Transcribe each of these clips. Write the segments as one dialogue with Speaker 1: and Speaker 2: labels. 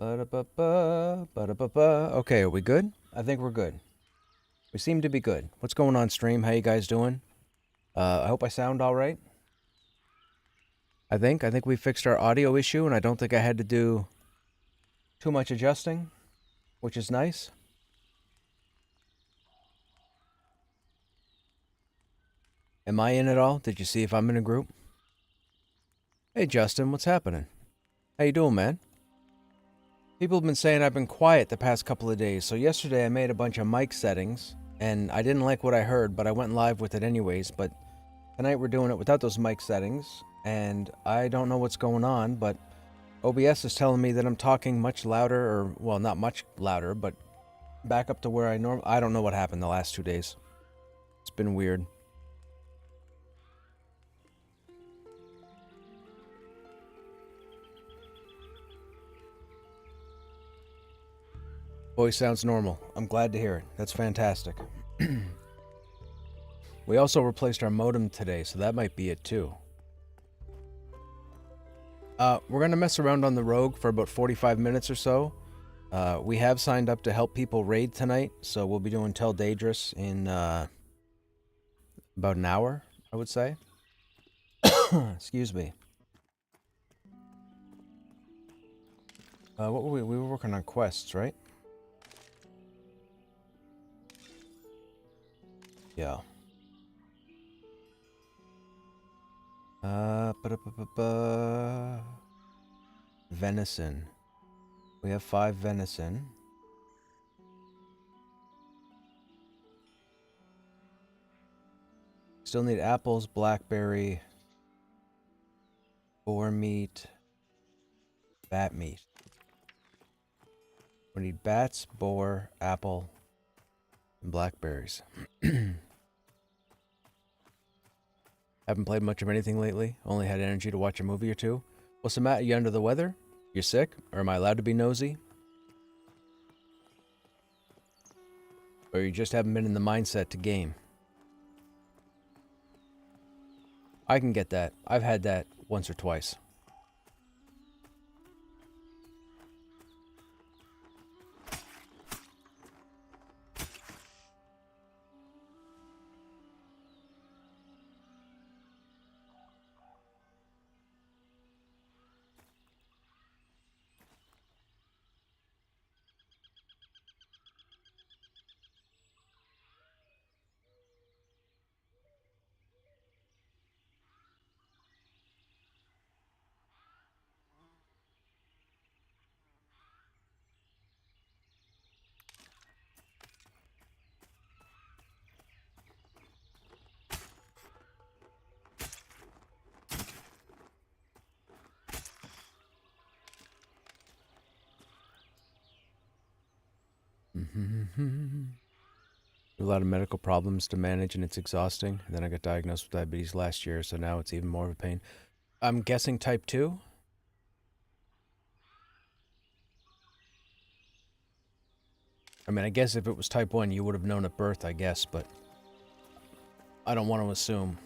Speaker 1: Ba-da-ba-ba, ba-da-ba-ba. Okay, are we good? I think we're good. We seem to be good. What's going on, stream? How you guys doing? I hope I sound all right. I think we fixed our audio issue, and I don't think I had to do too much adjusting, which is nice. Am I in at all? Did you see if I'm in a group? Hey, Justin, what's happening? How you doing, man? People have been saying I've been quiet the past couple of days, so yesterday I made a bunch of mic settings, and I didn't like what I heard, but I went live with it anyways, but tonight we're doing it without those mic settings, and I don't know what's going on, but OBS is telling me that I'm talking much louder, or, well, not much louder, but back up to where I don't know what happened the last 2 days. It's been weird. Voice sounds normal. I'm glad to hear it. That's fantastic. We also replaced our modem today, so that might be it too. We're going to mess around on the Rogue for about 45 minutes or so. We have signed up to help people raid tonight, so we'll be doing Tell Daedrus in about an hour, I would say. Excuse me. What were we were working on quests, right? Yeah. Venison. We have 5 venison. Still need apples, blackberry, boar meat, bat meat. We need bats, boar, apple, and blackberries. Haven't played much of anything lately. Only had energy to watch a movie or two. What's the matter? You under the weather? You're sick? Or am I allowed to be nosy? Or you just haven't been in the mindset to game? I can get that. I've had that once or twice. A lot of medical problems to manage, and it's exhausting. And then I got diagnosed with diabetes last year, so now it's even more of a pain. I'm guessing type 2? I mean, I guess if it was type 1, you would have known at birth, I guess, but I don't want to assume.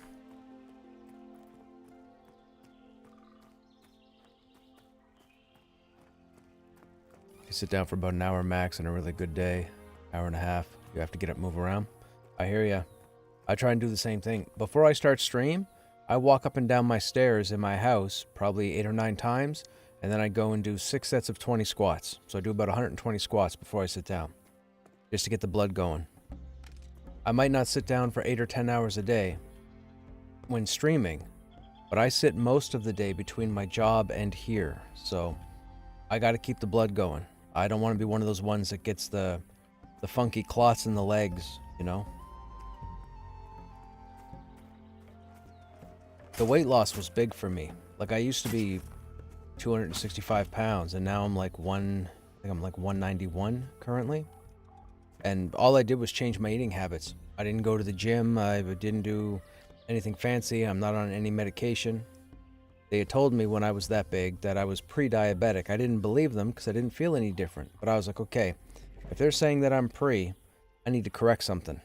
Speaker 1: You sit down for about an hour max on a really good day, hour and a half. You have to get up, move around. I hear ya. I try and do the same thing. Before I start stream, I walk up and down my stairs in my house probably 8 or 9 times, and then I go and do 6 sets of 20 squats. So I do about 120 squats before I sit down, just to get the blood going. I might not sit down for 8 or 10 hours a day when streaming, but I sit most of the day between my job and here, so I gotta keep the blood going. I don't want to be one of those ones that gets the funky clots in the legs, you know? The weight loss was big for me. Like, I used to be 265 pounds, and now I'm like I think I'm like 191 currently. And all I did was change my eating habits. I didn't go to the gym, I didn't do anything fancy, I'm not on any medication. They had told me when I was that big that I was pre-diabetic. I didn't believe them because I didn't feel any different. But I was like, okay, if they're saying that I'm pre, I need to correct something.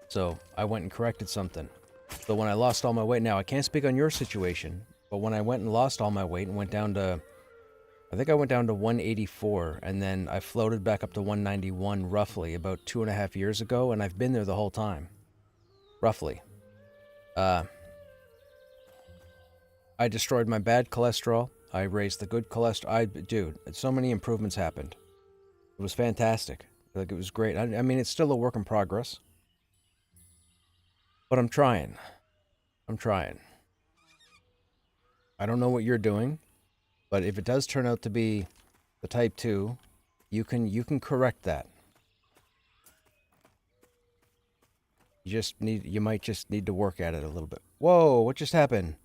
Speaker 1: So I went and corrected something. So when I lost all my weight, now I can't speak on your situation, but when I went and lost all my weight and went down to I think I went down to 184, and then I floated back up to 191 roughly about 2.5 years ago, and I've been there the whole time. Roughly. I destroyed my bad cholesterol. I raised the good cholesterol. Dude, so many improvements happened. It was fantastic. Like, it was great. I mean, it's still a work in progress. But I'm trying. I'm trying. I don't know what you're doing, but if it does turn out to be the type 2, you can correct that. You might just need to work at it a little bit. Whoa, what just happened?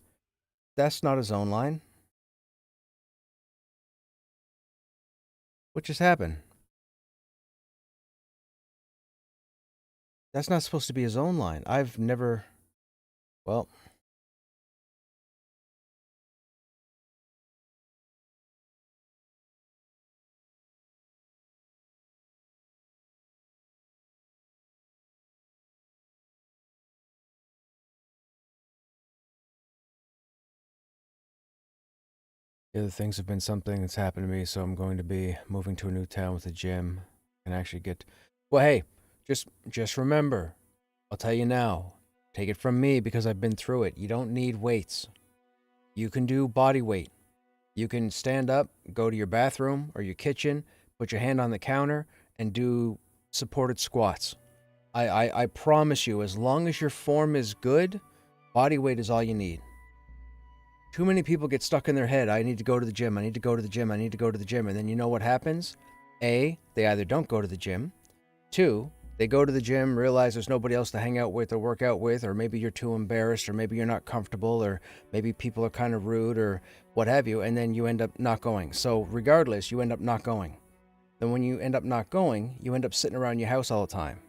Speaker 1: That's not a zone line. What just happened? That's not supposed to be a zone line. I've never... Well... The other things have been something that's happened to me, so I'm going to be moving to a new town with a gym and actually get... Well, hey, just remember, I'll tell you now, take it from me because I've been through it. You don't need weights. You can do body weight. You can stand up, go to your bathroom or your kitchen, put your hand on the counter, and do supported squats. I promise you, as long as your form is good, body weight is all you need. Too many people get stuck in their head, I need to go to the gym, I need to go to the gym, I need to go to the gym. And then you know what happens? A, they either don't go to the gym. 2, they go to the gym, realize there's nobody else to hang out with or work out with, or maybe you're too embarrassed, or maybe you're not comfortable, or maybe people are kind of rude, or what have you, and then you end up not going. So regardless, you end up not going. Then when you end up not going, you end up sitting around your house all the time.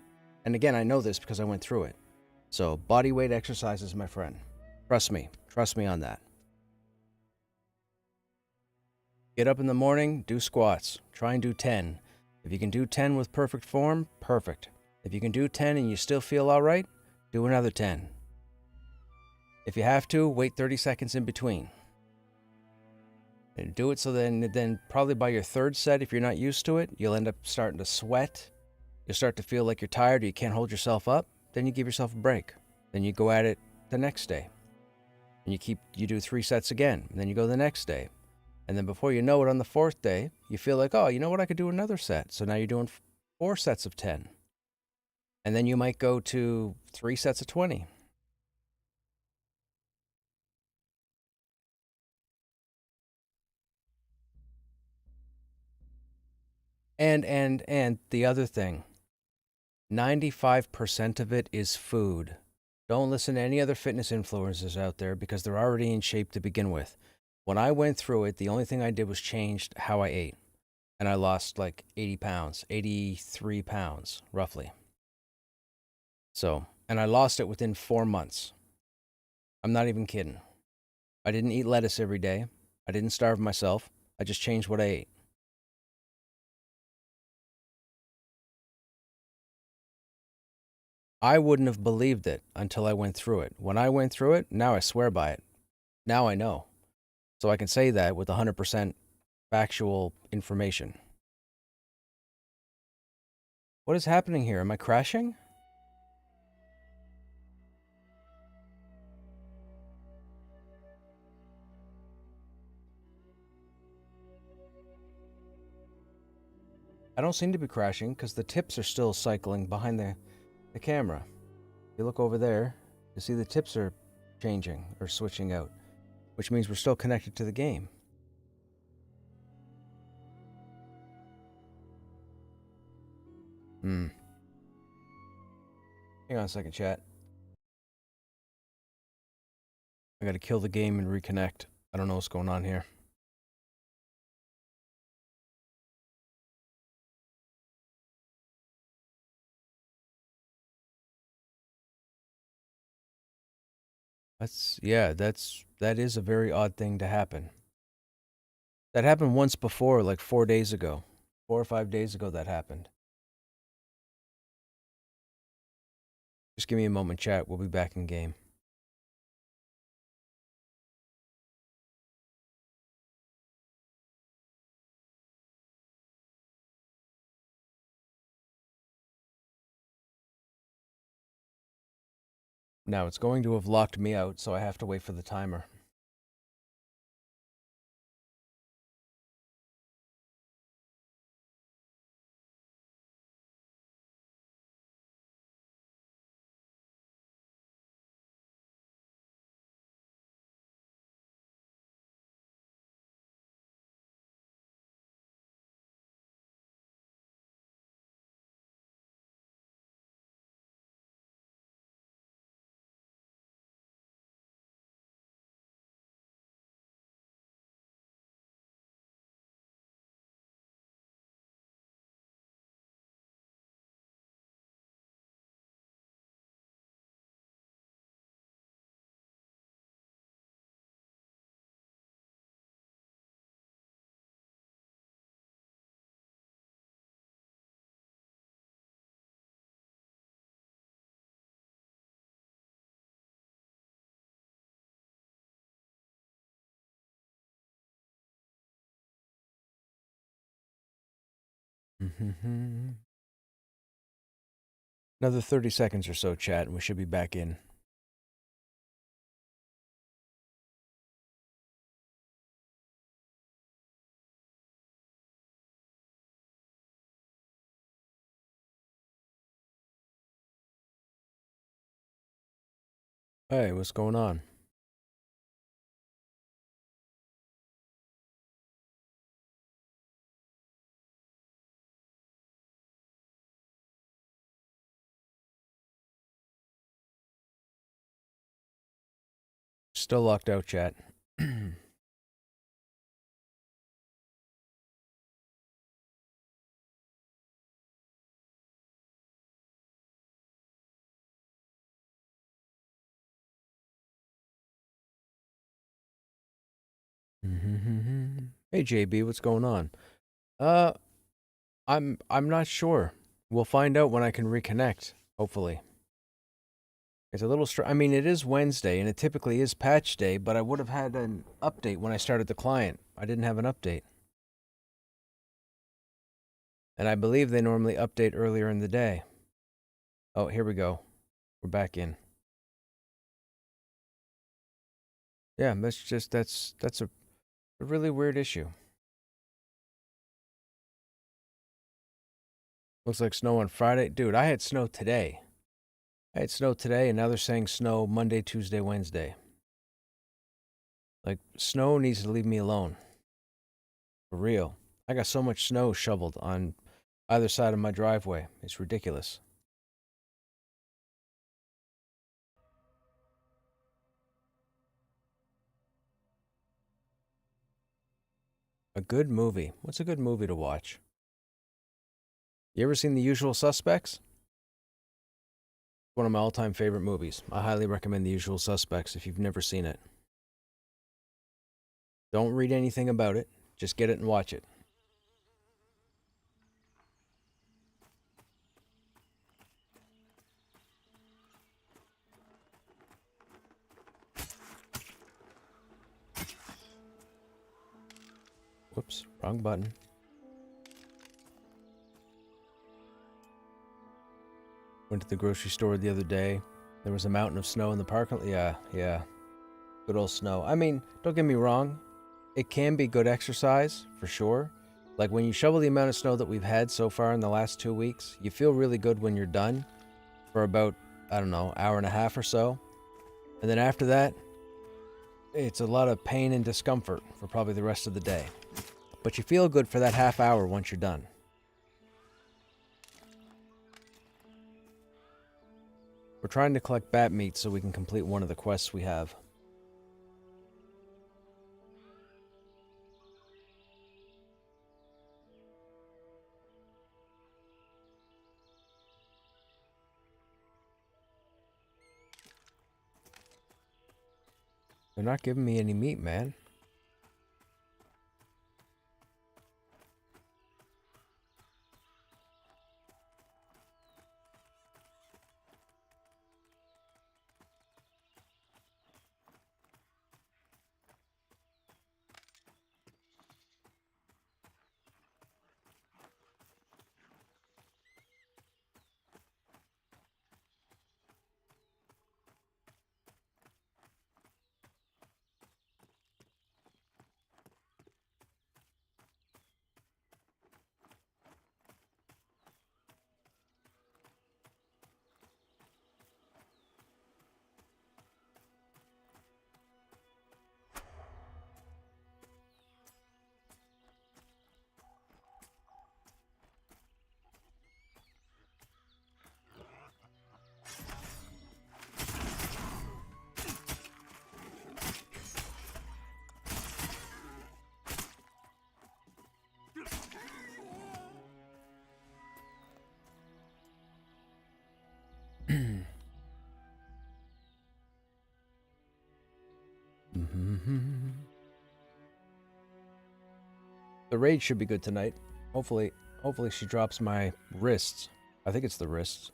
Speaker 1: And again, I know this because I went through it. So body weight exercises, my friend. Trust me on that. Get up in the morning, do squats. Try and do 10. If you can do 10 with perfect form, perfect. If you can do 10 and you still feel all right, do another 10. If you have to, wait 30 seconds in between. And do it so then probably by your third set, if you're not used to it, you'll end up starting to sweat. You'll start to feel like you're tired or you can't hold yourself up. Then you give yourself a break. Then you go at it the next day. And you do 3 sets again. And then you go the next day. And then before you know it, on the 4th day, you feel like, oh, you know what? I could do another set. So now you're doing 4 sets of 10. And then you might go to 3 sets of 20. And the other thing, 95% of it is food. Don't listen to any other fitness influencers out there because they're already in shape to begin with. When I went through it, the only thing I did was changed how I ate. And I lost like 80 pounds, 83 pounds, roughly. So, and I lost it within 4 months. I'm not even kidding. I didn't eat lettuce every day. I didn't starve myself. I just changed what I ate. I wouldn't have believed it until I went through it. When I went through it, now I swear by it. Now I know. So I can say that with 100% factual information. What is happening here? Am I crashing? I don't seem to be crashing because the tips are still cycling behind the camera. If you look over there, you see the tips are changing or switching out, which means we're still connected to the game. Hang on a second, chat. I gotta kill the game and reconnect. I don't know what's going on here. That is a very odd thing to happen. That happened once before, like 4 days ago. 4 or 5 days ago that happened. Just give me a moment, chat. We'll be back in game. Now it's going to have locked me out, so I have to wait for the timer. Another 30 seconds or so, chat, and we should be back in. Hey, what's going on? Still locked out, chat. Hey JB, what's going on? Uh, I'm not sure. We'll find out when I can reconnect, hopefully. It's a little I mean, it is Wednesday, and it typically is patch day, but I would have had an update when I started the client. I didn't have an update. And I believe they normally update earlier in the day. Oh, here we go. We're back in. Yeah, that's a really weird issue. Looks like snow on Friday. Dude, I had snow today. And now they're saying snow Monday, Tuesday, Wednesday. Like, snow needs to leave me alone. For real. I got so much snow shoveled on either side of my driveway. It's ridiculous. A good movie. What's a good movie to watch? You ever seen The Usual Suspects? One of my all-time favorite movies. I highly recommend The Usual Suspects if you've never seen it. Don't read anything about it. Just get it and watch it. Whoops, wrong button. Went to the grocery store the other day. There was a mountain of snow in the parking lot. Yeah. Good old snow. I mean, don't get me wrong. It can be good exercise, for sure. Like when you shovel the amount of snow that we've had so far in the last 2 weeks, you feel really good when you're done for about, I don't know, hour and a half or so. And then after that, it's a lot of pain and discomfort for probably the rest of the day. But you feel good for that half hour once you're done. We're trying to collect bat meat so we can complete one of the quests we have. They're not giving me any meat, man. The raid should be good tonight. Hopefully she drops my wrists. I think it's the wrists.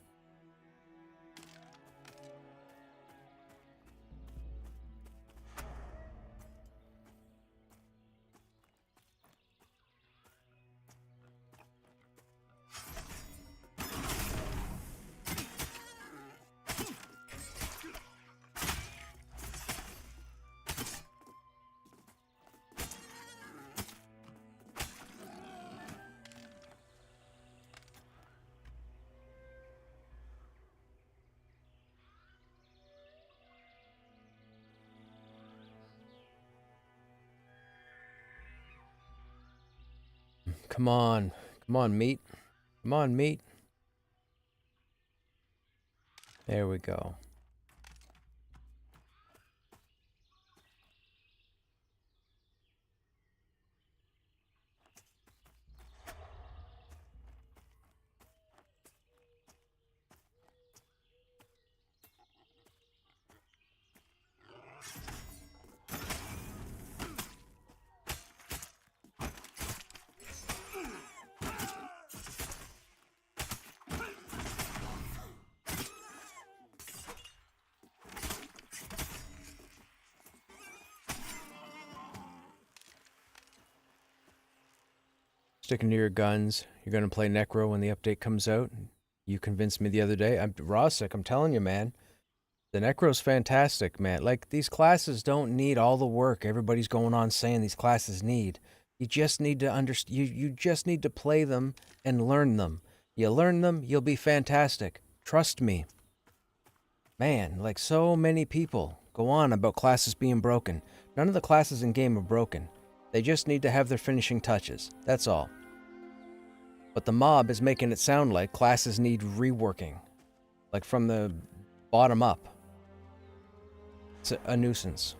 Speaker 1: Come on. Come on, meat. Come on, meat. There we go. Sticking to your guns. You're going to play Necro when the update comes out. You convinced me the other day. Rosic, I'm telling you, man. The Necro's fantastic, man. Like, these classes don't need all the work everybody's going on saying these classes need. You just need to you just need to play them and learn them. You learn them, you'll be fantastic. Trust me. Man, like, so many people go on about classes being broken. None of the classes in game are broken. They just need to have their finishing touches. That's all. But the mob is making it sound like classes need reworking. Like, from the bottom up. It's a nuisance.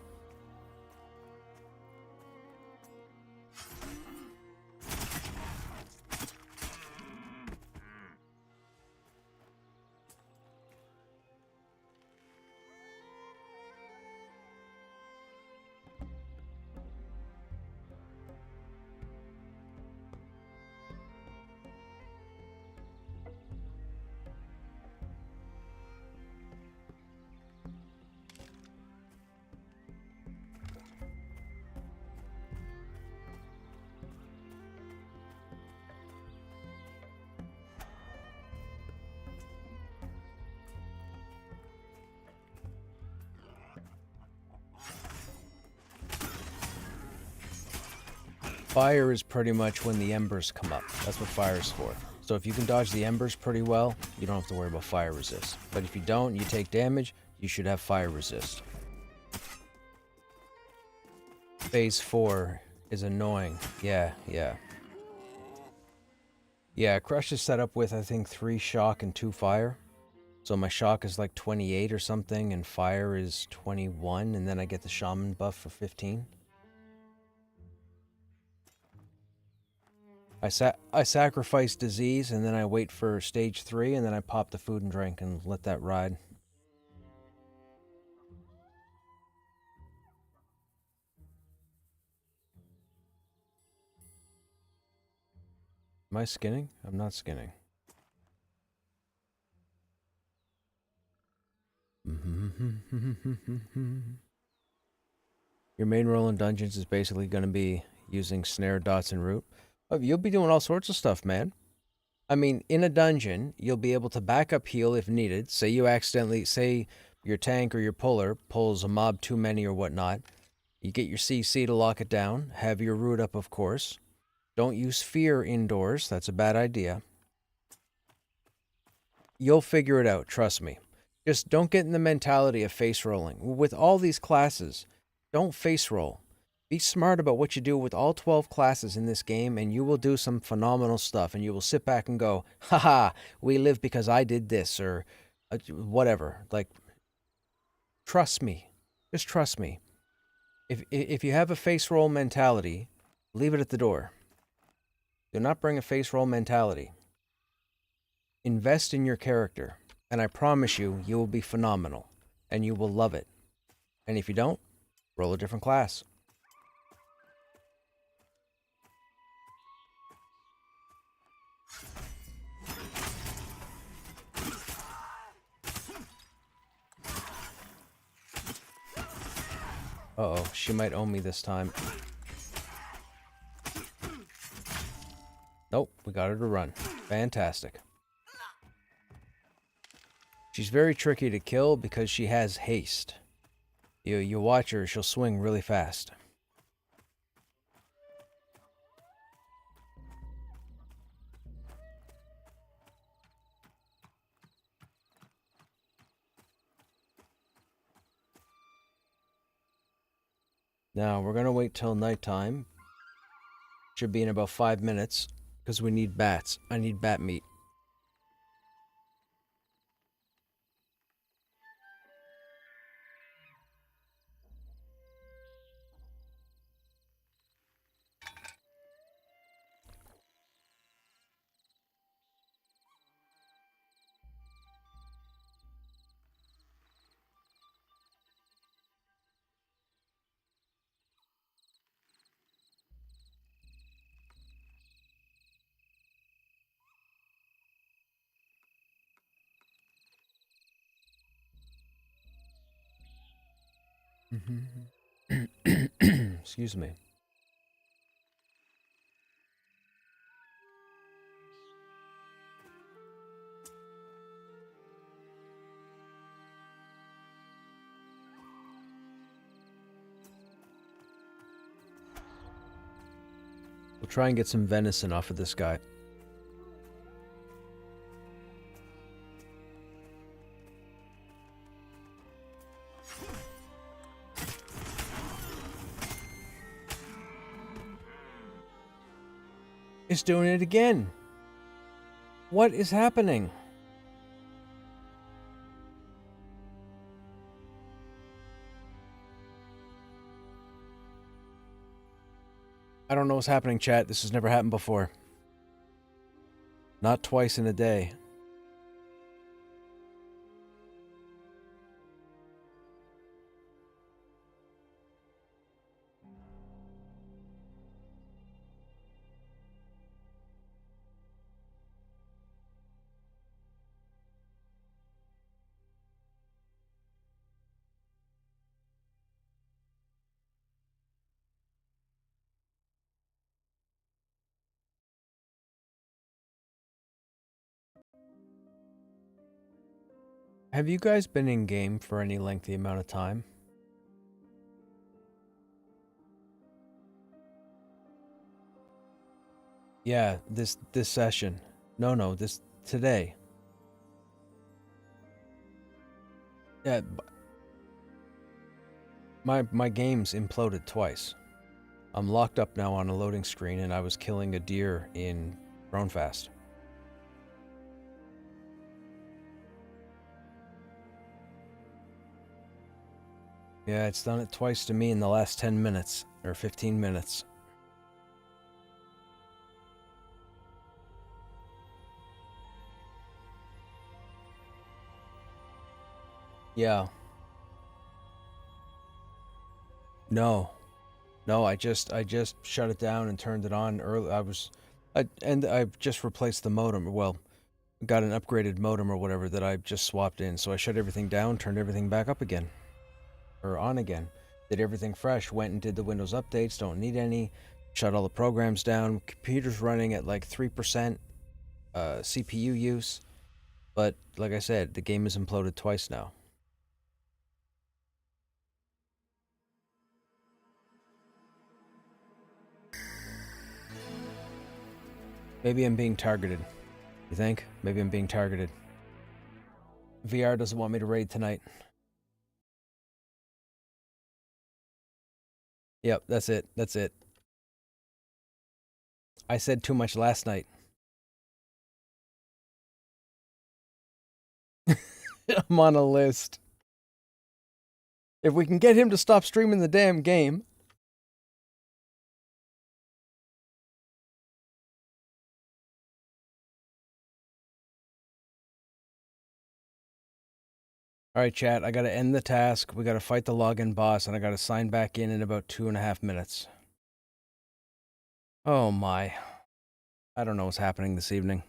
Speaker 1: Fire is pretty much when the embers come up. That's what fire is for. So if you can dodge the embers pretty well, you don't have to worry about fire resist. But if you don't, you take damage, you should have fire resist. Phase 4 is annoying. Yeah. Yeah, Crush is set up with, I think, 3 shock and 2 fire. So my shock is like 28 or something, and fire is 21, and then I get the shaman buff for 15. I sacrifice disease, and then I wait for stage 3, and then I pop the food and drink and let that ride. Am I skinning? I'm not skinning. Your main role in dungeons is basically going to be using snare, dots, and root. Oh, you'll be doing all sorts of stuff, man. I mean, in a dungeon, you'll be able to back up heal if needed. Say your tank or your puller pulls a mob too many or whatnot. You get your CC to lock it down. Have your root up, of course. Don't use fear indoors. That's a bad idea. You'll figure it out, trust me. Just don't get in the mentality of face rolling. With all these classes, don't face roll. Be smart about what you do with all 12 classes in this game, and you will do some phenomenal stuff, and you will sit back and go, haha, we live because I did this, or whatever. Like, trust me. Just trust me. If you have a face roll mentality, leave it at the door. Do not bring a face roll mentality. Invest in your character, and I promise you, you will be phenomenal, and you will love it. And if you don't, Roll a different class. Uh-oh, she might own me this time. Nope, we got her to run. Fantastic. She's very tricky to kill because she has haste. You watch her, she'll swing really fast. Now, we're gonna wait till nighttime. Should be in about 5 minutes, because we need bats. I need bat meat. Excuse me. We'll try and get some venison off of this guy. It's doing it again. What is happening? I don't know what's happening, chat. This has never happened before. Not twice in a day. Have you guys been in game for any lengthy amount of time? Yeah, this session. No, this today. Yeah, my game's imploded twice. I'm locked up now on a loading screen, and I was killing a deer in Drone Fast. Yeah, it's done it twice to me in the last 10 minutes, or 15 minutes. Yeah. No, I just shut it down and turned it on early. I just replaced the modem. Well, got an upgraded modem or whatever that I just swapped in. So I shut everything down, turned everything back up again, or on again. Did everything fresh. Went and did the Windows updates. Don't need any. Shut all the programs down. Computer's running at like 3% CPU use. But like I said, the game has imploded twice now. Maybe I'm being targeted. You think? Maybe I'm being targeted. VR doesn't want me to raid tonight. Yep, that's it. That's it. I said too much last night. I'm on a list. If we can get him to stop streaming the damn game. All right, chat. I got to end the task. We got to fight the login boss, and I got to sign back in about 2.5 minutes. Oh my. I don't know what's happening this evening.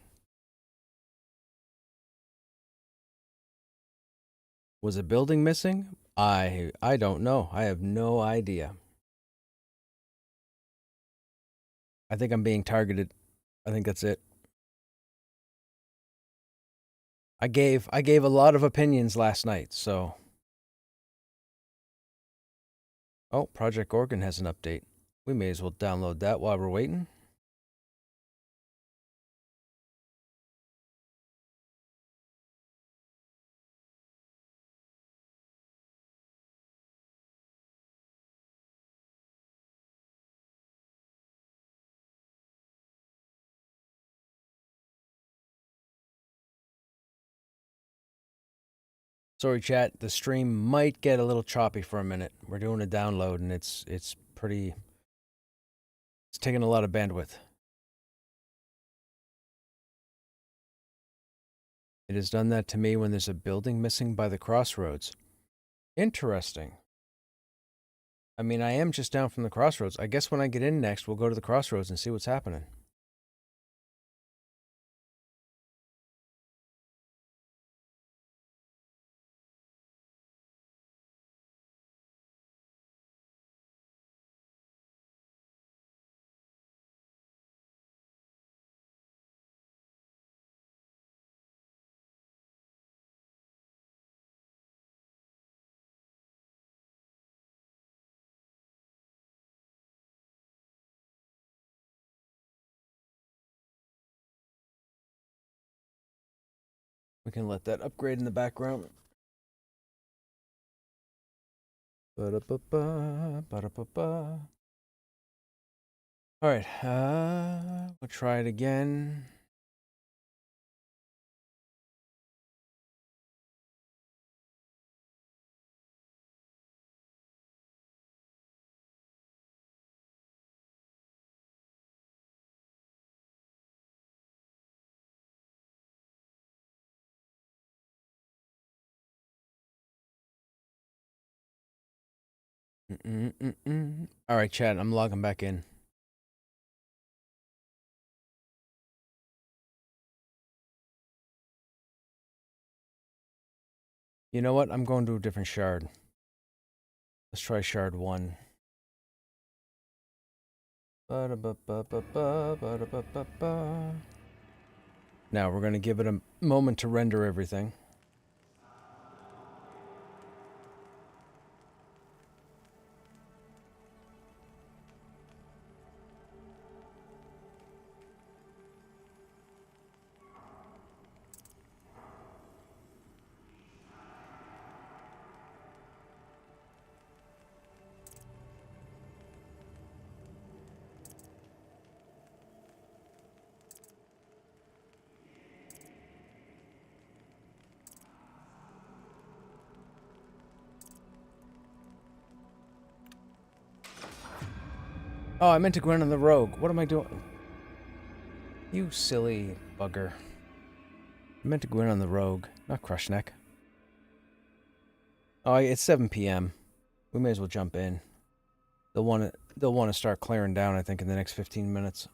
Speaker 1: Was a building missing? I don't know. I have no idea. I think I'm being targeted. I think that's it. I gave a lot of opinions last night, so. Oh, Project Organ has an update. We may as well download that while we're waiting. Sorry, chat. The stream might get a little choppy for a minute. We're doing a download, and it's pretty. It's taking a lot of bandwidth. It has done that to me when there's a building missing by the crossroads. Interesting. I mean, I am just down from the crossroads. I guess when I get in next, we'll go to the crossroads and see what's happening. We can let that upgrade in the background. Ba-da-ba-ba, ba-da-ba-ba. All right, we'll try it again. All right, chat, I'm logging back in. You know what? I'm going to a different shard. Let's try shard 1. Ba-da-ba-ba-ba-ba, ba-da-ba-ba-ba. Now we're going to give it a moment to render everything. Oh, I meant to go in on the rogue. What am I doing? You silly bugger. I meant to go in on the rogue, not Krushnek. Oh, it's 7 p.m. We may as well jump in. They'll want to start clearing down, I think, in the next 15 minutes.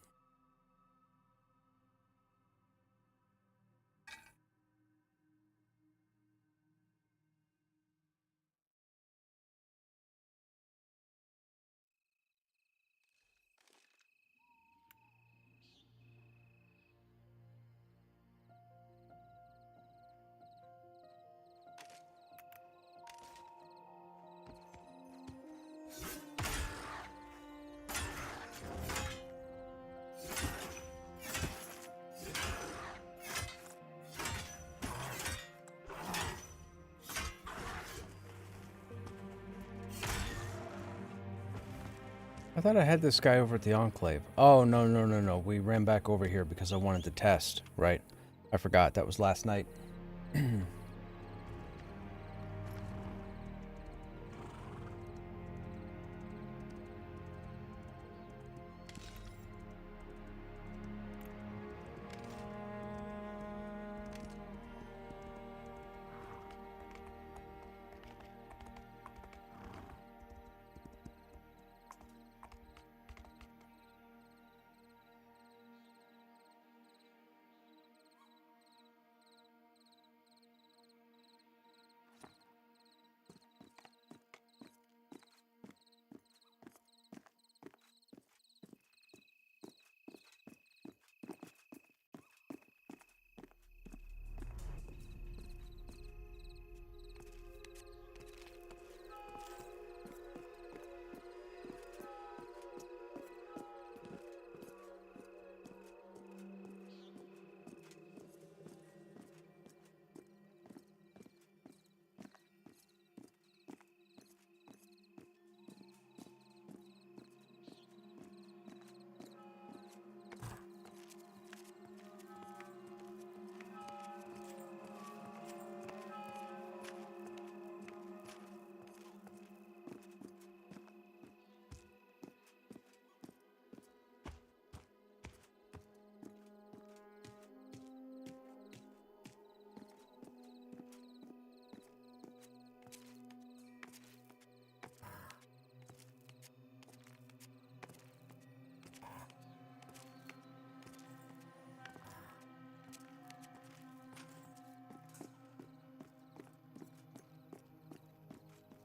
Speaker 1: I thought I had this guy over at the Enclave. Oh, no. We ran back over here because I wanted to test, right? I forgot. That was last night.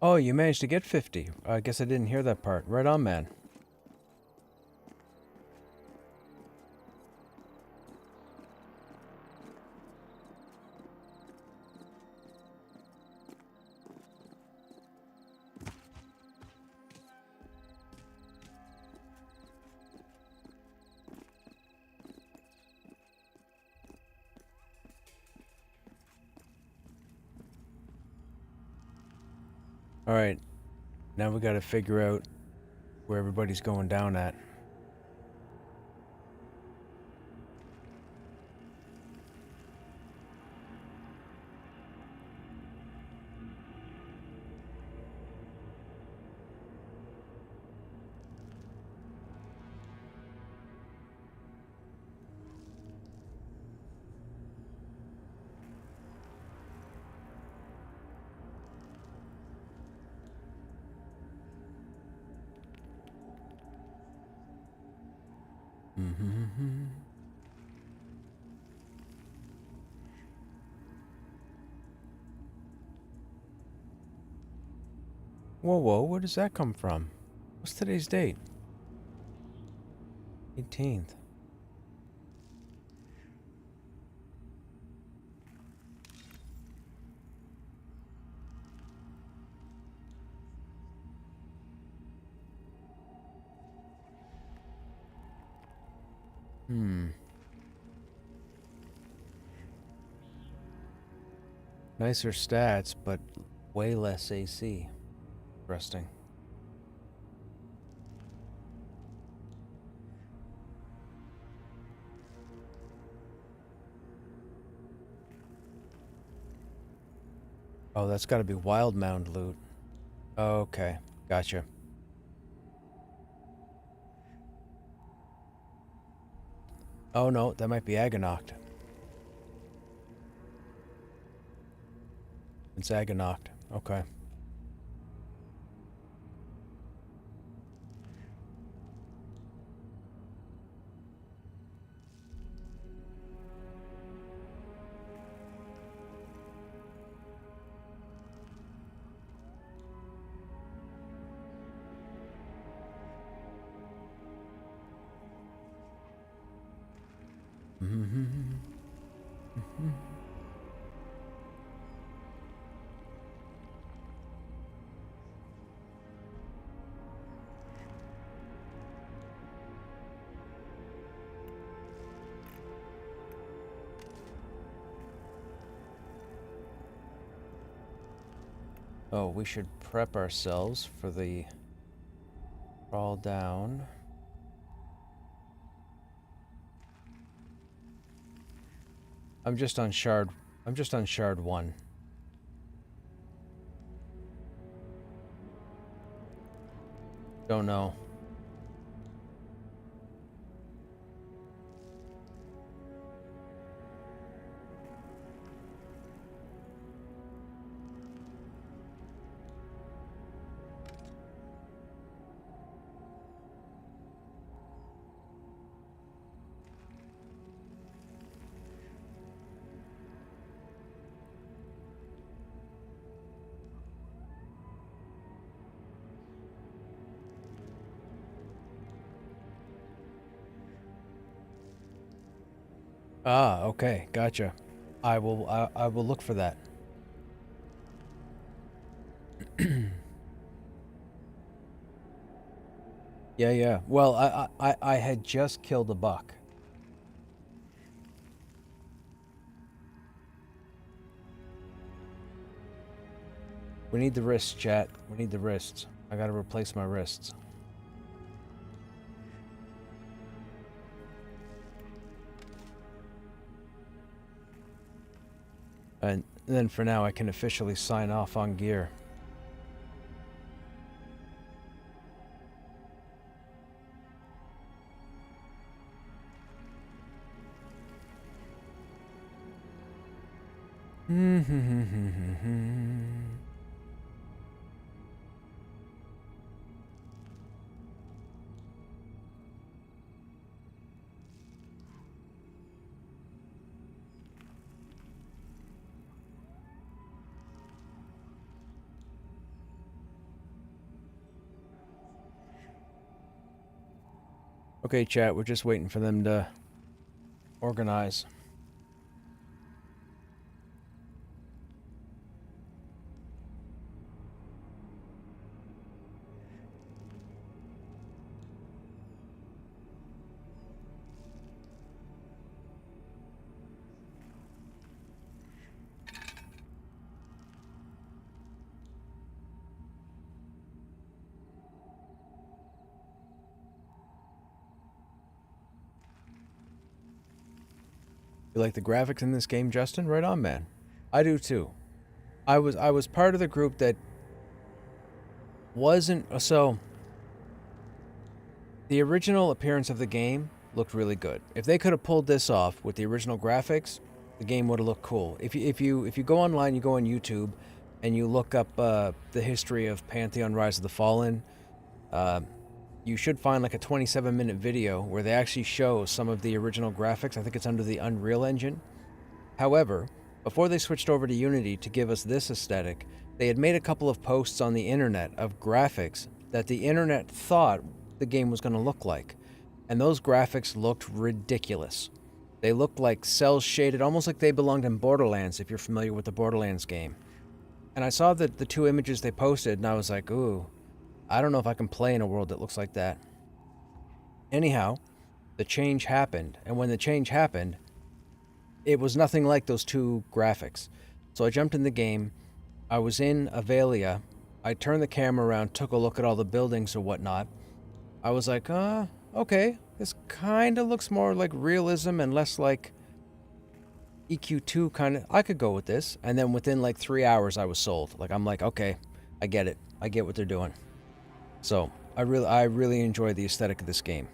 Speaker 1: Oh, you managed to get 50. I guess I didn't hear that part. Right on, man. Alright, now we gotta figure out where everybody's going down at. Mm-hmm. Whoa, whoa, where does that come from? What's today's date? 18th. Nicer stats, but way less AC. Interesting. Oh, that's gotta be Wild Mound loot. Okay, gotcha. Oh no, that might be Aganoct. It's Aganoct. Okay. Oh, we should prep ourselves for the crawl down. I'm just on shard 1. Don't know. Ah, okay, gotcha. I will look for that. Yeah, yeah. Well, I had just killed a buck. We need the wrists, chat. We need the wrists. I gotta replace my wrists. And then for now, I can officially sign off on gear. Okay, chat, we're just waiting for them to organize. You like the graphics in this game, Justin? Right on, man. I do too. I was part of the group that wasn't so the original appearance of the game looked really good. If they could have pulled this off with the original graphics, the game would have looked cool. If you go online, you go on YouTube and you look up the history of Pantheon Rise of the Fallen, uh, you should find like a 27-minute video where they actually show some of the original graphics. I think it's under the Unreal Engine. However, before they switched over to Unity to give us this aesthetic, they had made a couple of posts on the internet of graphics that the internet thought the game was going to look like. And those graphics looked ridiculous. They looked like cel shaded, almost like they belonged in Borderlands, if you're familiar with the Borderlands game. And I saw the two images they posted, and I was like, ooh, I don't know if I can play in a world that looks like that. Anyhow, the change happened, and when the change happened, it was nothing like those two graphics. So I jumped in the game. I was in Avelia. I turned the camera around, took a look at all the buildings or whatnot. I was like, okay, this kind of looks more like realism and less like EQ2 kind of. I could go with this. And then within like 3 hours, I was sold. Like, I'm like, okay, I get it. I get what they're doing. So I really enjoy the aesthetic of this game.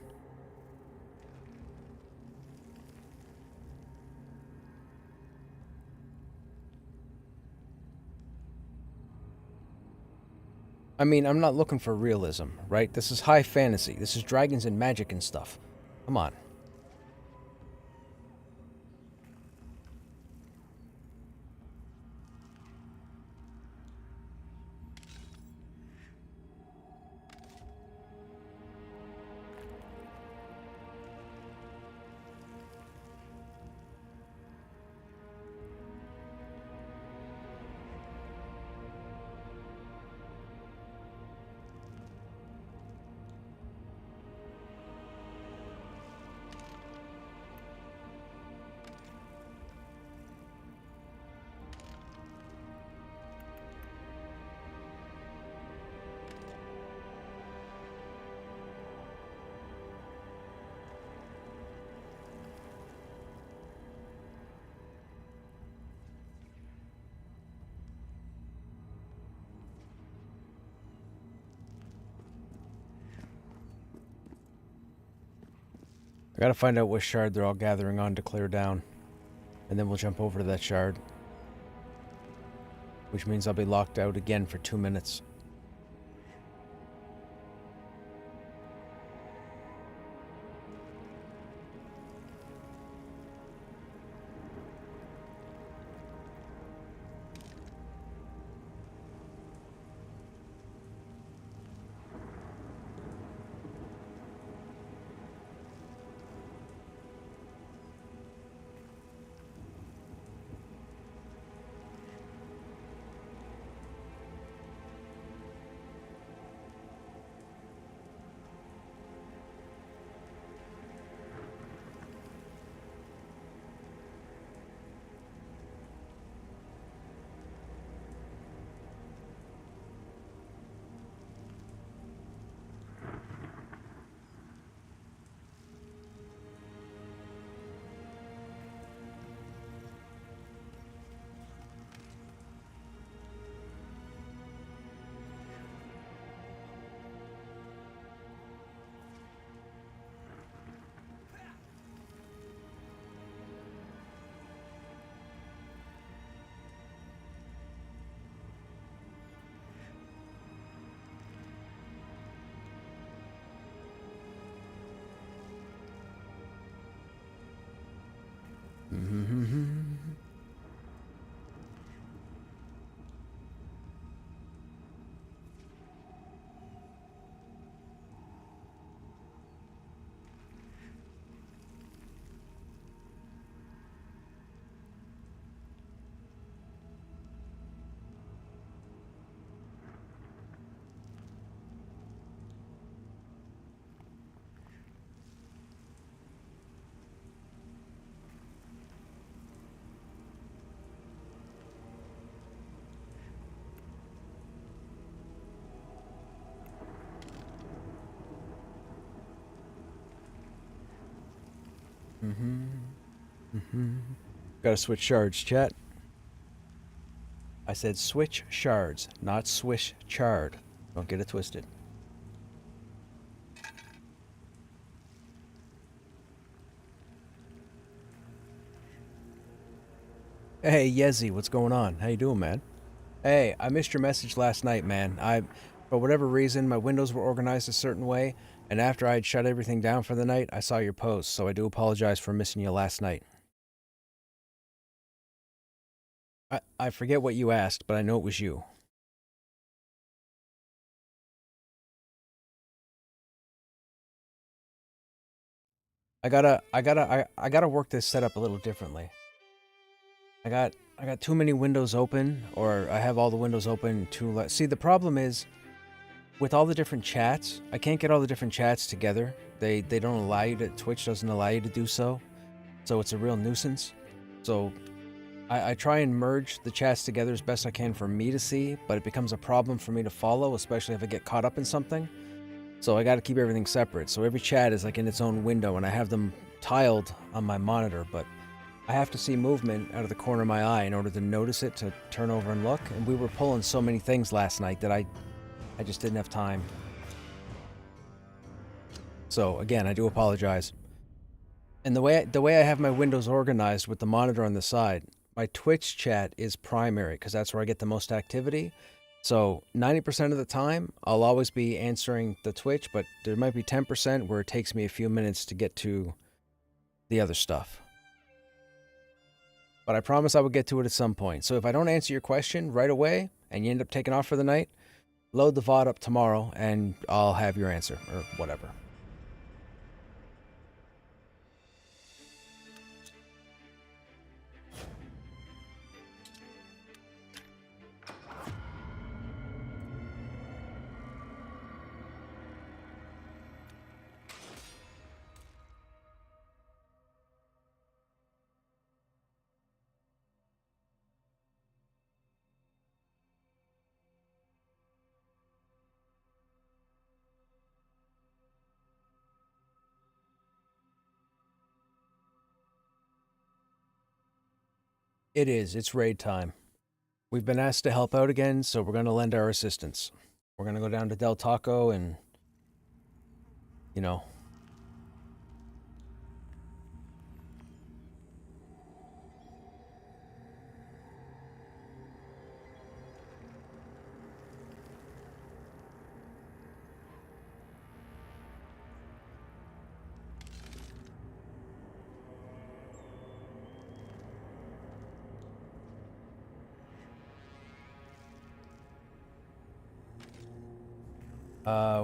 Speaker 1: I mean, I'm not looking for realism, right? This is high fantasy. This is dragons and magic and stuff. Come on. I gotta find out what shard they're all gathering on to clear down. And then we'll jump over to that shard. Which means I'll be locked out again for 2 minutes. Gotta switch shards, chat. I said switch shards, not swish chard. Don't get it twisted. Hey, Yezi, what's going on? How you doing, man? Hey, I missed your message last night, man. For whatever reason, my windows were organized a certain way, and after I had shut everything down for the night, I saw your post, so I do apologize for missing you last night. I forget what you asked, but I know it was you. I gotta work this setup a little differently. I got too many windows open, or I have all the windows open too. See, the problem is with all the different chats, I can't get all the different chats together. They don't allow you to. Twitch doesn't allow you to do so, so it's a real nuisance. So I try and merge the chats together as best I can for me to see, but it becomes a problem for me to follow, especially if I get caught up in something. So I got to keep everything separate. So every chat is like in its own window, and I have them tiled on my monitor, but I have to see movement out of the corner of my eye in order to notice it, to turn over and look. And we were pulling so many things last night that I just didn't have time. So again, I do apologize. And the way I have my windows organized with the monitor on the side, my Twitch chat is primary because that's where I get the most activity. So 90% of the time, I'll always be answering the Twitch, but there might be 10% where it takes me a few minutes to get to the other stuff. But I promise I will get to it at some point. So if I don't answer your question right away and you end up taking off for the night, load the VOD up tomorrow and I'll have your answer or whatever. It is. It's raid time. We've been asked to help out again, so we're going to lend our assistance. We're going to go down to Del Taco and, you know.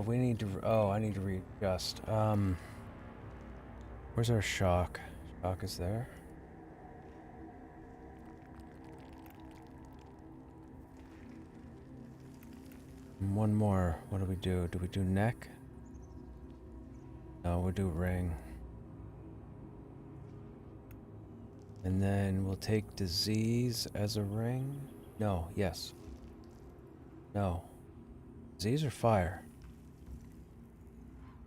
Speaker 1: We need to, I need to readjust. Where's our shock? Shock is there. And one more. What do we do? Do we do neck? No, we'll do ring. And then we'll take disease as a ring. No, yes. No. Disease or fire?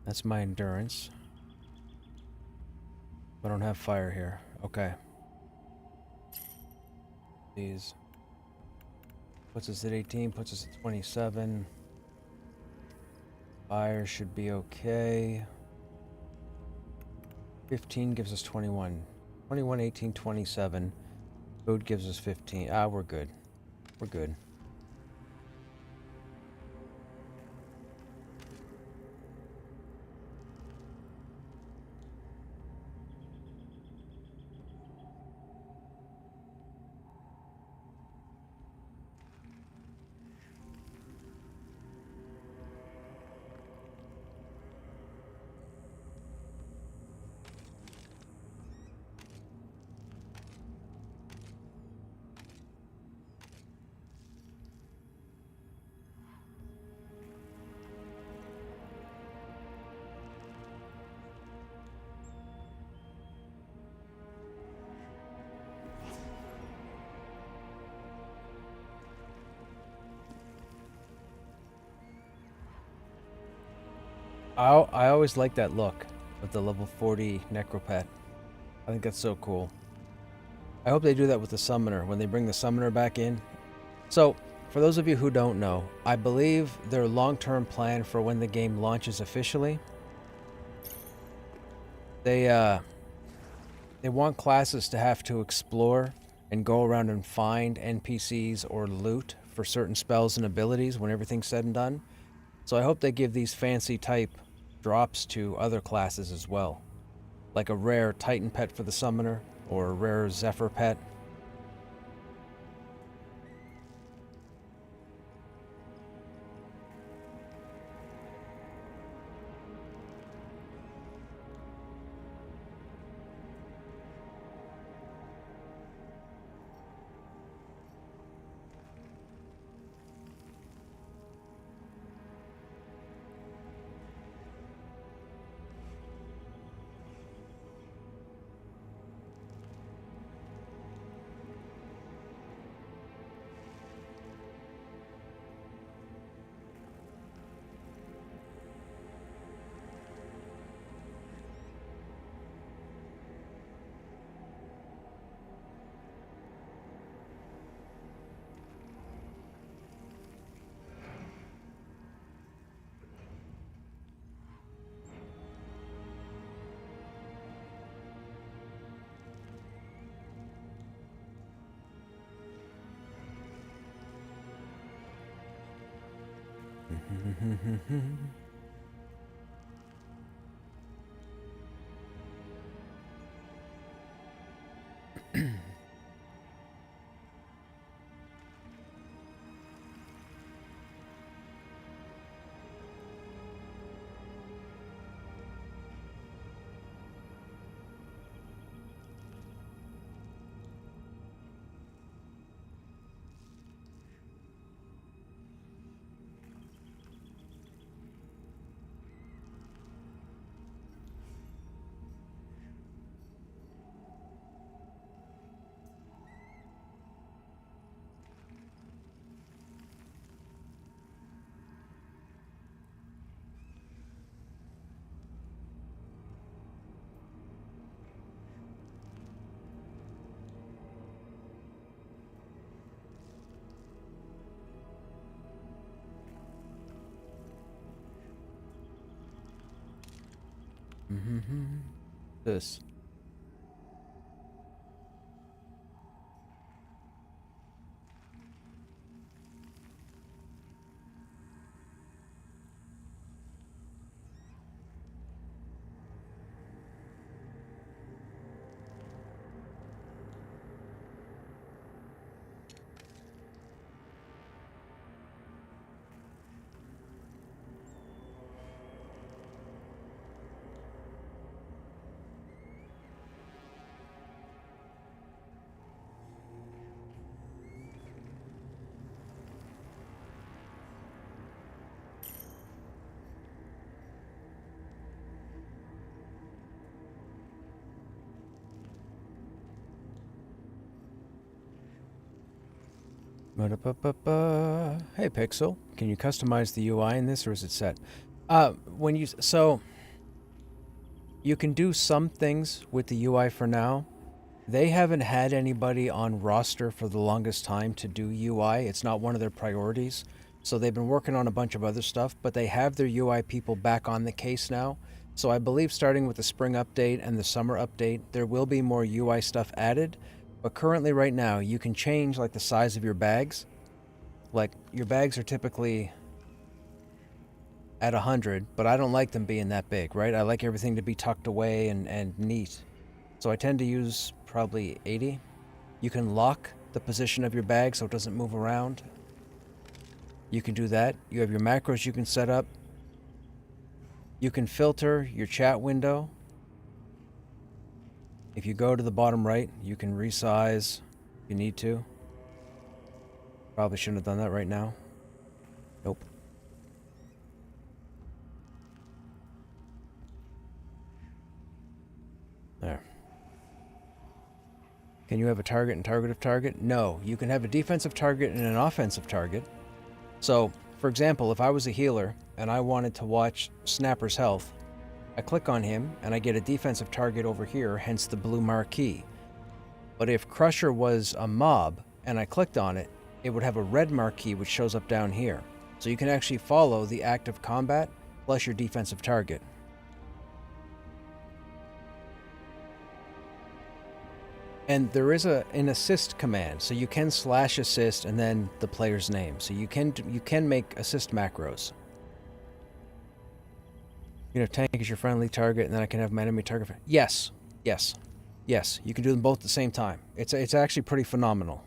Speaker 1: That's my endurance. I don't have fire here. Okay. These. Puts us at 18, puts us at 27. Fire should be okay. 15 gives us 21. 21, 18, 27. Food gives us 15. Ah, we're good. We're good. I always like that look of the level 40 Necropet. I think that's so cool. I hope they do that with the summoner when they bring the summoner back in. So, for those of you who don't know, I believe their long-term plan for when the game launches officially, they want classes to have to explore and go around and find NPCs or loot for certain spells and abilities when everything's said and done. So I hope they give these fancy type drops to other classes as well. Like a rare Titan pet for the summoner, or a rare Zephyr pet. This. Hey Pixel, can you customize the UI in this, or is it set? So you can do some things with the UI for now. They haven't had anybody on roster for the longest time to do UI. It's not one of their priorities. So they've been working on a bunch of other stuff, but they have their UI people back on the case now. So I believe starting with the spring update and the summer update, there will be more UI stuff added. But currently right now, you can change like the size of your bags. Like your bags are typically at 100, but I don't like them being that big, right? I like everything to be tucked away and neat. So I tend to use probably 80. You can lock the position of your bag so it doesn't move around. You can do that. You have your macros you can set up. You can filter your chat window. If you go to the bottom right, you can resize if you need to. Probably shouldn't have done that right now. Nope. There. Can you have a target and target of target? No. You can have a defensive target and an offensive target. So, for example, if I was a healer and I wanted to watch Snapper's health, I click on him, and I get a defensive target over here, hence the blue marquee. But if Crusher was a mob, and I clicked on it, it would have a red marquee which shows up down here. So you can actually follow the active combat plus your defensive target. And there is an assist command, so you can slash assist and then the player's name. So you can make assist macros. You know, tank is your friendly target, and then I can have my enemy target. Yes, yes, yes. You can do them both at the same time. It's actually pretty phenomenal.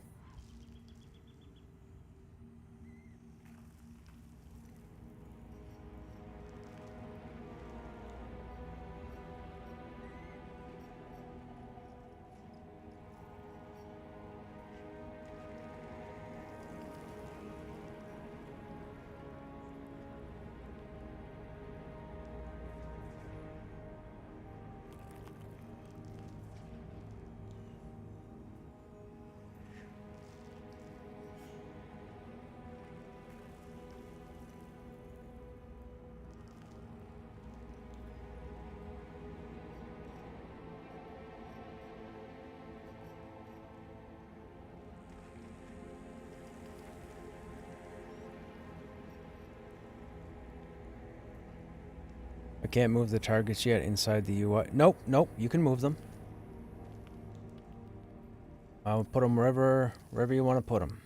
Speaker 1: I can't move the targets yet inside the UI. Nope, nope, you can move them. I'll put them wherever you want to put them.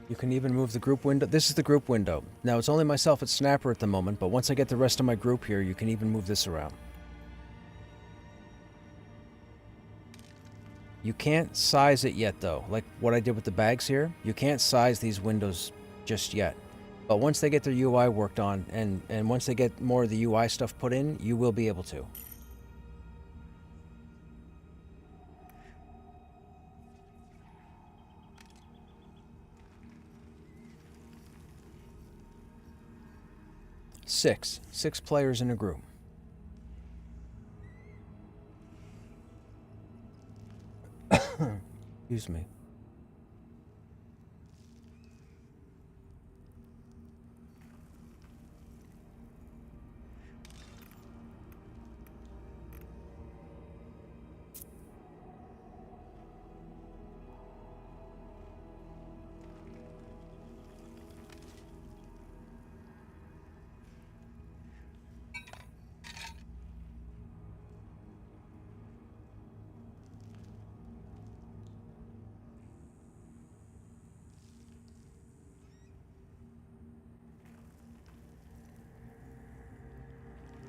Speaker 1: You can even move the group window. This is the group window. Now, it's only myself at Snapper at the moment, but once I get the rest of my group here, you can even move this around. You can't size it yet, though. Like what I did with the bags here, you can't size these windows just yet. But once they get their UI worked on, and once they get more of the UI stuff put in, you will be able to. Six players in a group. Excuse me.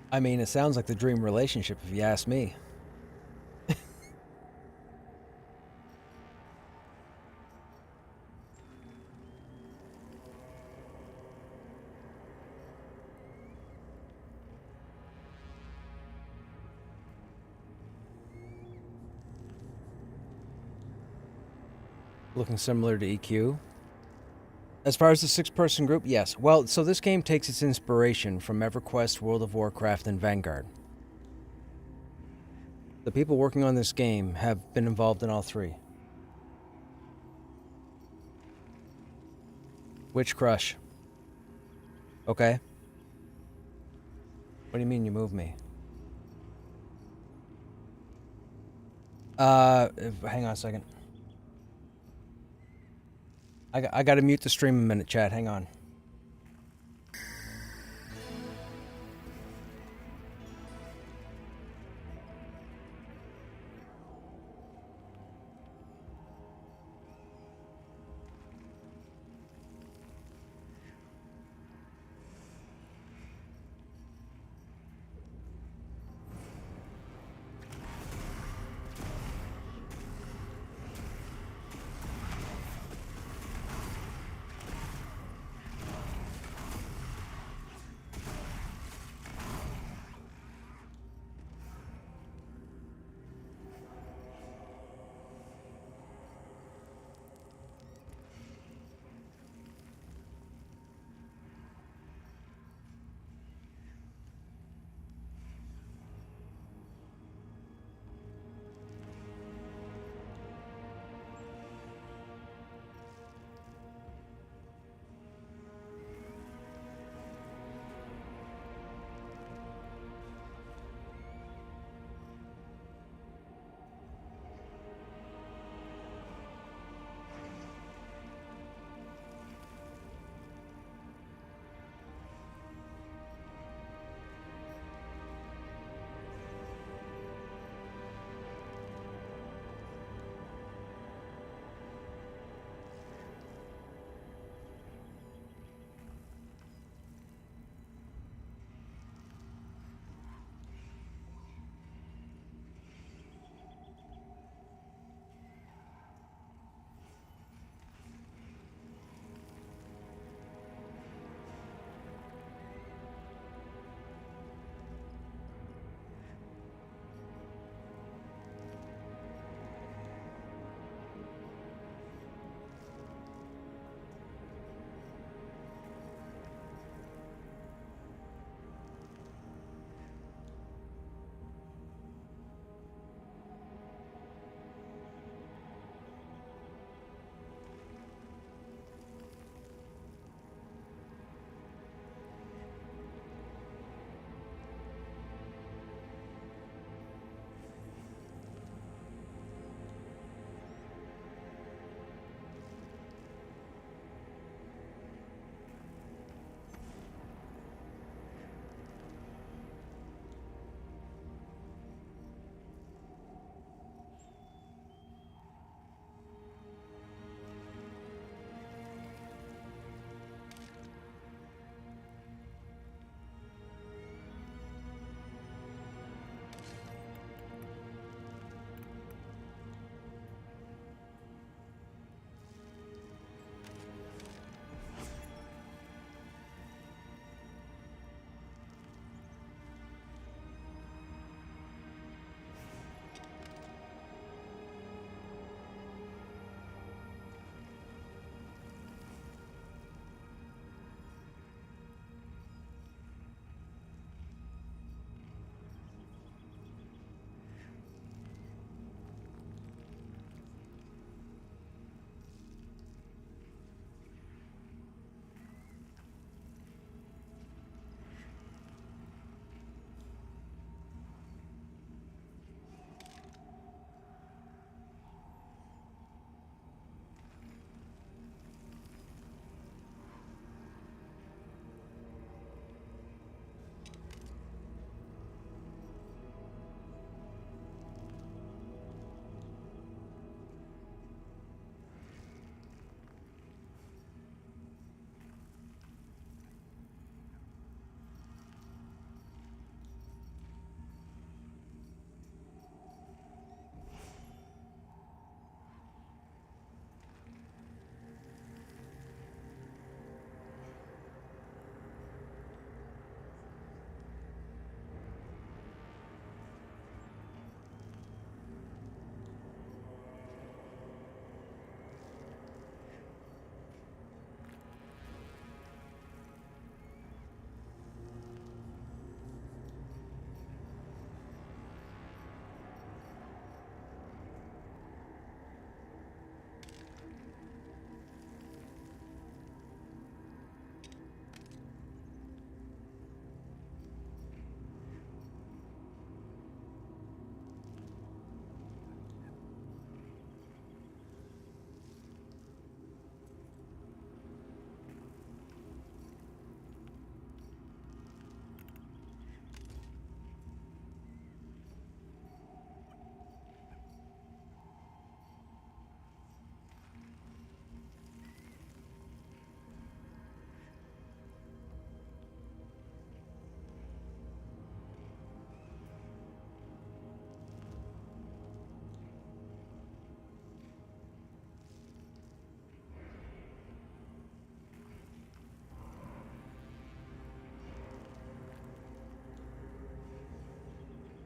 Speaker 1: I mean, it sounds like the dream relationship, if you ask me. Looking similar to EQ. As far as the six-person group, yes. Well, so this game takes its inspiration from EverQuest, World of Warcraft, and Vanguard. The people working on this game have been involved in all three. Witch Crush. Okay. What do you mean you moved me? Hang on a second. I gotta mute the stream a minute, chat. Hang on.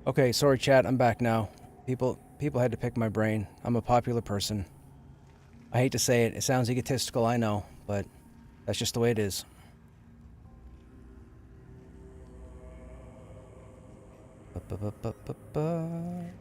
Speaker 1: Okay, sorry chat, I'm back now. People had to pick my brain. I'm a popular person. I hate to say it, it sounds egotistical, I know, but that's just the way it is. Ba-ba-ba-ba-ba.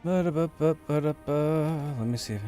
Speaker 1: Ba-da-ba-ba-ba-da-ba. Let me see if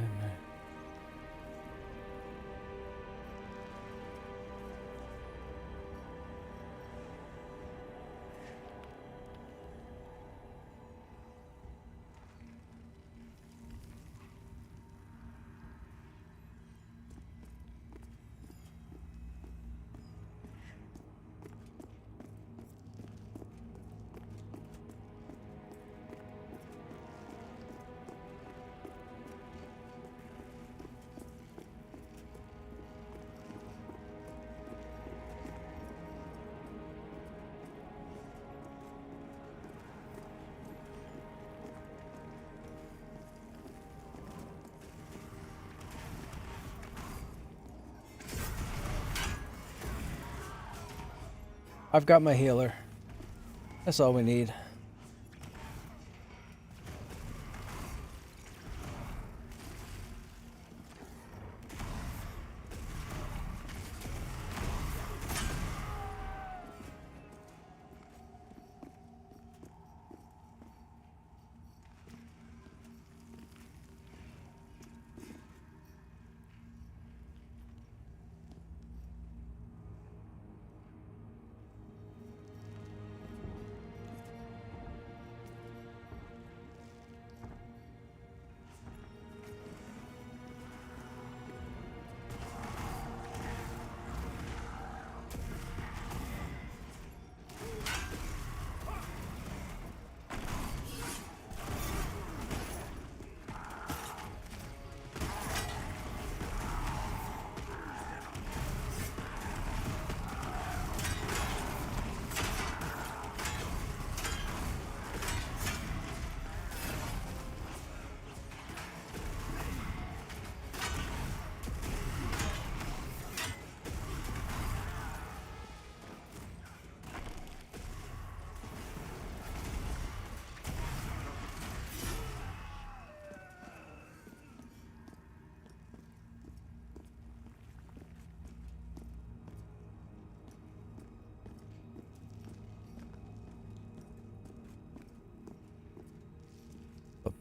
Speaker 1: I've got my healer. That's all we need.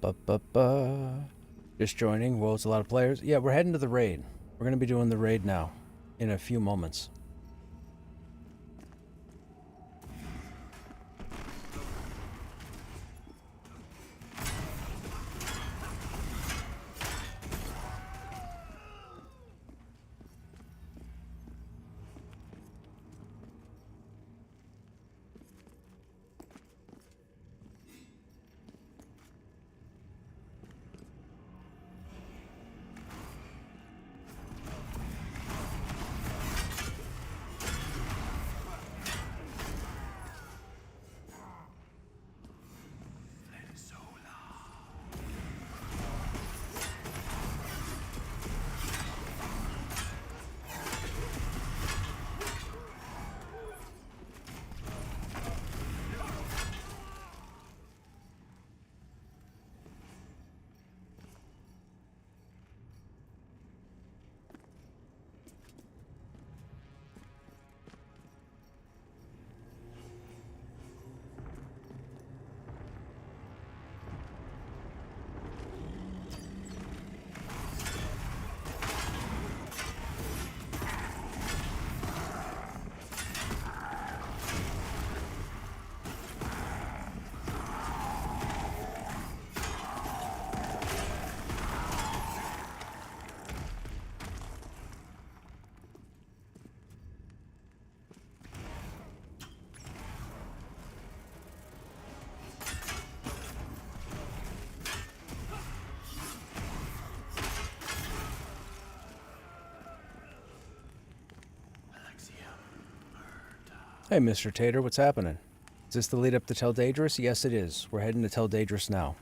Speaker 1: Ba-ba-ba-ba. Just joining. Well, it's a lot of players. Yeah, we're heading to the raid. We're going to be doing the raid now in a few moments. Hey, Mr. Tater, what's happening? Is this the lead up to Tel Daedrus? Yes, it is. We're heading to Tel Daedrus now.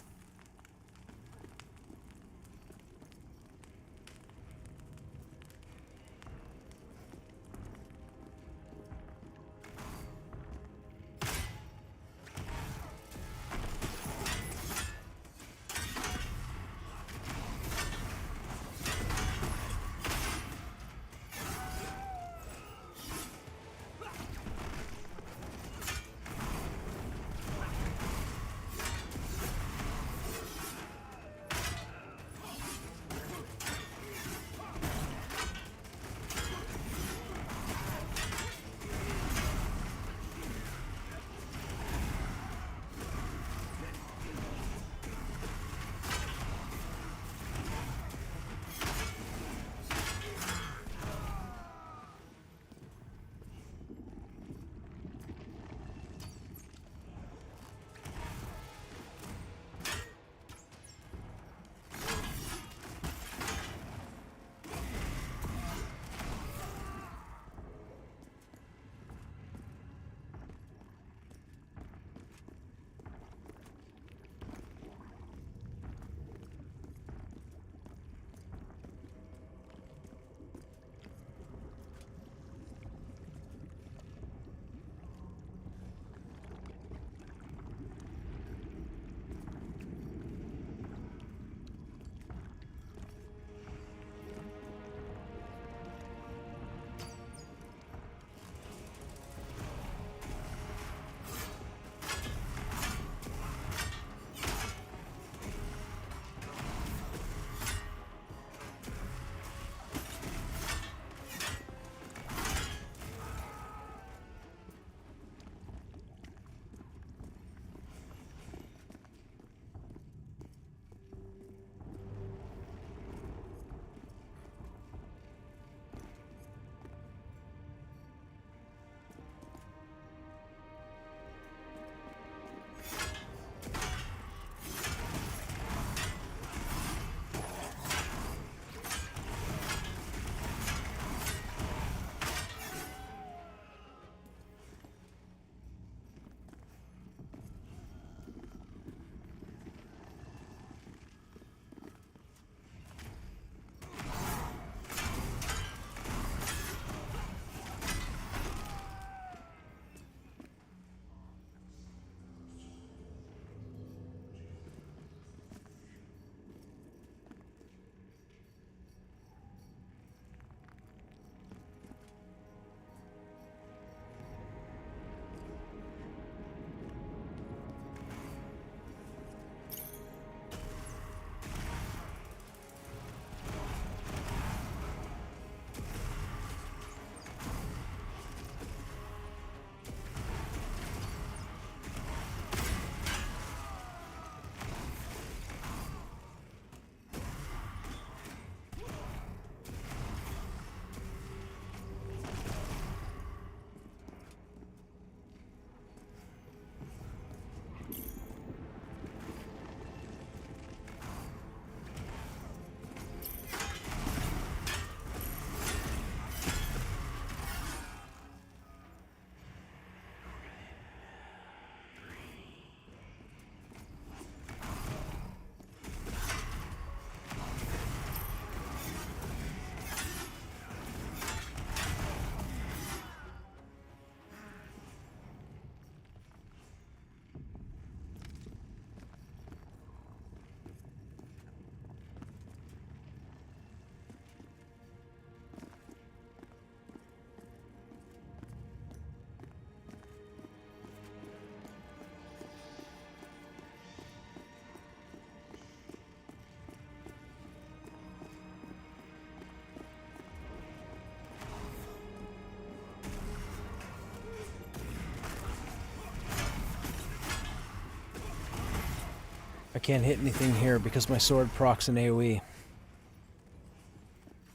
Speaker 1: I can't hit anything here because my sword procs an AoE.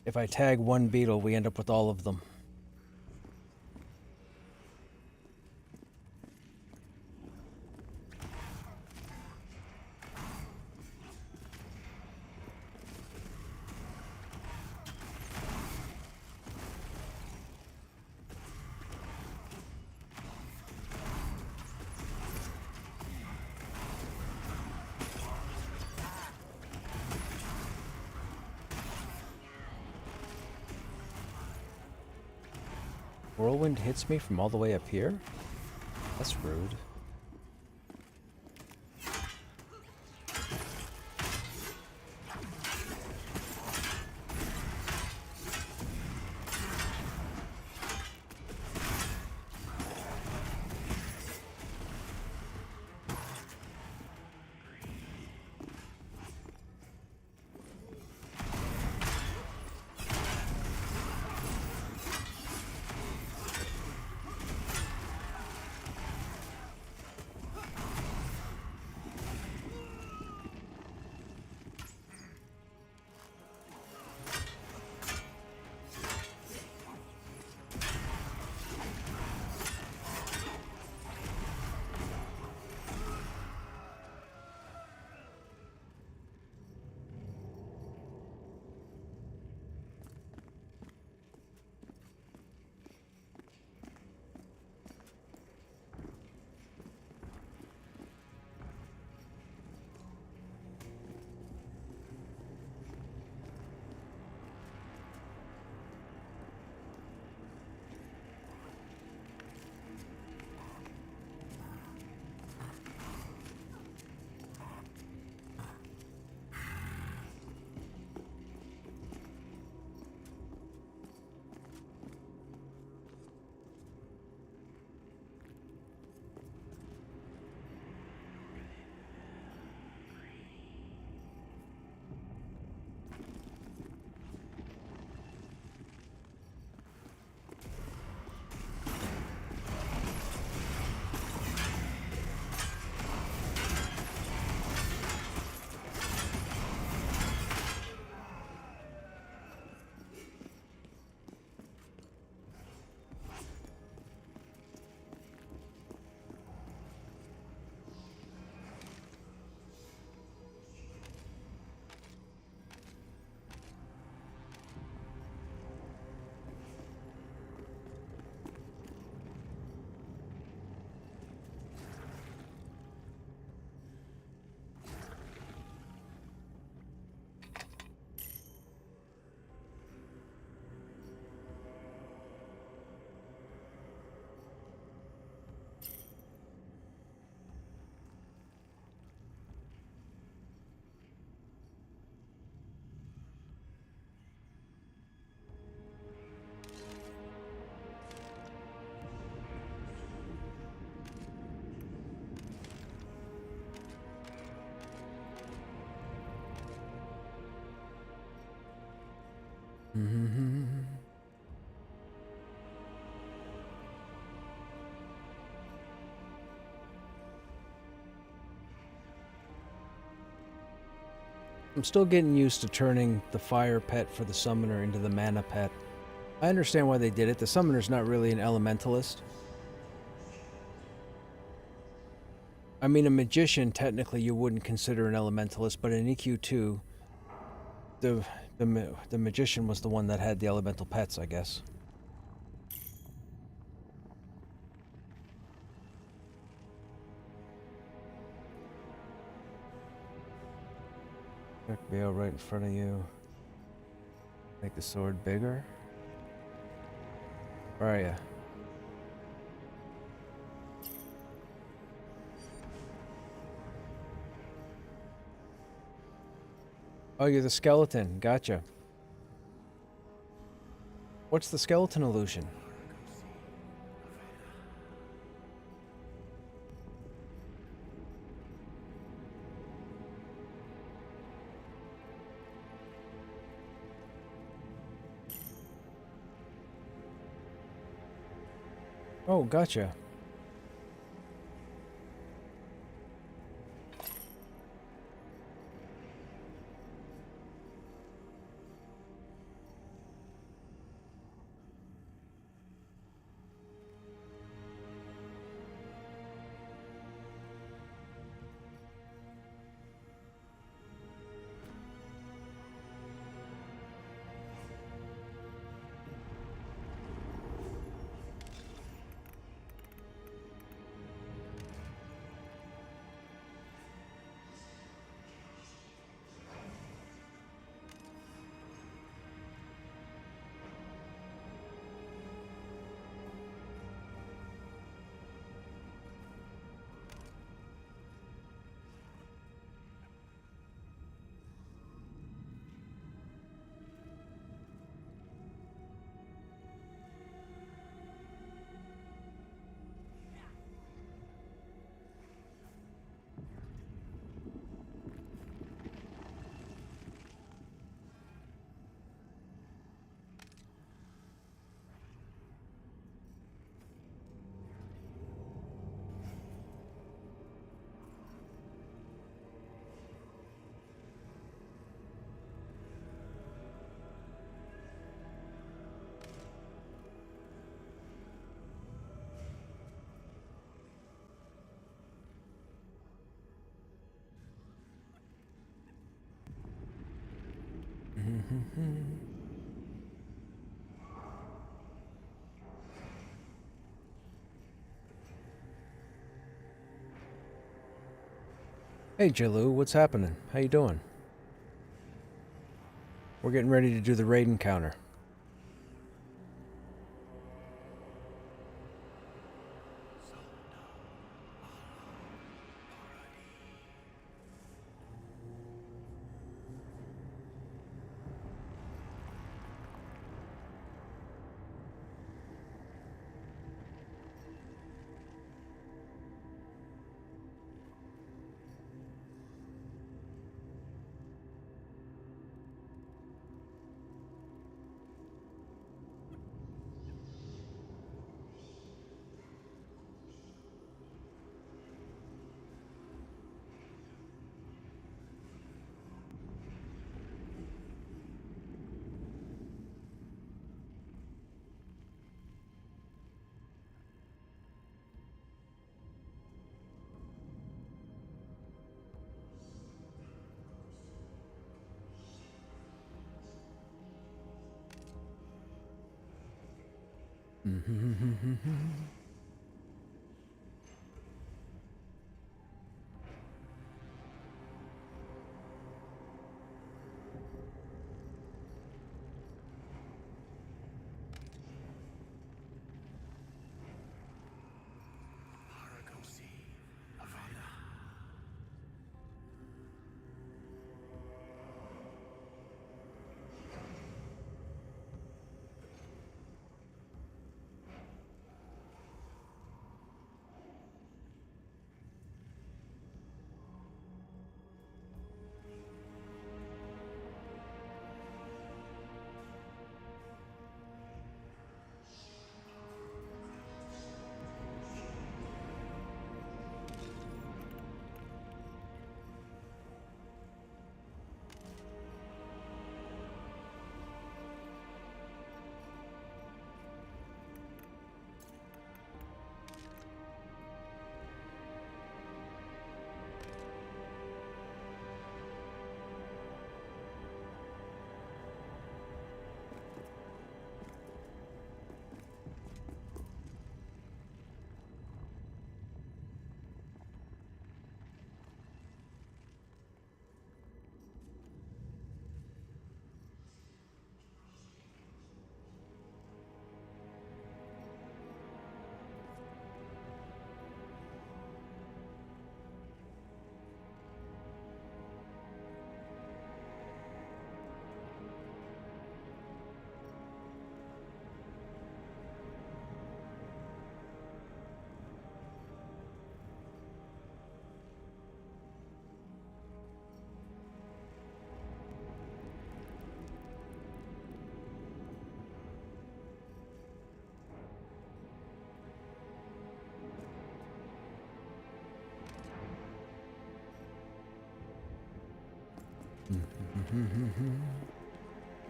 Speaker 1: If I tag one beetle, we end up with all of them. whirlwind hits me from all the way up here? That's rude. I'm still getting used to turning the fire pet for the summoner into the mana pet. I understand why they did it. The summoner's not really an elementalist. I mean, a magician, technically, you wouldn't consider an elementalist, but in EQ2, the magician was the one that had the elemental pets, I guess. Be right in front of you. Make the sword bigger. Where are you? Oh, you're the skeleton. Gotcha. What's the skeleton illusion? Oh, gotcha. Hey, Jalu, what's happening? How you doing? We're getting ready to do the raid encounter.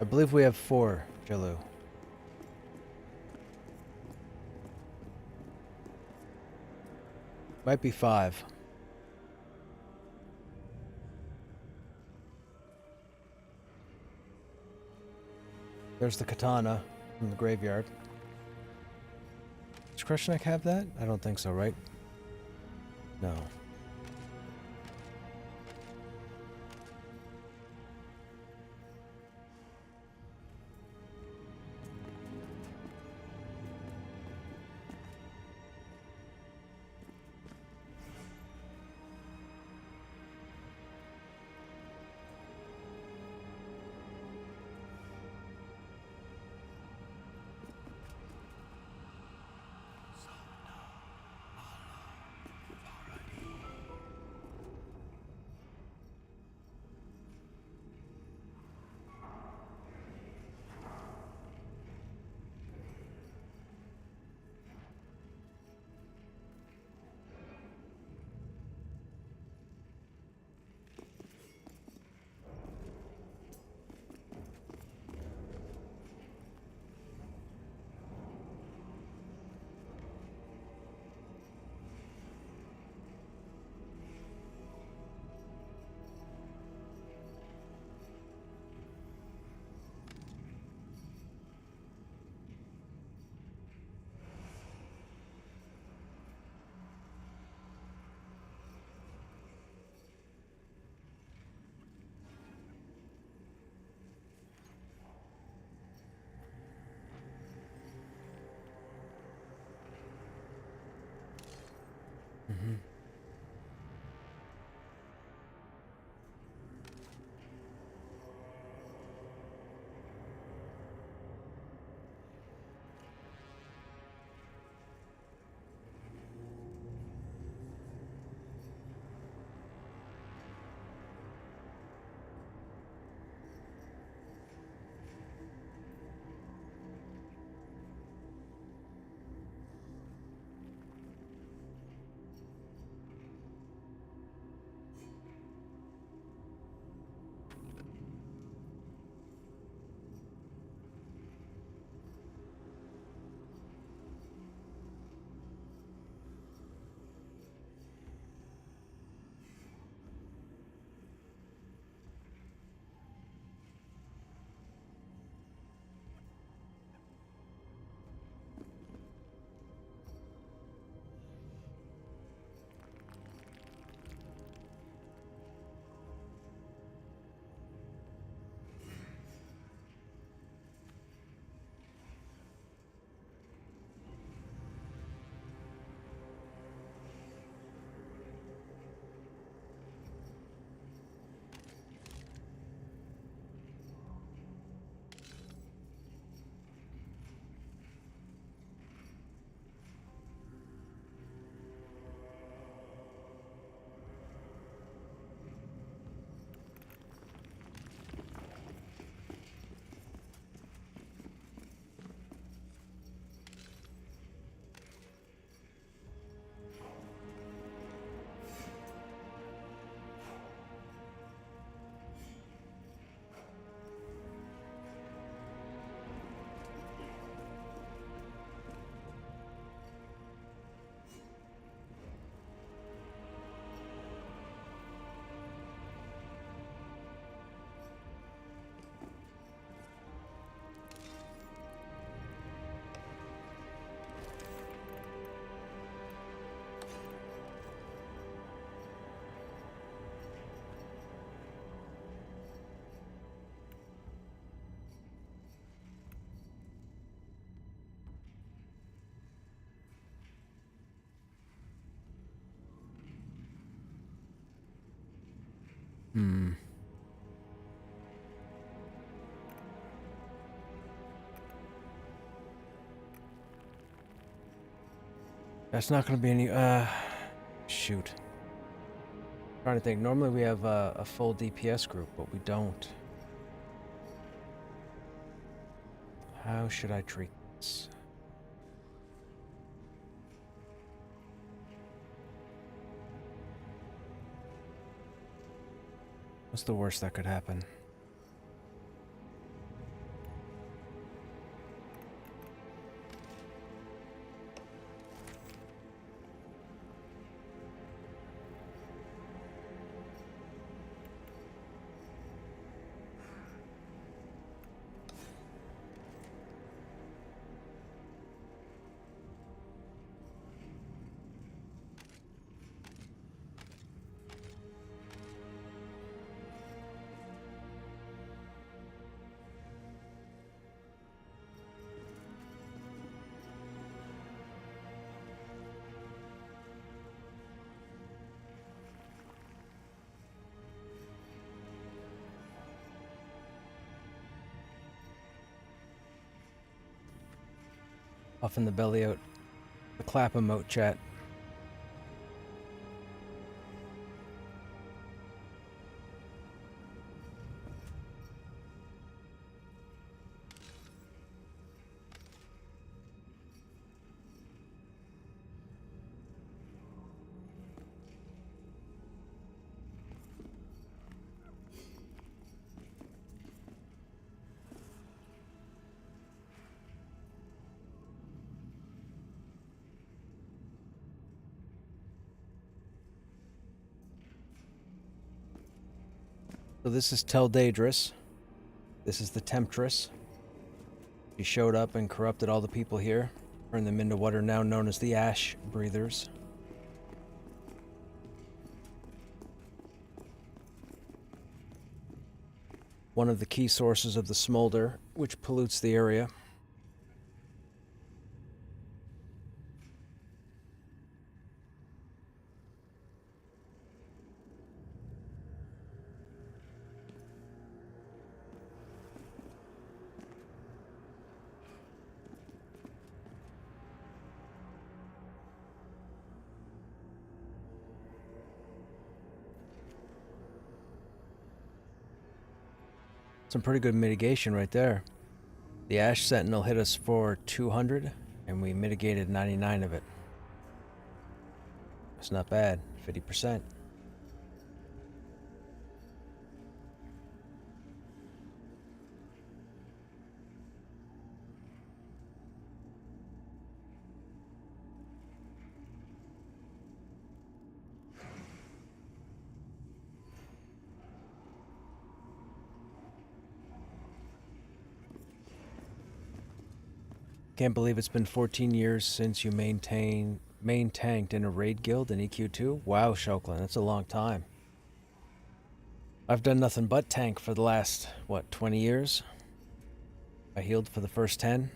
Speaker 1: I believe we have 4, Jalu. Might be 5. There's the katana from the graveyard. Does Krushnek have that? I don't think so, right? No. Hmm. That's not going to be any... Shoot. Trying to think. Normally we have a full DPS group, but we don't. How should I treat this? What's the worst that could happen? Puffing the belly out. The clap emote, chat. So this is Teldaedris. This is the Temptress. She showed up and corrupted all the people here, turned them into what are now known as the Ash Breathers. One of the key sources of the smolder, which pollutes the area. Some pretty good mitigation right there. The Ash Sentinel hit us for 200, and we mitigated 99 of it. That's not bad, 50%. Can't believe it's been 14 years since you main tanked in a raid guild in EQ2. Wow, Shoklin, that's a long time. I've done nothing but tank for the last, what, 20 years? I healed for the first 10.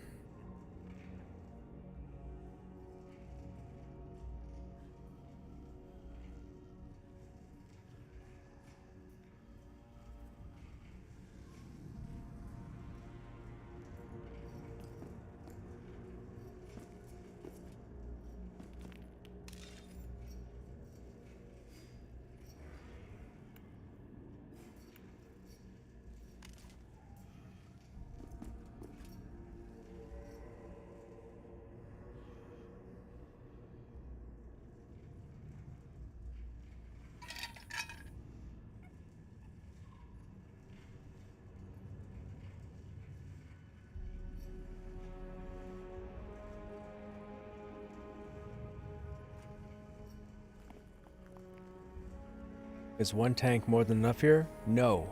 Speaker 1: Is one tank more than enough here? No.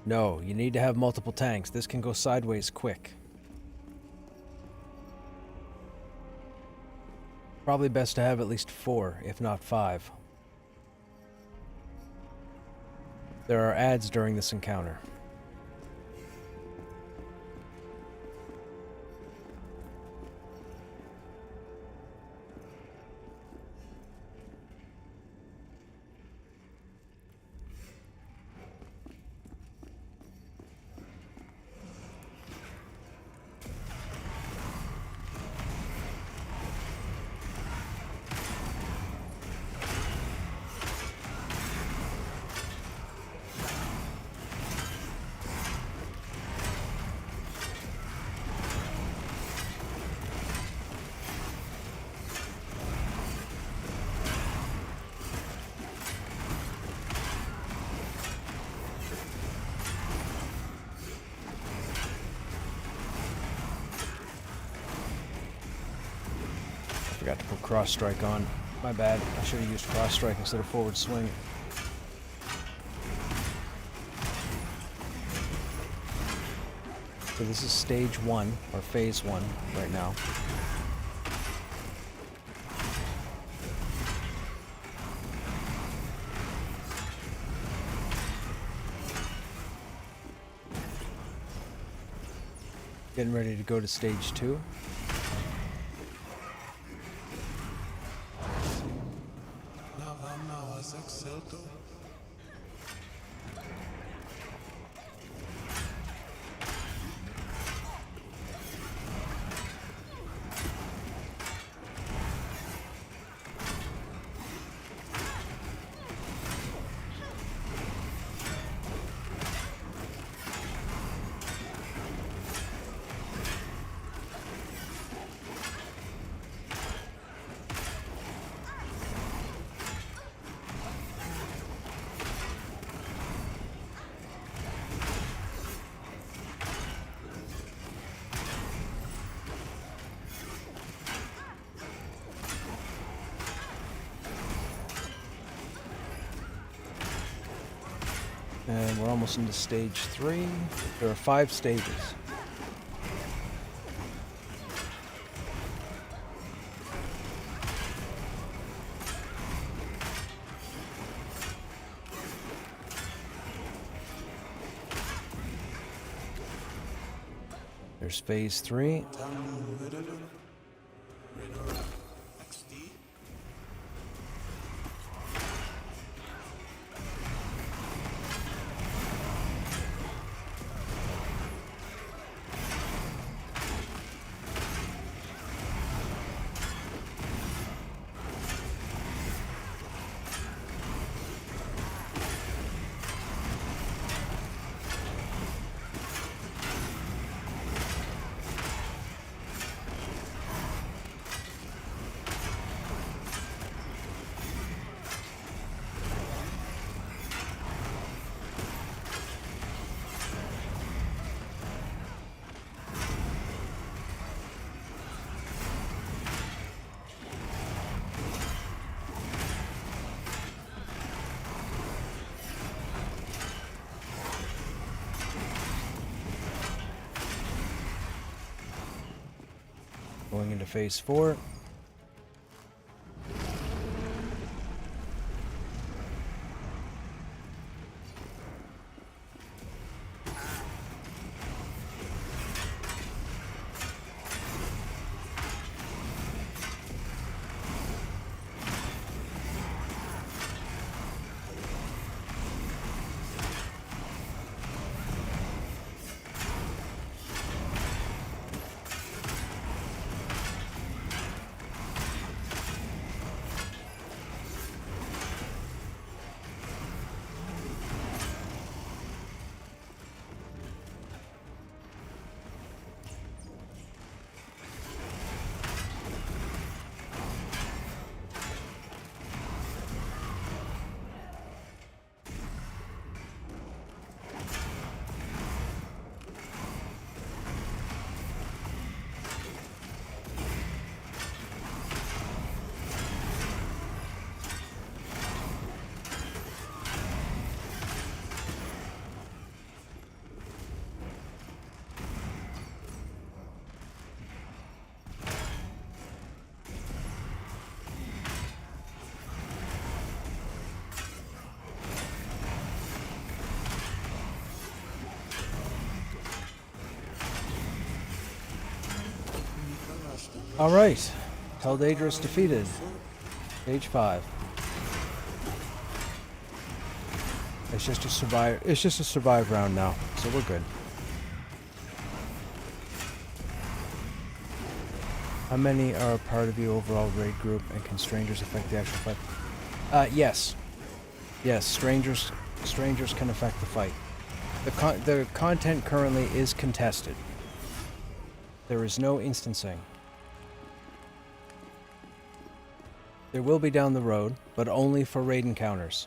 Speaker 1: No, you need to have multiple tanks. This can go sideways quick. Probably best to have at least 4, if not 5. There are ads during this encounter. Forgot to put cross strike on. My bad. I should have used cross strike instead of forward swing. So this is stage 1, or phase 1 right now. Getting ready to go to stage 2. And we're almost into stage 3. There are 5 stages. There's phase 3. Going into phase 4. Alright. Teldaedrus defeated. Stage 5. It's just a survive round now, so we're good. How many are a part of your overall raid group, and can strangers affect the actual fight? Yes. Yes, strangers can affect the fight. The content currently is contested. There is no instancing. There will be down the road, but only for raid encounters.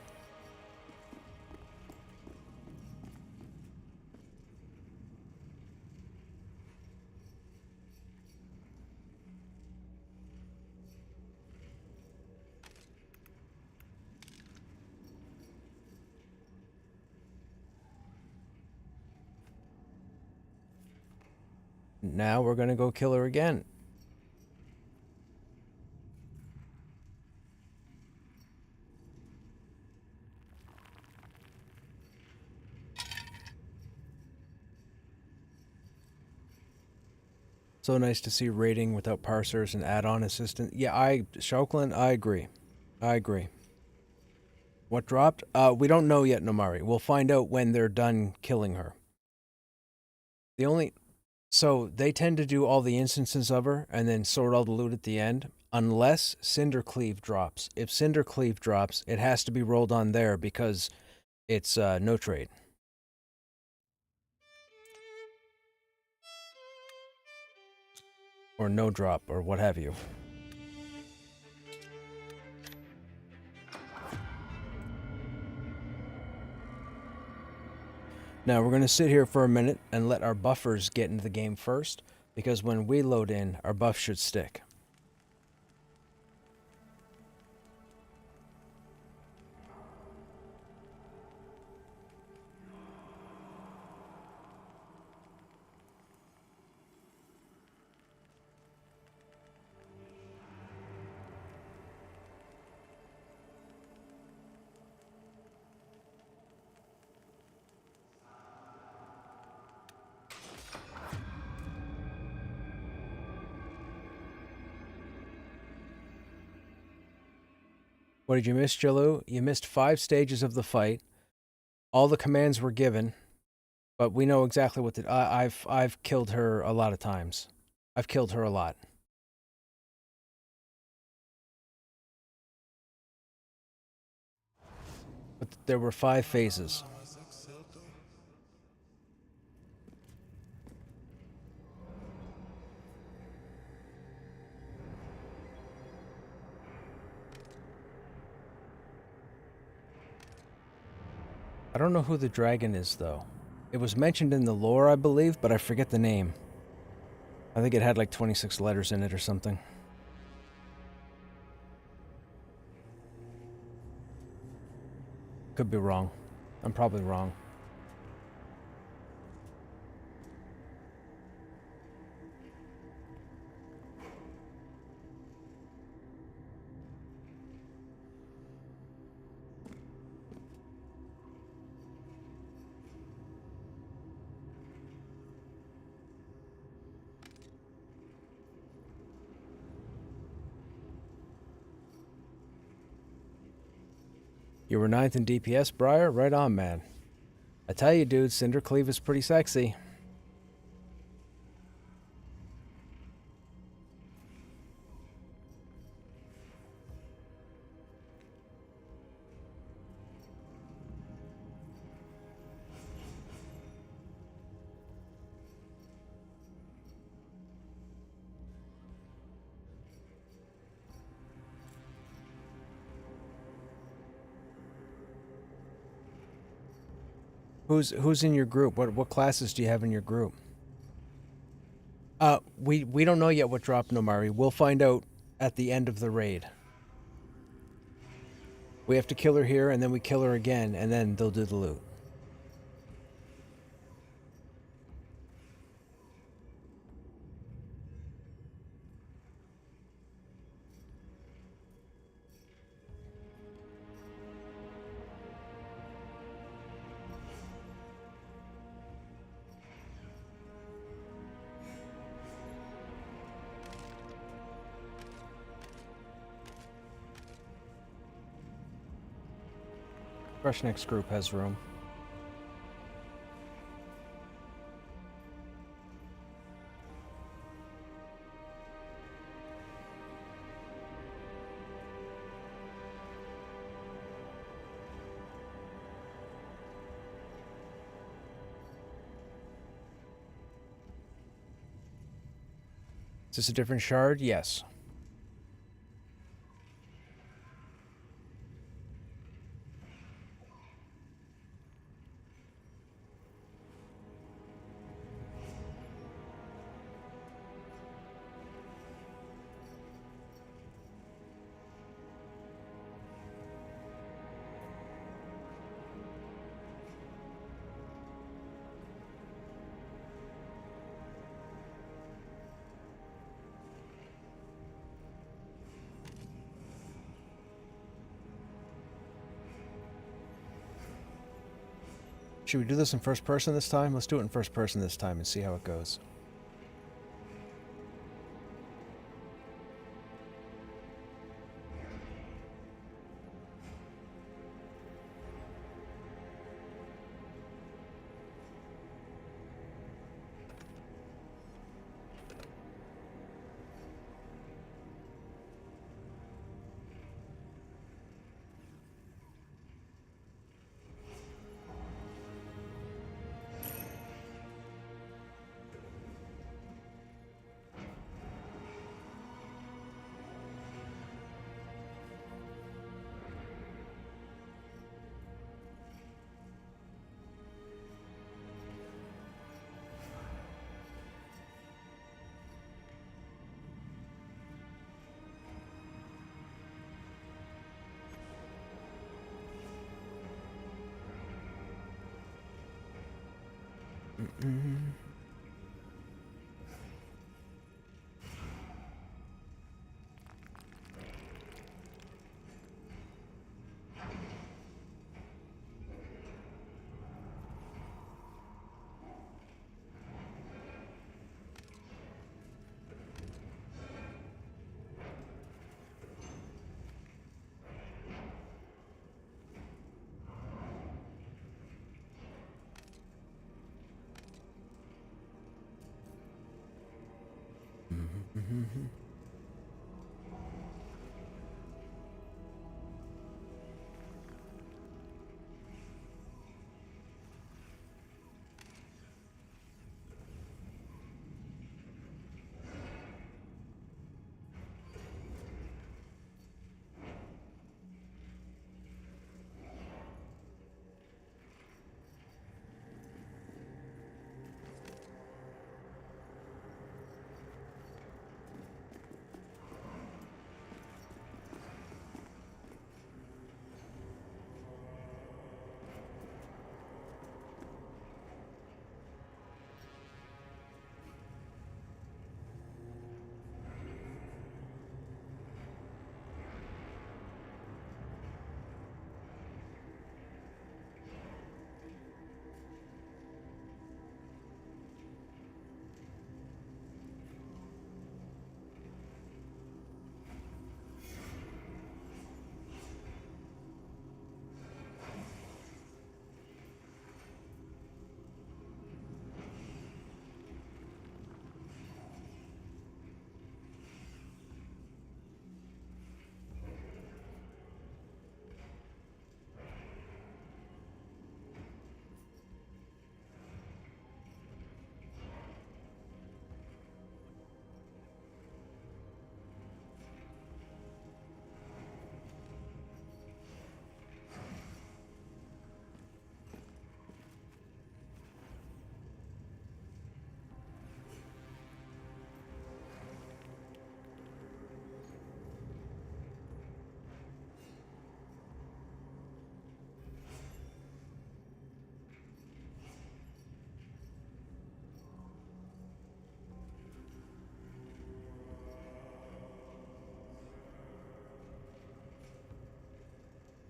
Speaker 1: Now we're gonna go kill her again. So nice to see raiding without parsers and add-on assistant. Yeah, Shoklin, I agree. I agree. What dropped? We don't know yet, Nomari. We'll find out when they're done killing her. So they tend to do all the instances of her and then sort all the loot at the end, unless Cindercleave drops. If Cindercleave drops, it has to be rolled on there because it's no trade. Or no drop, or what have you. Now we're going to sit here for a minute and let our buffers get into the game first, because when we load in, our buff should stick. What did you miss, Jalou? You missed 5 stages of the fight. All the commands were given, but we know exactly what I've killed her a lot of times. I've killed her a lot. But there were 5 phases. I don't know who the dragon is, though. It was mentioned in the lore, I believe, but I forget the name. I think it had like 26 letters in it or something. Could be wrong. I'm probably wrong. You were 9th in DPS, Briar? Right on, man. I tell you, dude, Cindercleave is pretty sexy. Who's in your group? What classes do you have in your group? We don't know yet what dropped, Nomari. We'll find out at the end of the raid. We have to kill her here, and then we kill her again, and then they'll do the loot. Krushnek's group has room. Is this a different shard? Yes. Should we do this in first person this time? Let's do it in first person this time and see how it goes.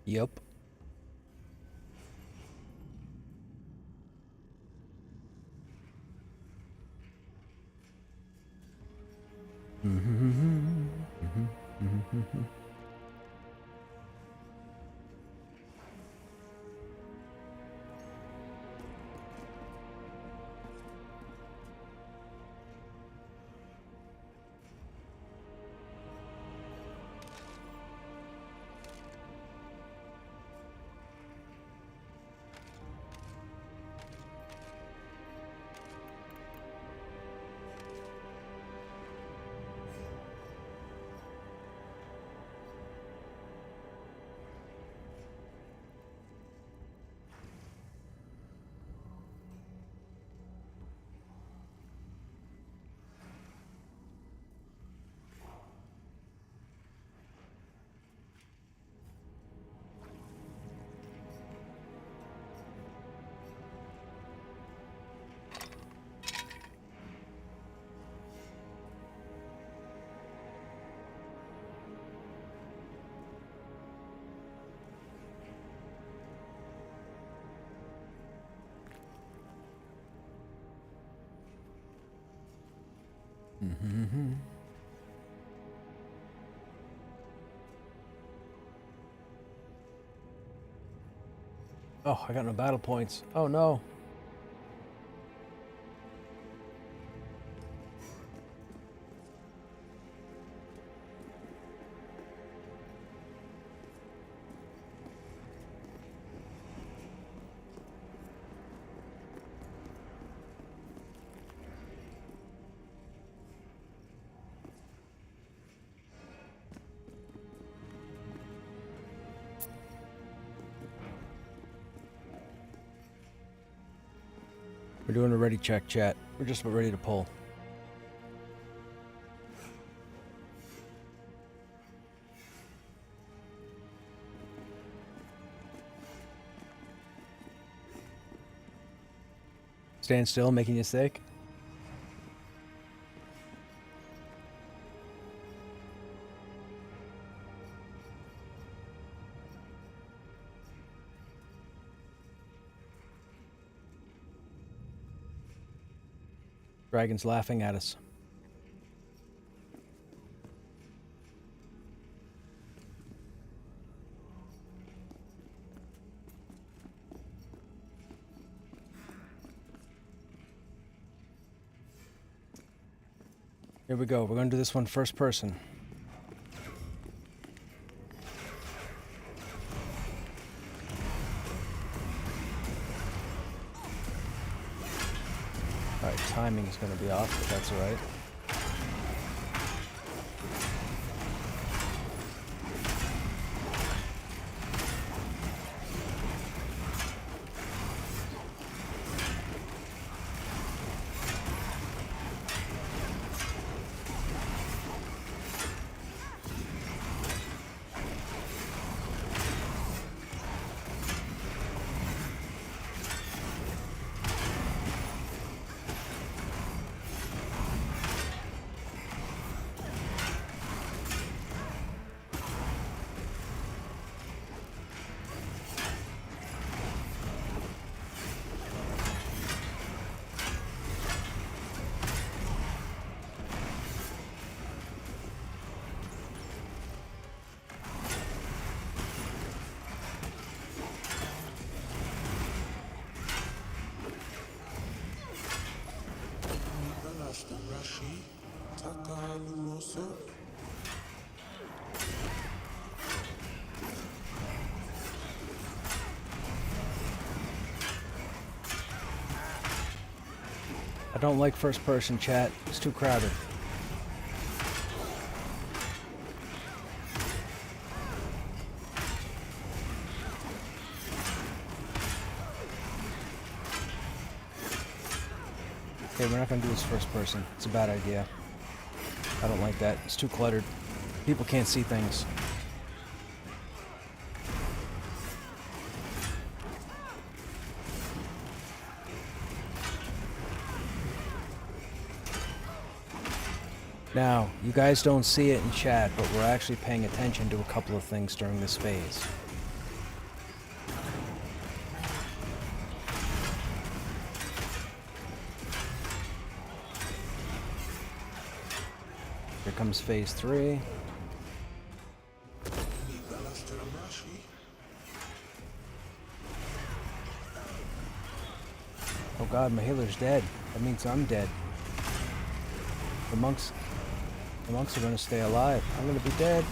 Speaker 1: Yep. Mm-hmm. Oh, I got no battle points. Oh no. We're doing a ready check, chat. We're just about ready to pull. Stand still, making you sick. Dragon's laughing at us. Here we go. We're going to do this one first person. Alright, timing is going to be off, but that's alright. I don't like first person, chat. It's too crowded. Okay, we're not gonna do this first person. It's a bad idea. I don't like that. It's too cluttered. People can't see things. Now, you guys don't see it in chat, but we're actually paying attention to a couple of things during this phase. Here comes phase 3. Oh god, my healer's dead. That means I'm dead. The monks are gonna stay alive. I'm gonna be dead.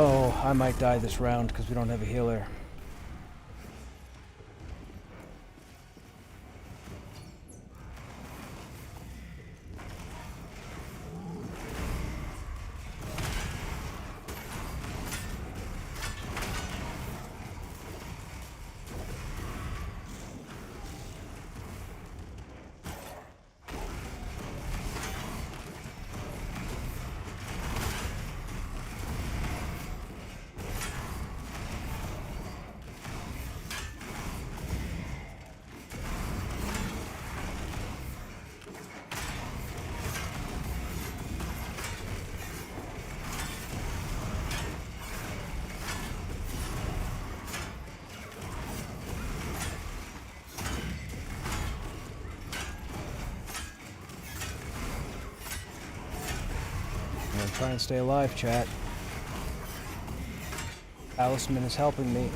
Speaker 1: Oh, I might die this round because we don't have a healer. try and stay alive, chat. Talisman is helping me.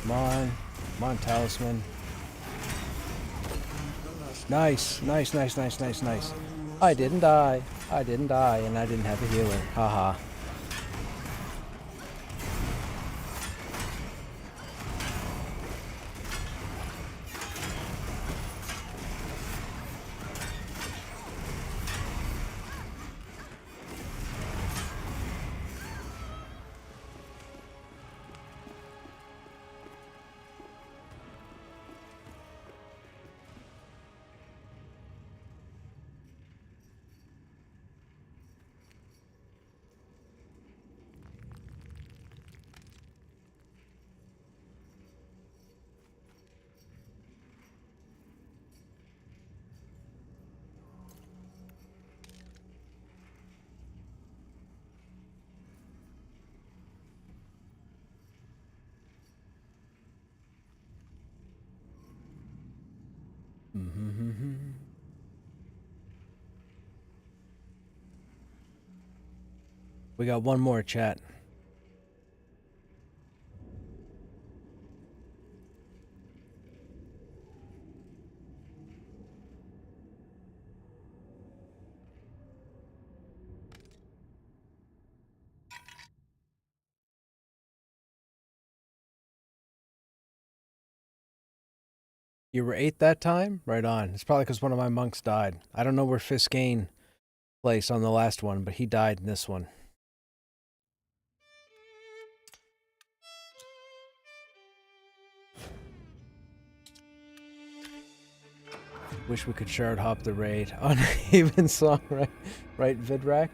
Speaker 1: Come on. Come on, Talisman. Nice. Nice, nice, nice, nice, nice. I didn't die. I didn't die, and I didn't have a healer. Haha. We got one more, chat. You were 8 that time? Right on. It's probably because one of my monks died. I don't know where Fiskane placed on the last one, but he died in this one. Wish we could shard hop the raid on Haven Song, right? Right, Vidrak?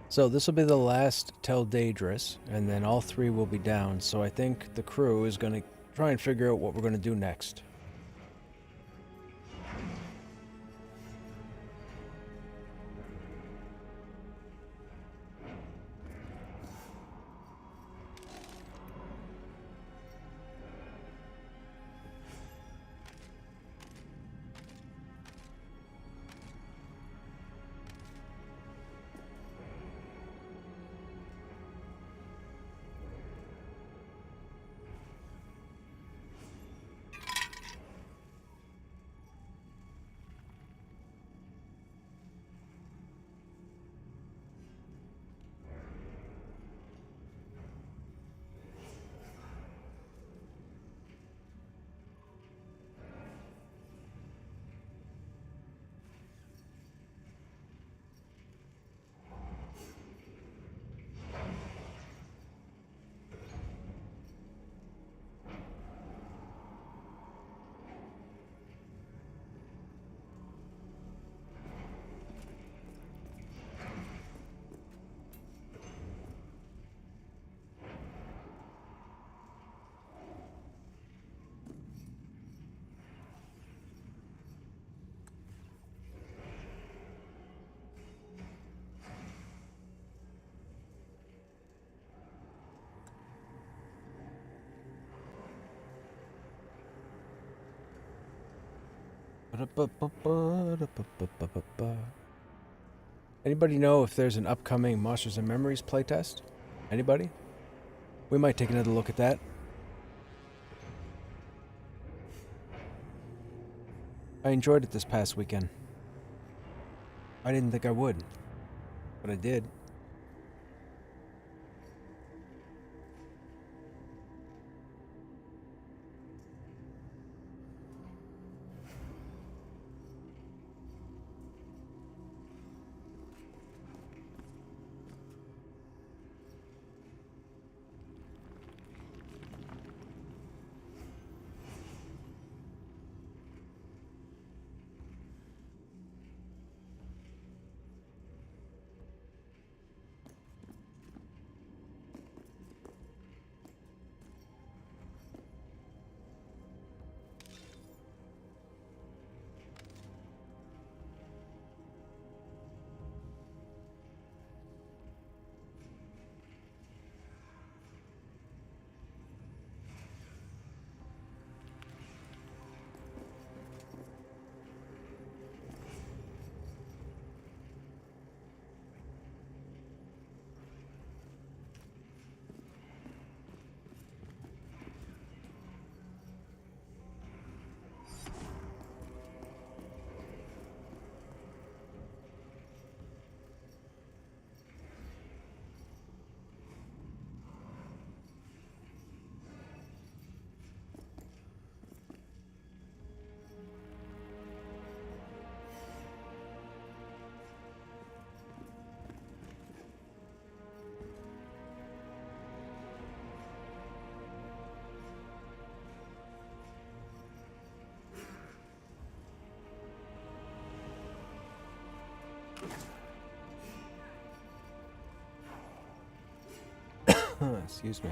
Speaker 1: So this will be the last Tel Daedrus, and then all three will be down. So I think the crew is going to try and figure out what we're going to do next. Anybody know if there's an upcoming Monsters and Memories playtest? Anybody? We might take another look at that. I enjoyed it this past weekend. I didn't think I would, but I did. Excuse me.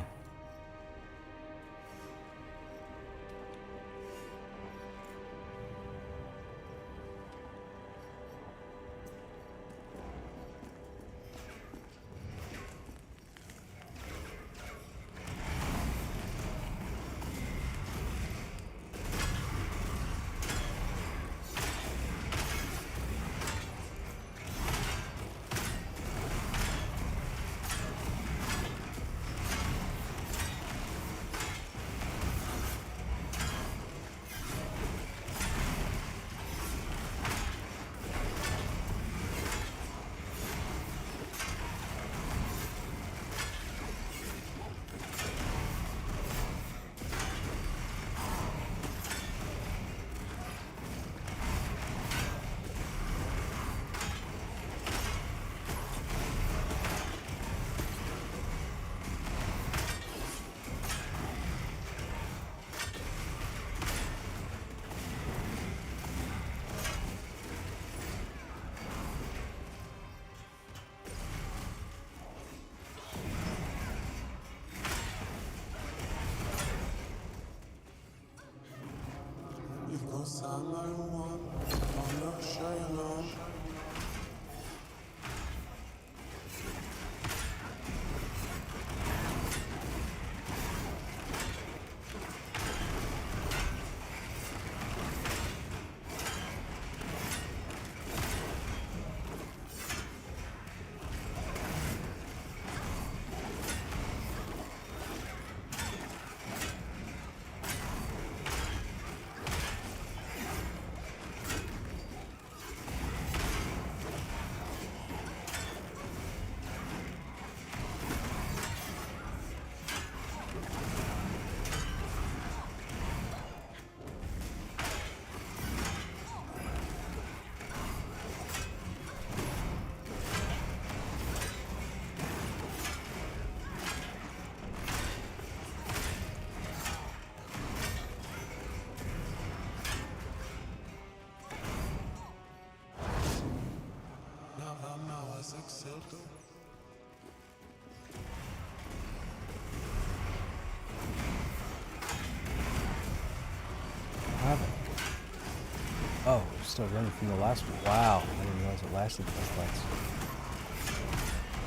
Speaker 1: Oh, we're still running from the last one. Wow, I didn't realize it lasted this fights.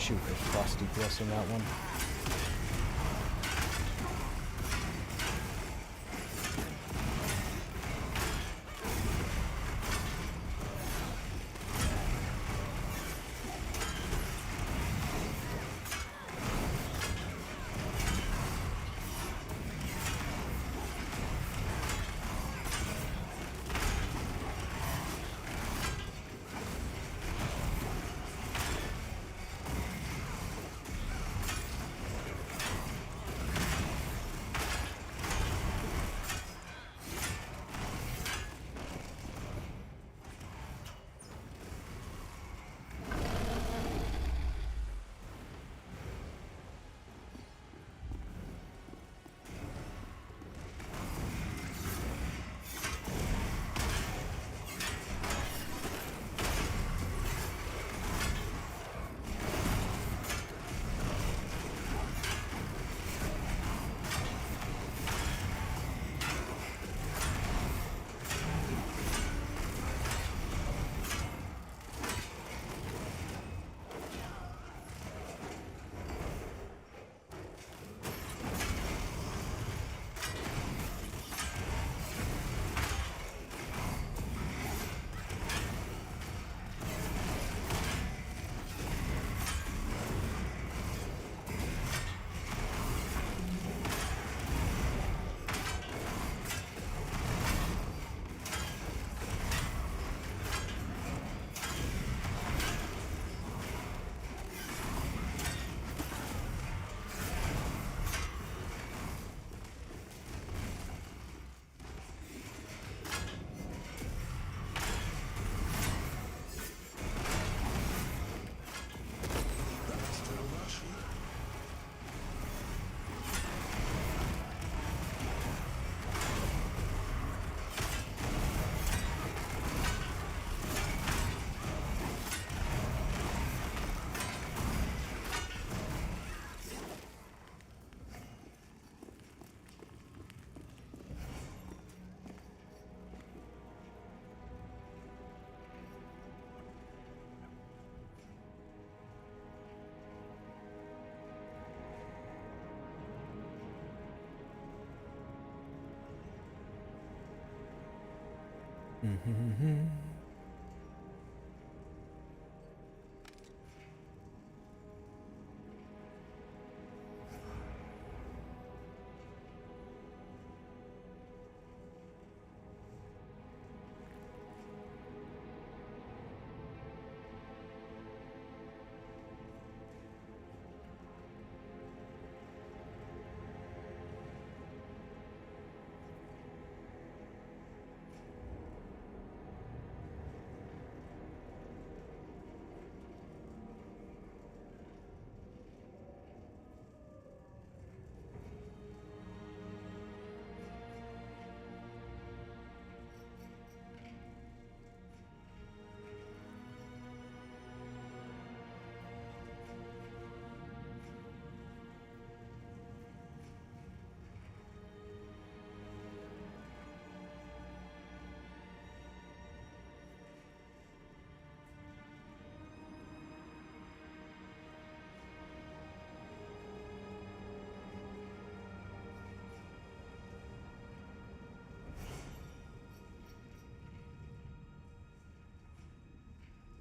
Speaker 1: Shoot, a frosty bliss on that one.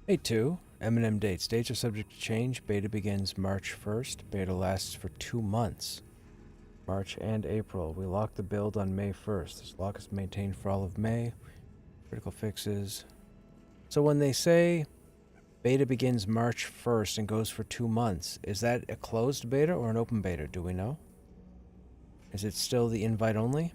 Speaker 1: Hey, 2. Eminem dates. Dates are subject to change. Beta begins March 1st. Beta lasts for 2 months. March and April. We lock the build on May 1st. This lock is maintained for all of May. Critical fixes. So when they say beta begins March 1st and goes for 2 months, is that a closed beta or an open beta? Do we know? Is it still the invite only?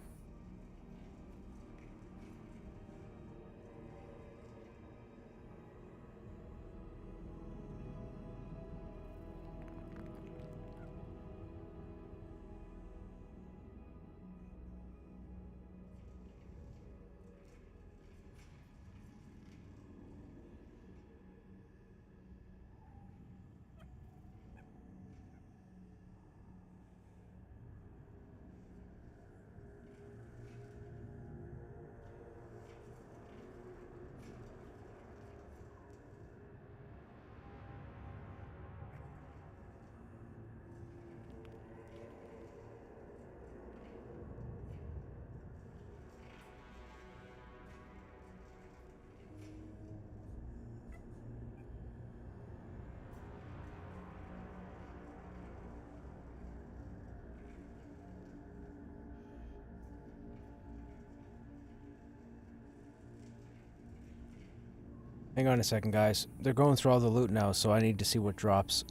Speaker 1: Hang on a second, guys. They're going through all the loot now, so I need to see what drops.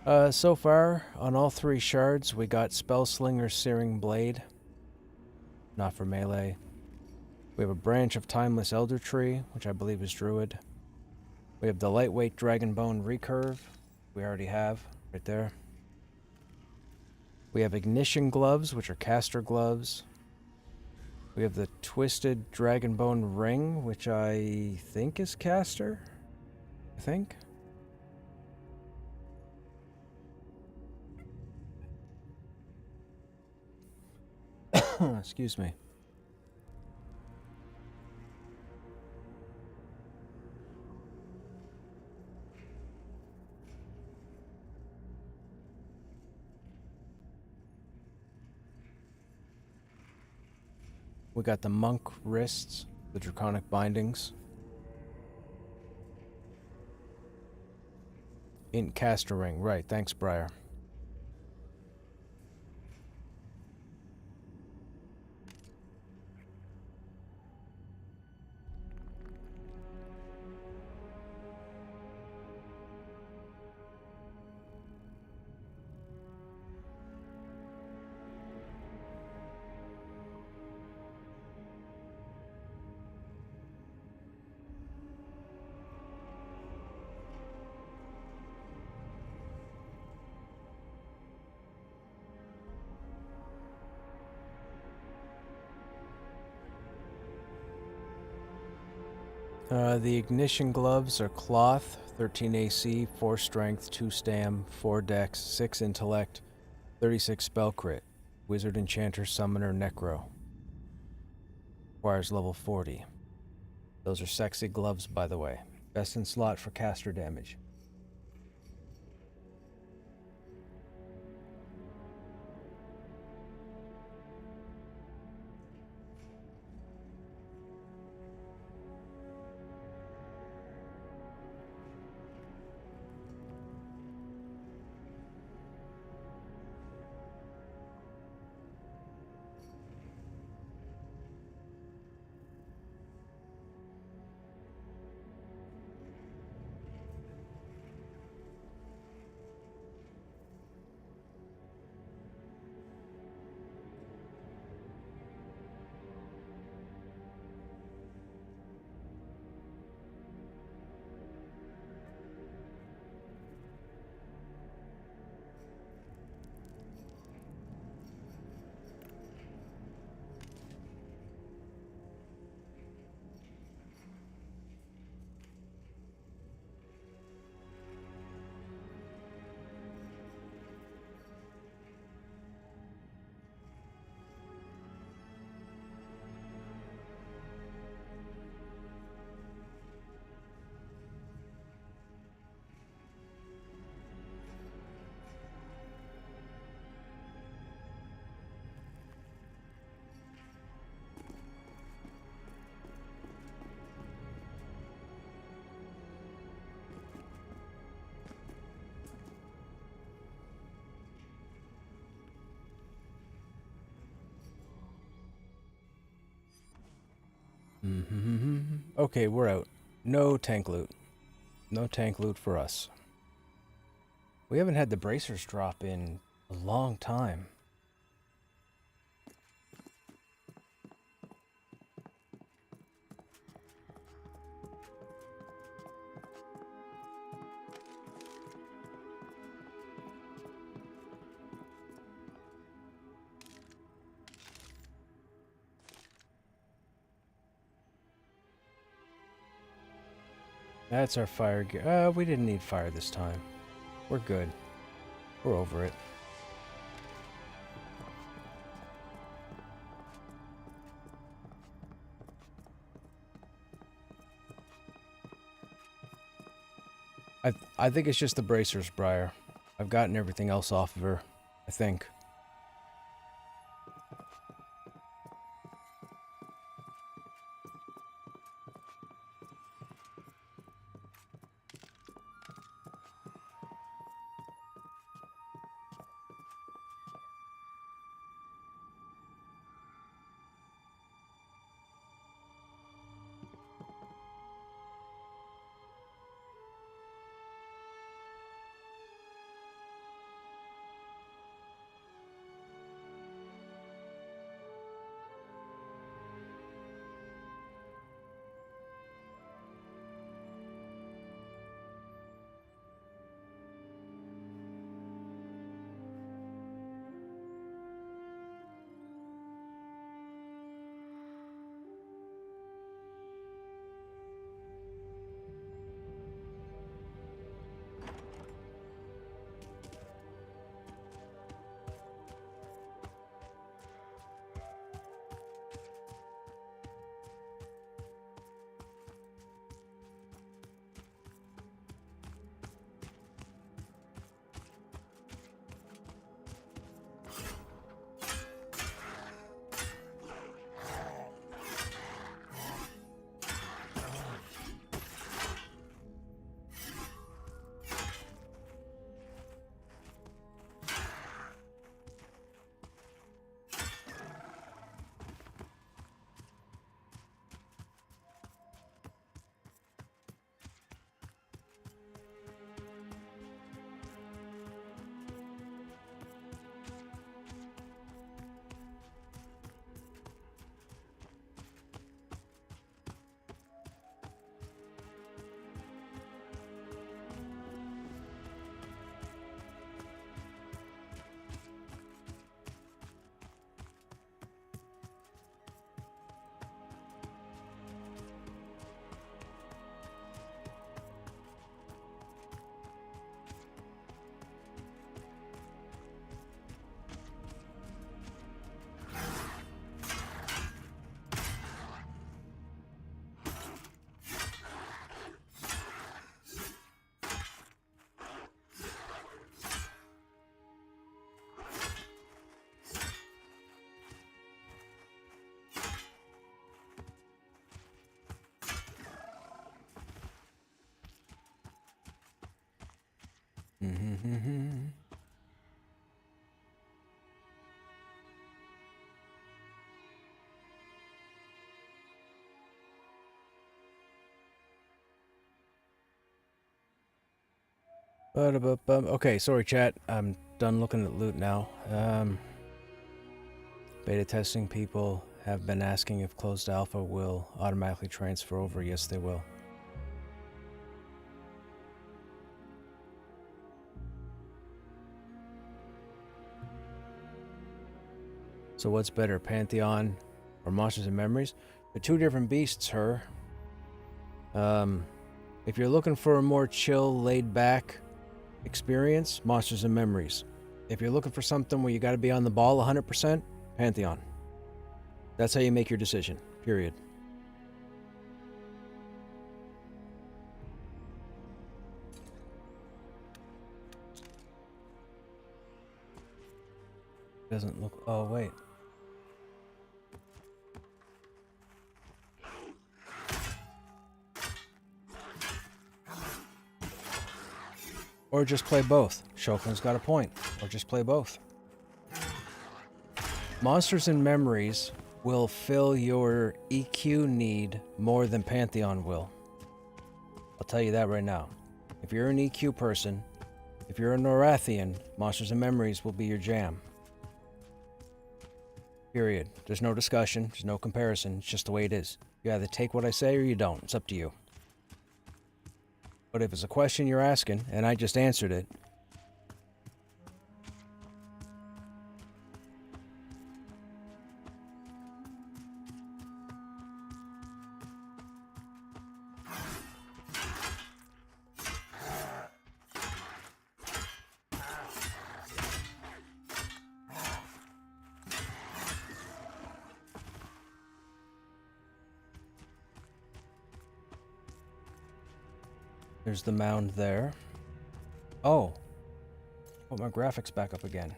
Speaker 1: So far, on all 3 shards, we got Spellslinger Searing Blade. Not for melee. We have a branch of Timeless Elder Tree, which I believe is Druid. We have the lightweight Dragonbone Recurve. We already have, right there. We have Ignition Gloves, which are caster gloves. We have the Twisted Dragonbone Ring, which I think is caster. I think. Excuse me. We got the Monk Wrists, the Draconic Bindings. In Caster Ring, right, thanks, Briar. The Ignition Gloves are Cloth, 13 AC, 4 Strength, 2 Stam, 4 Dex, 6 Intellect, 36 Spell Crit. Wizard, Enchanter, Summoner, Necro. Requires level 40. Those are sexy gloves, by the way. Best in slot for caster damage. Okay, we're out. No tank loot. No tank loot for us. We haven't had the bracers drop in a long time. That's our fire gear. We didn't need fire this time. We're good. We're over it. I think it's just the bracers, Briar. I've gotten everything else off of her, I think. Okay, sorry chat. I'm done looking at loot now. Beta testing people have been asking if closed alpha will automatically transfer over. Yes, they will. So what's better, Pantheon or Monsters and Memories? They're two different beasts, her. If you're looking for a more chill, laid-back experience, Monsters and Memories. If you're looking for something where you got to be on the ball 100%, Pantheon. That's how you make your decision, period. Doesn't look... Oh, wait. Or just play both. Shokun's got a point. Or just play both. Monsters and Memories will fill your EQ need more than Pantheon will. I'll tell you that right now. If you're an EQ person, if you're a Norathian, Monsters and Memories will be your jam. Period. There's no discussion, there's no comparison, it's just the way it is. You either take what I say or you don't. It's up to you. But if it's a question you're asking, and I just answered it, there's the mound there. Oh. Put my graphics back up again.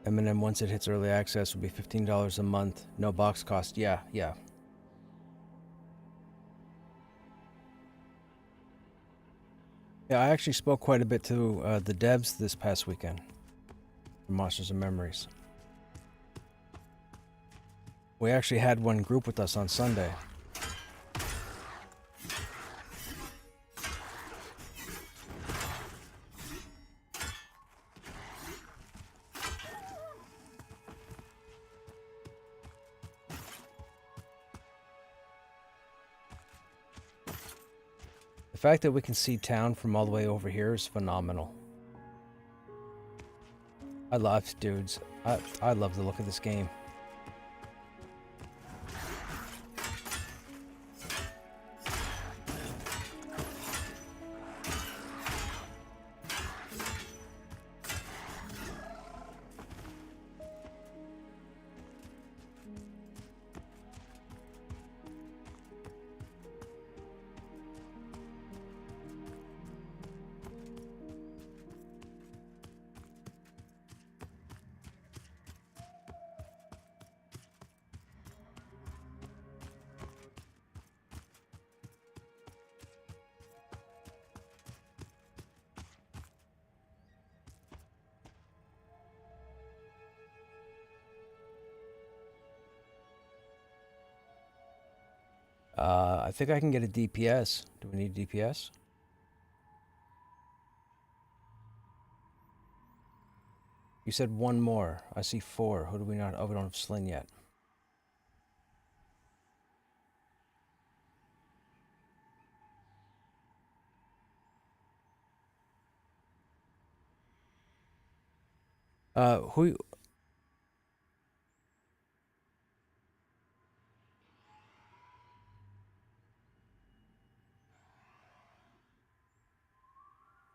Speaker 1: Eminem, once it hits early access, will be $15 a month. No box cost. Yeah. Yeah, I actually spoke quite a bit to the devs this past weekend. For Monsters and Memories. We actually had one group with us on Sunday. The fact that we can see town from all the way over here is phenomenal. I love, dudes. I love the look of this game. I think I can get a DPS. Do we need DPS? You said one more. I see 4. Who do we not? Oh, we don't have Slyn yet. Who?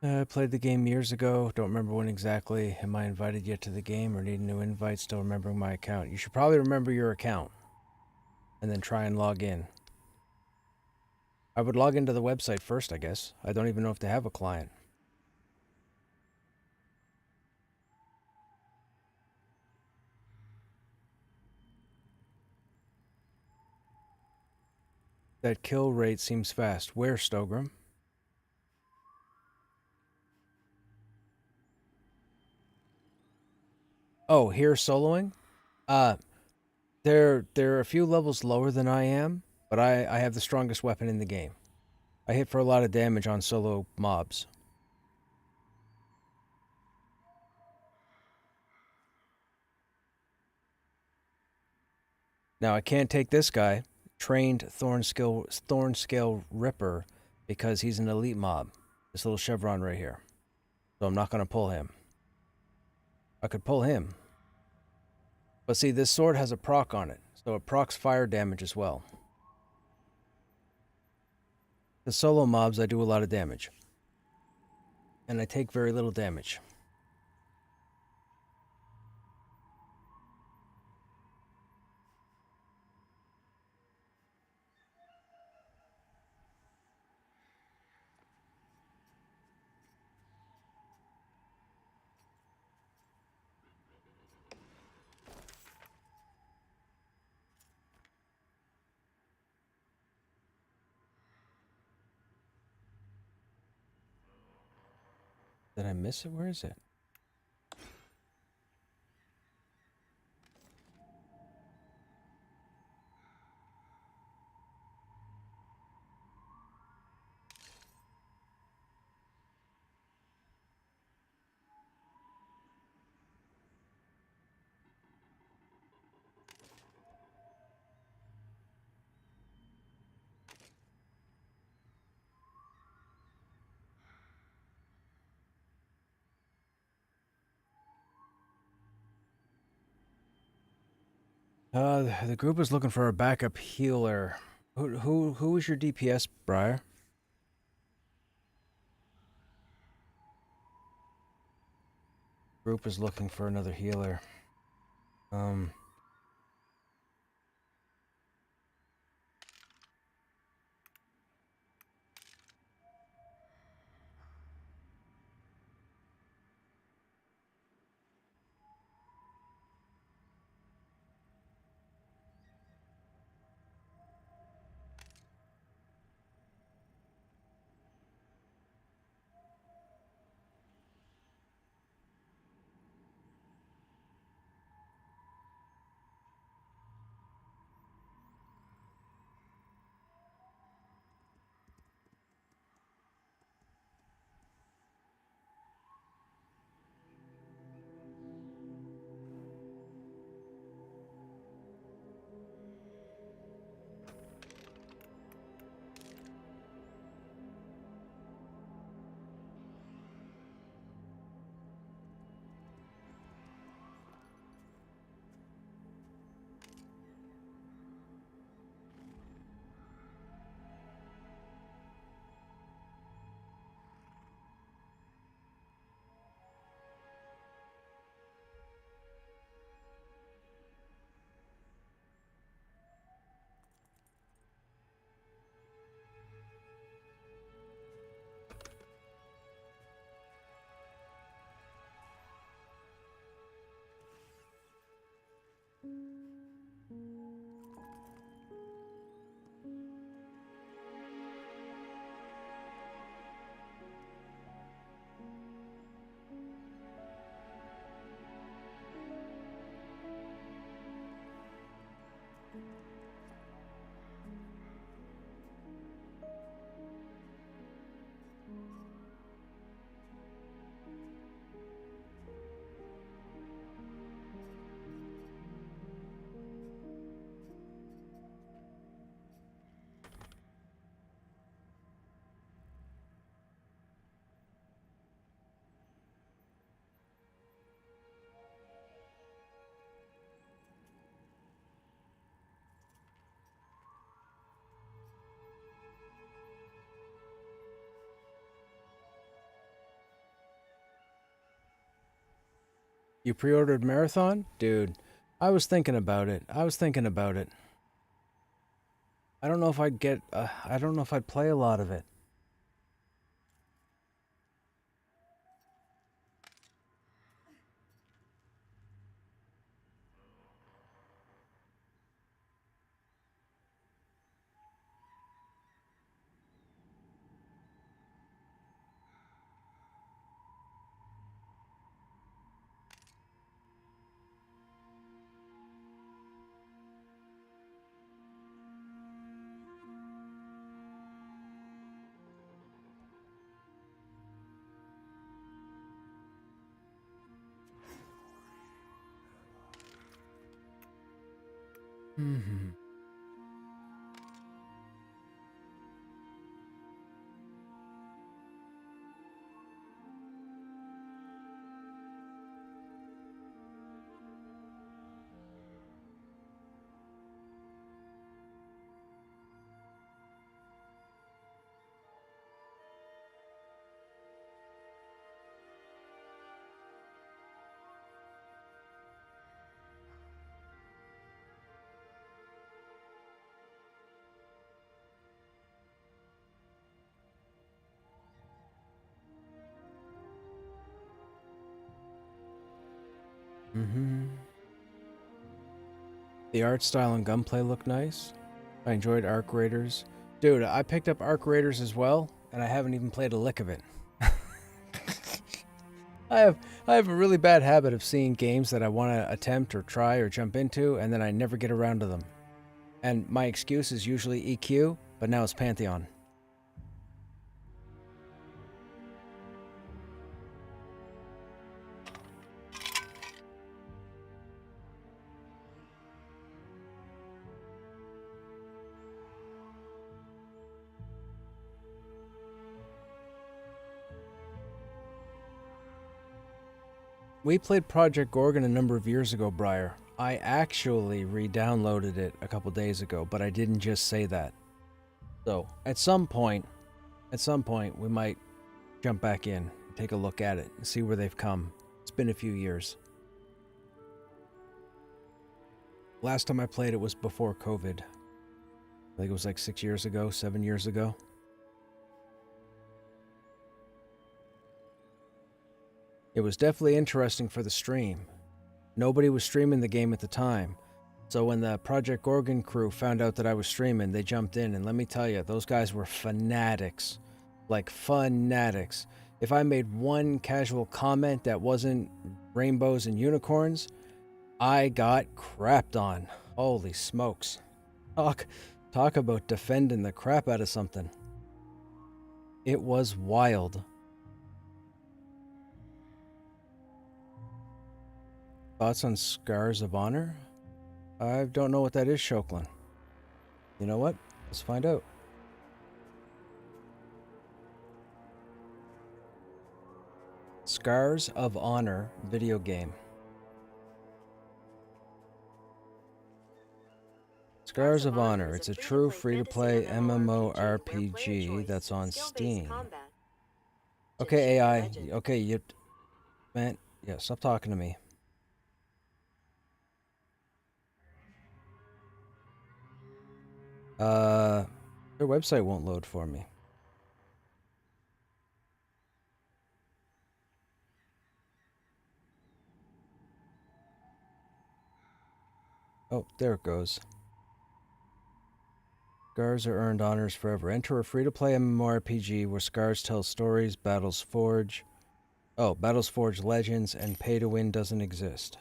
Speaker 1: I played the game years ago. Don't remember when exactly. Am I invited yet to the game or need a new invite? Still remembering my account. You should probably remember your account. And then try and log in. I would log into the website first, I guess. I don't even know if they have a client. That kill rate seems fast. Where, Stogram? Oh, here soloing? They're a few levels lower than I am, but I have the strongest weapon in the game. I hit for a lot of damage on solo mobs. Now I can't take this guy, trained Thornscale Ripper, because he's an elite mob. This little chevron right here. So I'm not gonna pull him. I could pull him. But see, this sword has a proc on it, so it procs fire damage as well. The solo mobs, I do a lot of damage. And I take very little damage. Did I miss it? Where is it? The group is looking for a backup healer. Who is your DPS, Briar? Group is looking for another healer. You pre-ordered Marathon? Dude, I was thinking about it. I don't know if I'd get, I don't know if I'd play a lot of it. Mm-hmm. Mm-hmm. The art style and gunplay look nice. I enjoyed Arc Raiders. Dude, I picked up Arc Raiders as well, and I haven't even played a lick of it. I have I have a really bad habit of seeing games that I want to attempt or try or jump into, and then I never get around to them. And my excuse is usually EQ, but now it's Pantheon. We played Project Gorgon a number of years ago, Briar. I actually re-downloaded it a couple days ago, but I didn't just say that. So, at some point, we might jump back in, take a look at it, and see where they've come. It's been a few years. Last time I played it was before COVID. I think it was like 6 years ago, 7 years ago. It was definitely interesting for the stream. Nobody was streaming the game at the time. So when the Project Gorgon crew found out that I was streaming, they jumped in, and let me tell you, those guys were fanatics. Like, fanatics. If I made one casual comment that wasn't rainbows and unicorns, I got crapped on. Holy smokes. Talk about defending the crap out of something. It was wild. Thoughts on Scars of Honor? I don't know what that is, Shoklin. You know what? Let's find out. Scars of Honor video game. Scars of Honor. It's a true free-to-play MMORPG that's on Steam. Okay, AI. Okay, you... Man, yeah, stop talking to me. Their website won't load for me. Oh, there it goes. Scars are earned honors forever. Enter a free-to-play MMORPG where Scars tells stories, battles forge... Oh, battles forge legends, and pay-to-win doesn't exist.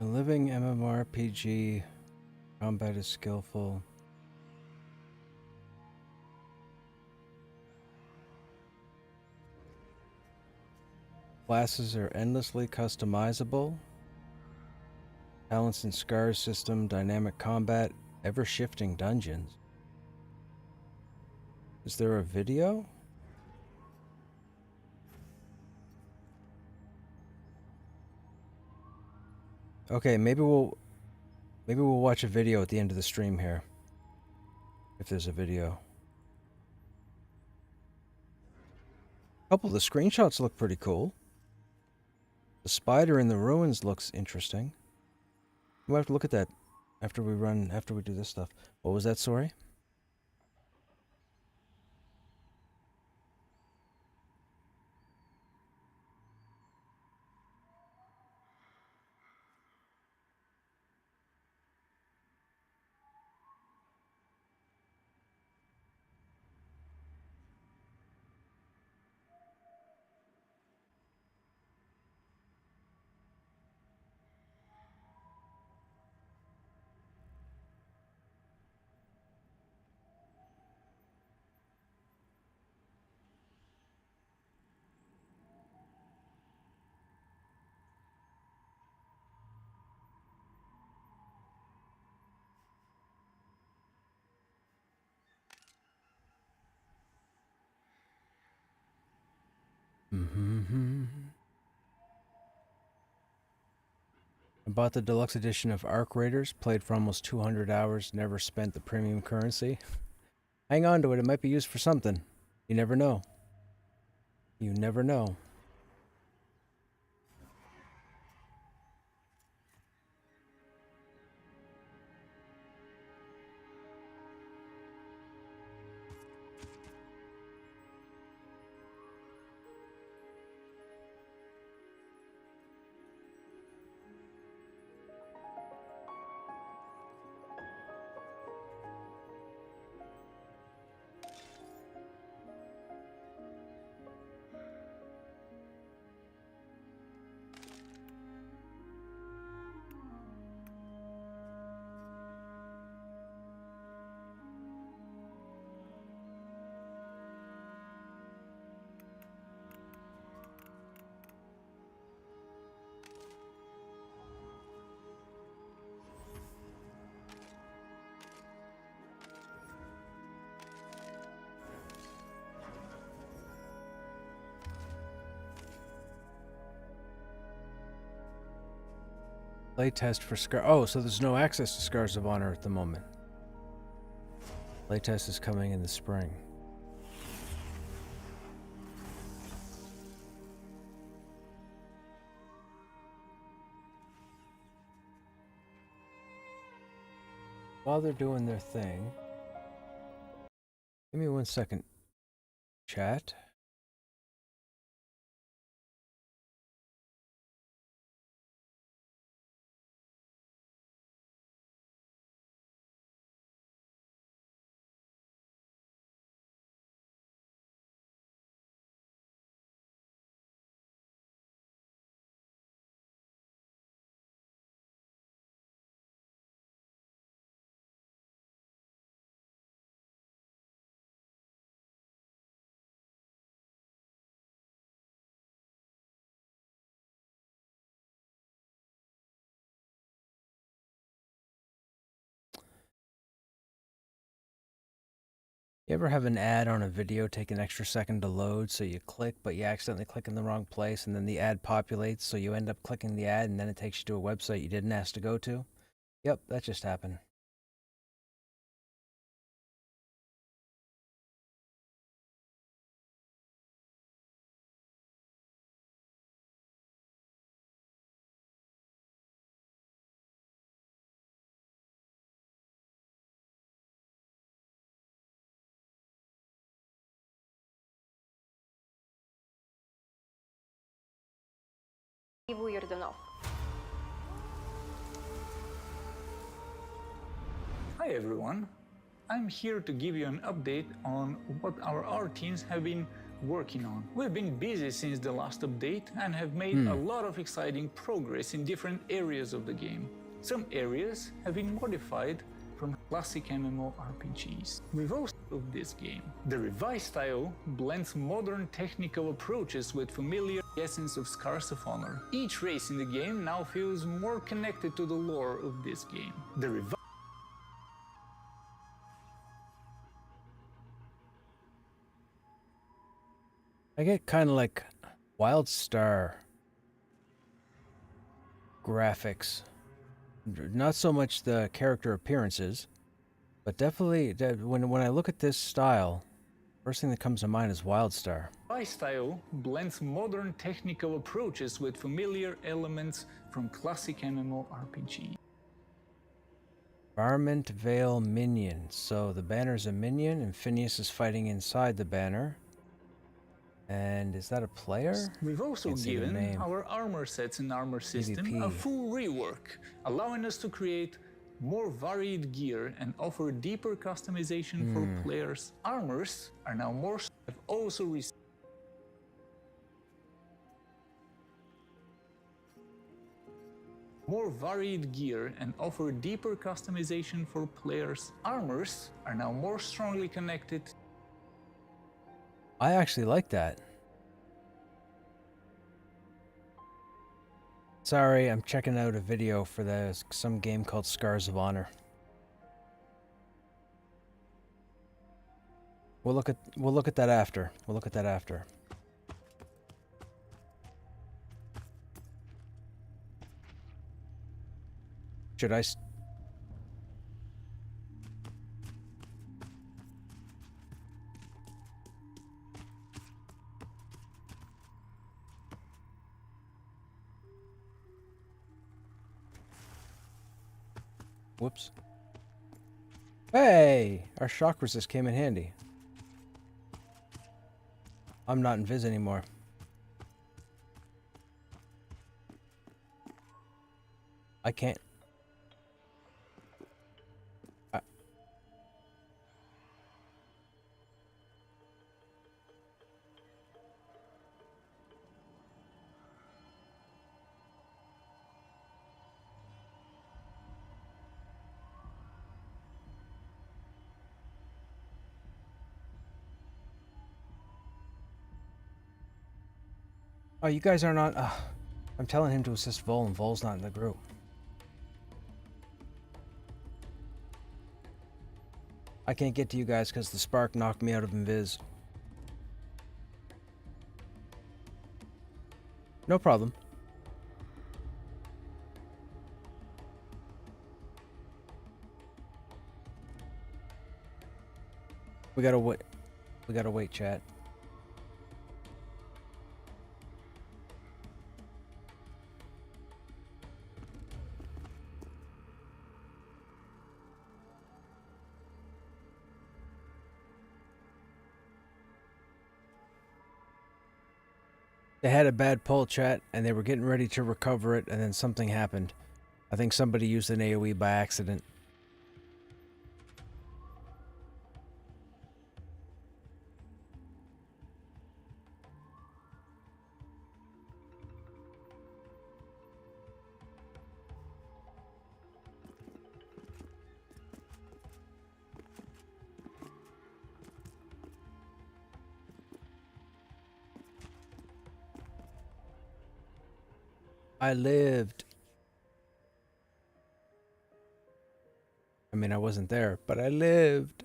Speaker 1: A living MMORPG. Combat is skillful. Classes are endlessly customizable. Talents and Scars system, dynamic combat, ever-shifting dungeons. Is there a video? Okay, maybe we'll watch a video at the end of the stream here. If there's a video. A couple of the screenshots look pretty cool. The spider in the ruins looks interesting. We'll have to look at that after we do this stuff. What was that, sorry? I bought the deluxe edition of Arc Raiders, played for almost 200 hours, never spent the premium currency. Hang on to it, it might be used for something. You never know. You never know. Playtest for Scar. Oh, so there's no access to Scars of Honor at the moment. Playtest is coming in the spring. While they're doing their thing, give me 1 second, chat. You ever have an ad on a video take an extra second to load, so you click, but you accidentally click in the wrong place, and then the ad populates, so you end up clicking the ad, and then it takes you to a website you didn't ask to go to? Yep, that just happened.
Speaker 2: Hi everyone, I'm here to give you an update on what our art teams have been working on. We've been busy since the last update and have made a lot of exciting progress in different areas of the game. Some areas have been modified from classic MMORPGs. We've also improved this game. The revised style blends modern technical approaches with familiar essence of Scars of Honor. Each race in the game now feels more connected to the lore of this game.
Speaker 1: I get kind of like WildStar graphics. Not so much the character appearances, but definitely when I look at this style, first thing that comes to mind is WildStar.
Speaker 2: My style blends modern technical approaches with familiar elements from classic MMORPG.
Speaker 1: Varmint Veil Minion. So the banner's a minion, and Phineas is fighting inside the banner. And is that a player?
Speaker 2: We've also given our armor sets and armor system a full rework, allowing us to create more varied gear and offer deeper customization for players. Armors are now more have also received more varied gear and offer deeper customization for players. Armors are now more strongly connected.
Speaker 1: I actually like that. Sorry, I'm checking out a video for some game called Scars of Honor. We'll look at that after. We'll look at that after. Should I... Whoops. Hey! Our shock resist came in handy. I'm not in Viz anymore. I can't... Oh, you guys are not... I'm telling him to assist Vol, and Vol's not in the group. I can't get to you guys because the spark knocked me out of Invis. No problem. We gotta wait. We gotta wait, chat. They had a bad pull, chat, and they were getting ready to recover it, and then something happened. I think somebody used an AoE by accident. I lived. I mean, I wasn't there, but I lived.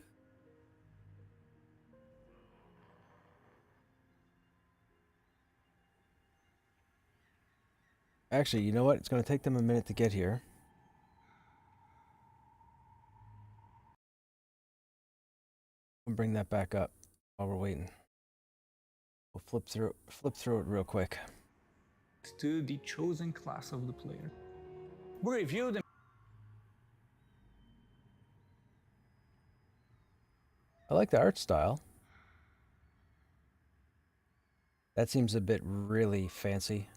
Speaker 1: Actually, you know what? It's going to take them a minute to get here. I'll bring that back up while we're waiting. We'll flip through it real quick.
Speaker 2: To the chosen class of the player. We review them.
Speaker 1: I like the art style. That seems a bit really fancy.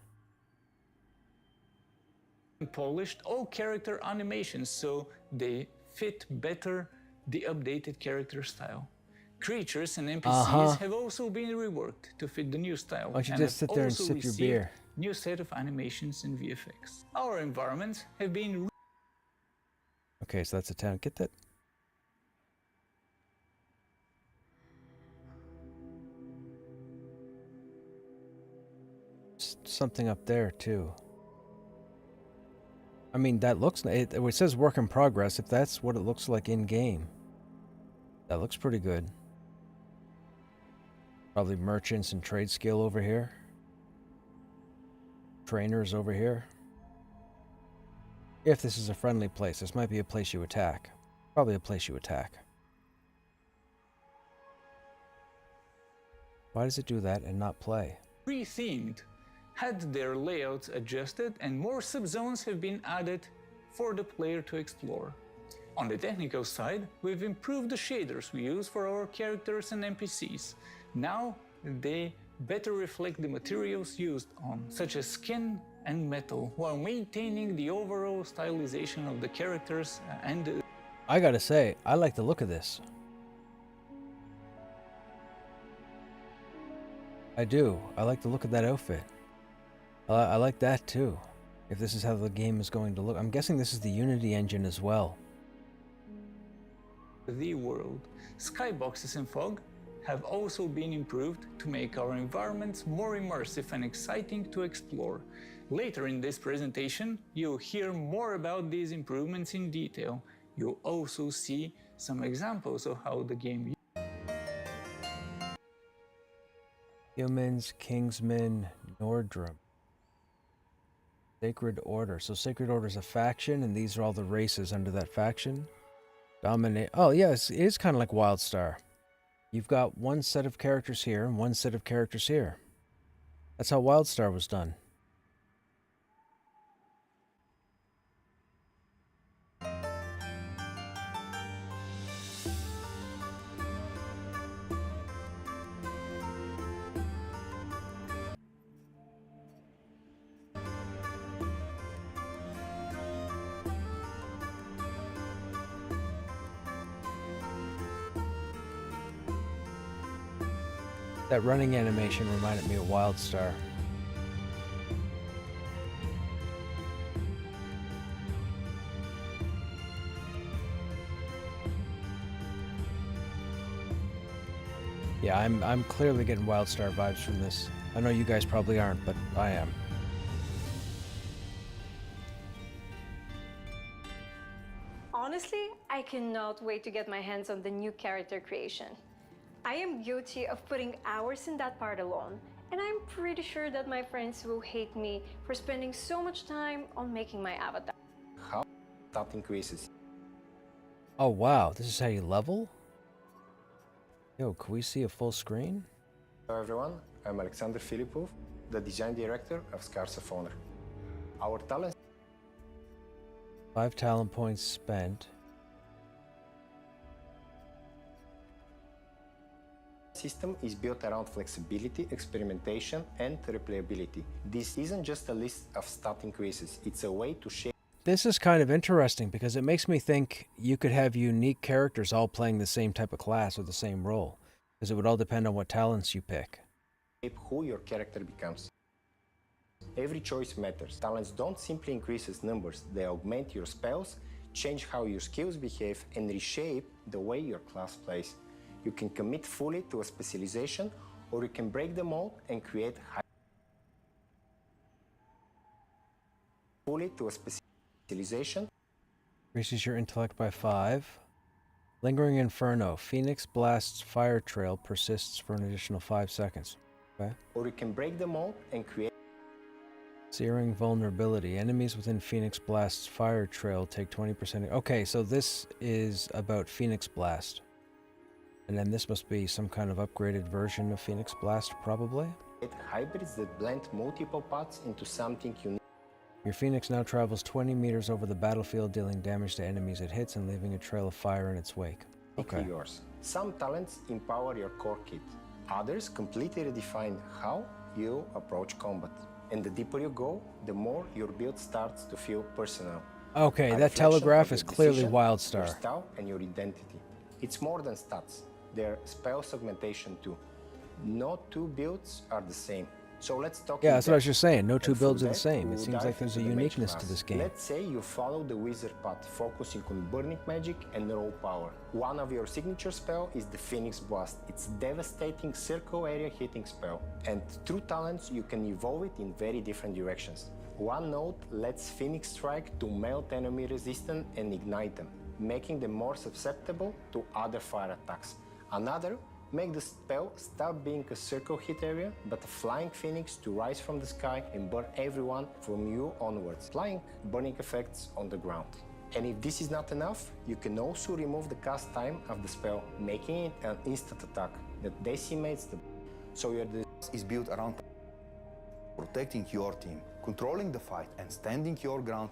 Speaker 2: Polished all character animations so they fit better the updated character style. Creatures and NPCs have also been reworked to fit the new style.
Speaker 1: Why don't you just sit there and sip your beer?
Speaker 2: New set of animations and VFX. Our environments have been...
Speaker 1: Okay, so that's a town. Get that. Something up there, too. I mean, that looks... It says work in progress. If that's what it looks like in-game, that looks pretty good. Probably merchants and trade skill over here. Trainers over here. If this is a friendly place, this might be a place you attack. Probably a place you attack. Why does it do that and not play?
Speaker 2: Rethemed, had their layouts adjusted, and more subzones have been added for the player to explore. On the technical side, we've improved the shaders we use for our characters and NPCs. Now they better reflect the materials used on, such as skin and metal, while maintaining the overall stylization of the characters and...
Speaker 1: I gotta say, I like the look of this. I do. I like the look of that outfit. I like that too. If this is how the game is going to look. I'm guessing this is the Unity engine as well.
Speaker 2: The world. Skyboxes and fog have also been improved to make our environments more immersive and exciting to explore. Later in this presentation, you'll hear more about these improvements in detail. You'll also see some examples of how the game...
Speaker 1: Humans, Kingsmen, Nordrum. Sacred Order. So Sacred Order is a faction, and these are all the races under that faction. Dominate. Oh, yes, it is kind of like WildStar. You've got one set of characters here and one set of characters here. That's how WildStar was done. That running animation reminded me of WildStar. Yeah, I'm clearly getting WildStar vibes from this. I know you guys probably aren't, but I am.
Speaker 3: Honestly, I cannot wait to get my hands on the new character creation. I am guilty of putting hours in that part alone, and I'm pretty sure that my friends will hate me for spending so much time on making my avatar.
Speaker 4: How that increases.
Speaker 1: Oh wow, this is how you level? Yo, can we see a full screen?
Speaker 4: Hello everyone, I'm Alexander Filipov, the design director of Scars of Honor. Our talent
Speaker 1: 5 talent points spent.
Speaker 4: system is built around flexibility, experimentation, and replayability. This isn't just a list of stat increases, it's a way to shape.
Speaker 1: This is kind of interesting because it makes me think you could have unique characters all playing the same type of class or the same role, because it would all depend on what talents you pick.
Speaker 4: Who your character becomes. Every choice matters. Talents don't simply increase as numbers, they augment your spells, change how your skills behave, and reshape the way your class plays. You can commit fully to a specialization, or you can break the mold and create fully to a specialization.
Speaker 1: Increases your intellect by 5. Lingering Inferno. Phoenix Blast's fire trail persists for an additional 5 seconds. Okay.
Speaker 4: Or you can break the mold and create.
Speaker 1: Searing Vulnerability. Enemies within Phoenix Blast's fire trail take 20%. Okay, so this is about Phoenix Blast. And then this must be some kind of upgraded version of Phoenix Blast, probably?
Speaker 4: Hybrids that blend multiple paths into something unique.
Speaker 1: Your Phoenix now travels 20 meters over the battlefield, dealing damage to enemies it hits and leaving a trail of fire in its wake. Okay.
Speaker 4: Yours. Some talents empower your core kit. Others completely redefine how you approach combat. And the deeper you go, the more your build starts to feel personal.
Speaker 1: Okay,
Speaker 4: A
Speaker 1: that
Speaker 4: reflection
Speaker 1: telegraph
Speaker 4: of
Speaker 1: is
Speaker 4: your
Speaker 1: clearly
Speaker 4: decision, Your
Speaker 1: WildStar.
Speaker 4: style and your identity. It's more than stats. They're spell segmentation too. No two builds are the same. So let's talk.
Speaker 1: Yeah, that's what I was just saying. No two
Speaker 4: And
Speaker 1: builds
Speaker 4: for
Speaker 1: are the
Speaker 4: that,
Speaker 1: same. It
Speaker 4: we'll
Speaker 1: seems
Speaker 4: dive
Speaker 1: like there's a
Speaker 4: into the mage
Speaker 1: uniqueness to
Speaker 4: class.
Speaker 1: this game.
Speaker 4: Let's say you follow the wizard path, focusing on burning magic and raw power. One of your signature spell is the Phoenix Blast. It's devastating circle area hitting spell. And through talents, you can evolve it in very different directions. One node lets Phoenix Strike to melt enemy resistance and ignite them, making them more susceptible to other fire attacks. Another, make the spell stop being a circle hit area, but a flying phoenix to rise from the sky and burn everyone from you onwards, applying burning effects on the ground. And if this is not enough, you can also remove the cast time of the spell, making it an instant attack that decimates the.
Speaker 5: So your is built around protecting your team, controlling the fight, and standing your ground.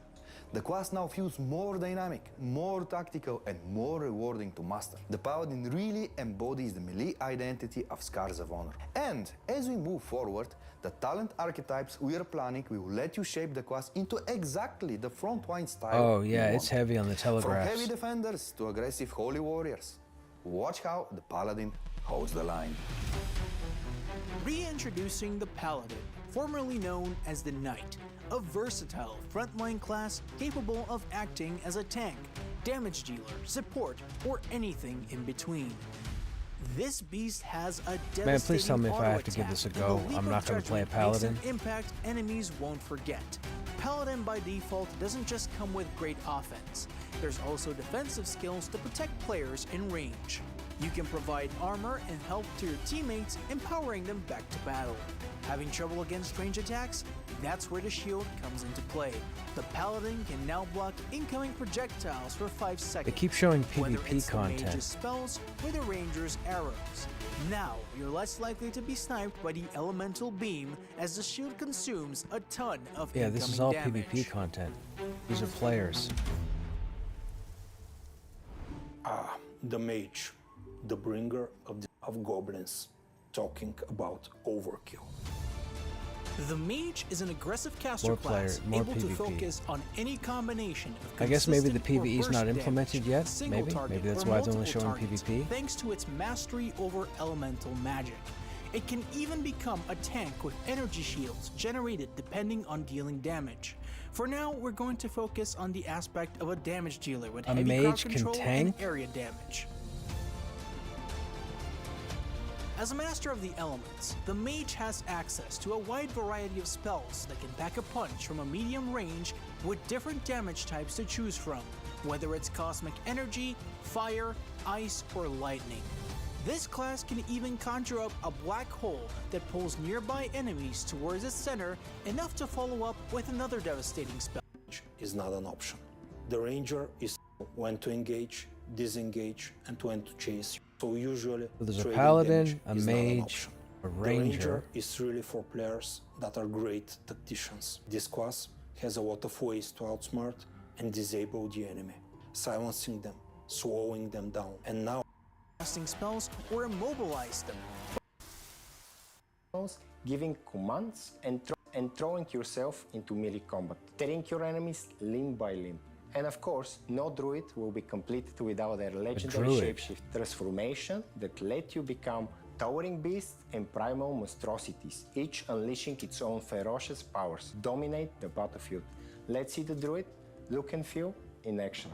Speaker 5: The class now feels more dynamic, more tactical, and more rewarding to master. The Paladin really embodies the melee identity of Scars of Honor. And as we move forward, the talent archetypes we are planning will let you shape the class into exactly the frontline style.
Speaker 1: Oh
Speaker 5: you
Speaker 1: yeah,
Speaker 5: want.
Speaker 1: it's heavy on the
Speaker 5: From
Speaker 1: telegraphs.
Speaker 5: heavy defenders to aggressive holy warriors. Watch how the Paladin holds the line.
Speaker 6: Reintroducing the Paladin, formerly known as the Knight, a versatile frontline class capable of acting as a tank, damage dealer, support, or anything in between. This beast has a devastating
Speaker 1: Man, please tell me if I
Speaker 6: auto
Speaker 1: have to give
Speaker 6: attack
Speaker 1: this a
Speaker 6: and
Speaker 1: go.
Speaker 6: the leap
Speaker 1: I'm
Speaker 6: of
Speaker 1: not going to play a
Speaker 6: judgment makes
Speaker 1: paladin.
Speaker 6: an impact enemies won't forget. Paladin by default doesn't just come with great offense. There's also defensive skills to protect players in range. You can provide armor and help to your teammates, empowering them back to battle. Having trouble against range attacks? That's where the shield comes into play. The paladin can now block incoming projectiles for 5 seconds.
Speaker 1: They keep showing
Speaker 6: whether
Speaker 1: PvP
Speaker 6: it's the mage's
Speaker 1: content.
Speaker 6: spells or the ranger's arrows. Now, you're less likely to be sniped by the elemental beam as the shield consumes a ton of
Speaker 1: Yeah, this is all
Speaker 6: incoming damage.
Speaker 1: PvP content. These are players.
Speaker 7: The mage, the bringer of goblins, talking about overkill.
Speaker 6: The mage is an aggressive caster
Speaker 1: More
Speaker 6: class
Speaker 1: player, more
Speaker 6: able to
Speaker 1: PvP.
Speaker 6: focus on any combination of
Speaker 1: I guess maybe the
Speaker 6: consistent or
Speaker 1: PvE is
Speaker 6: burst
Speaker 1: not implemented
Speaker 6: damage,
Speaker 1: yet.
Speaker 6: single
Speaker 1: Maybe.
Speaker 6: target,
Speaker 1: Maybe that's
Speaker 6: or
Speaker 1: why it's only
Speaker 6: multiple
Speaker 1: showing
Speaker 6: targets,
Speaker 1: PvP.
Speaker 6: thanks to its mastery over elemental magic. It can even become a tank with energy shields generated depending on dealing damage. For now, we're going to focus on the aspect of a damage dealer with
Speaker 1: A
Speaker 6: heavy crowd
Speaker 1: mage can
Speaker 6: control
Speaker 1: tank?
Speaker 6: and area damage. As a master of the elements, the mage has access to a wide variety of spells that can pack a punch from a medium range with different damage types to choose from, whether it's cosmic energy, fire, ice, or lightning. This class can even conjure up a black hole that pulls nearby enemies towards its center, enough to follow up with another devastating spell.
Speaker 7: Is not an option. The ranger is when to engage, disengage, and when to chase. So usually,
Speaker 1: So there's a
Speaker 7: trading
Speaker 1: paladin,
Speaker 7: damage
Speaker 1: a
Speaker 7: is not an
Speaker 1: mage,
Speaker 7: option.
Speaker 1: a
Speaker 7: The
Speaker 1: ranger.
Speaker 7: ranger is really for players that are great tacticians. This class has a lot of ways to outsmart and disable the enemy, silencing them, slowing them down, and now
Speaker 6: Casting spells or immobilize them.
Speaker 4: giving commands and throwing yourself into melee combat, tearing your enemies limb by limb. And of course, no druid will be completed without their legendary
Speaker 1: druid.
Speaker 4: shapeshift transformation that let you become towering beasts and primal monstrosities, each unleashing its own ferocious powers, dominate the battlefield. Let's see the druid look and feel in action.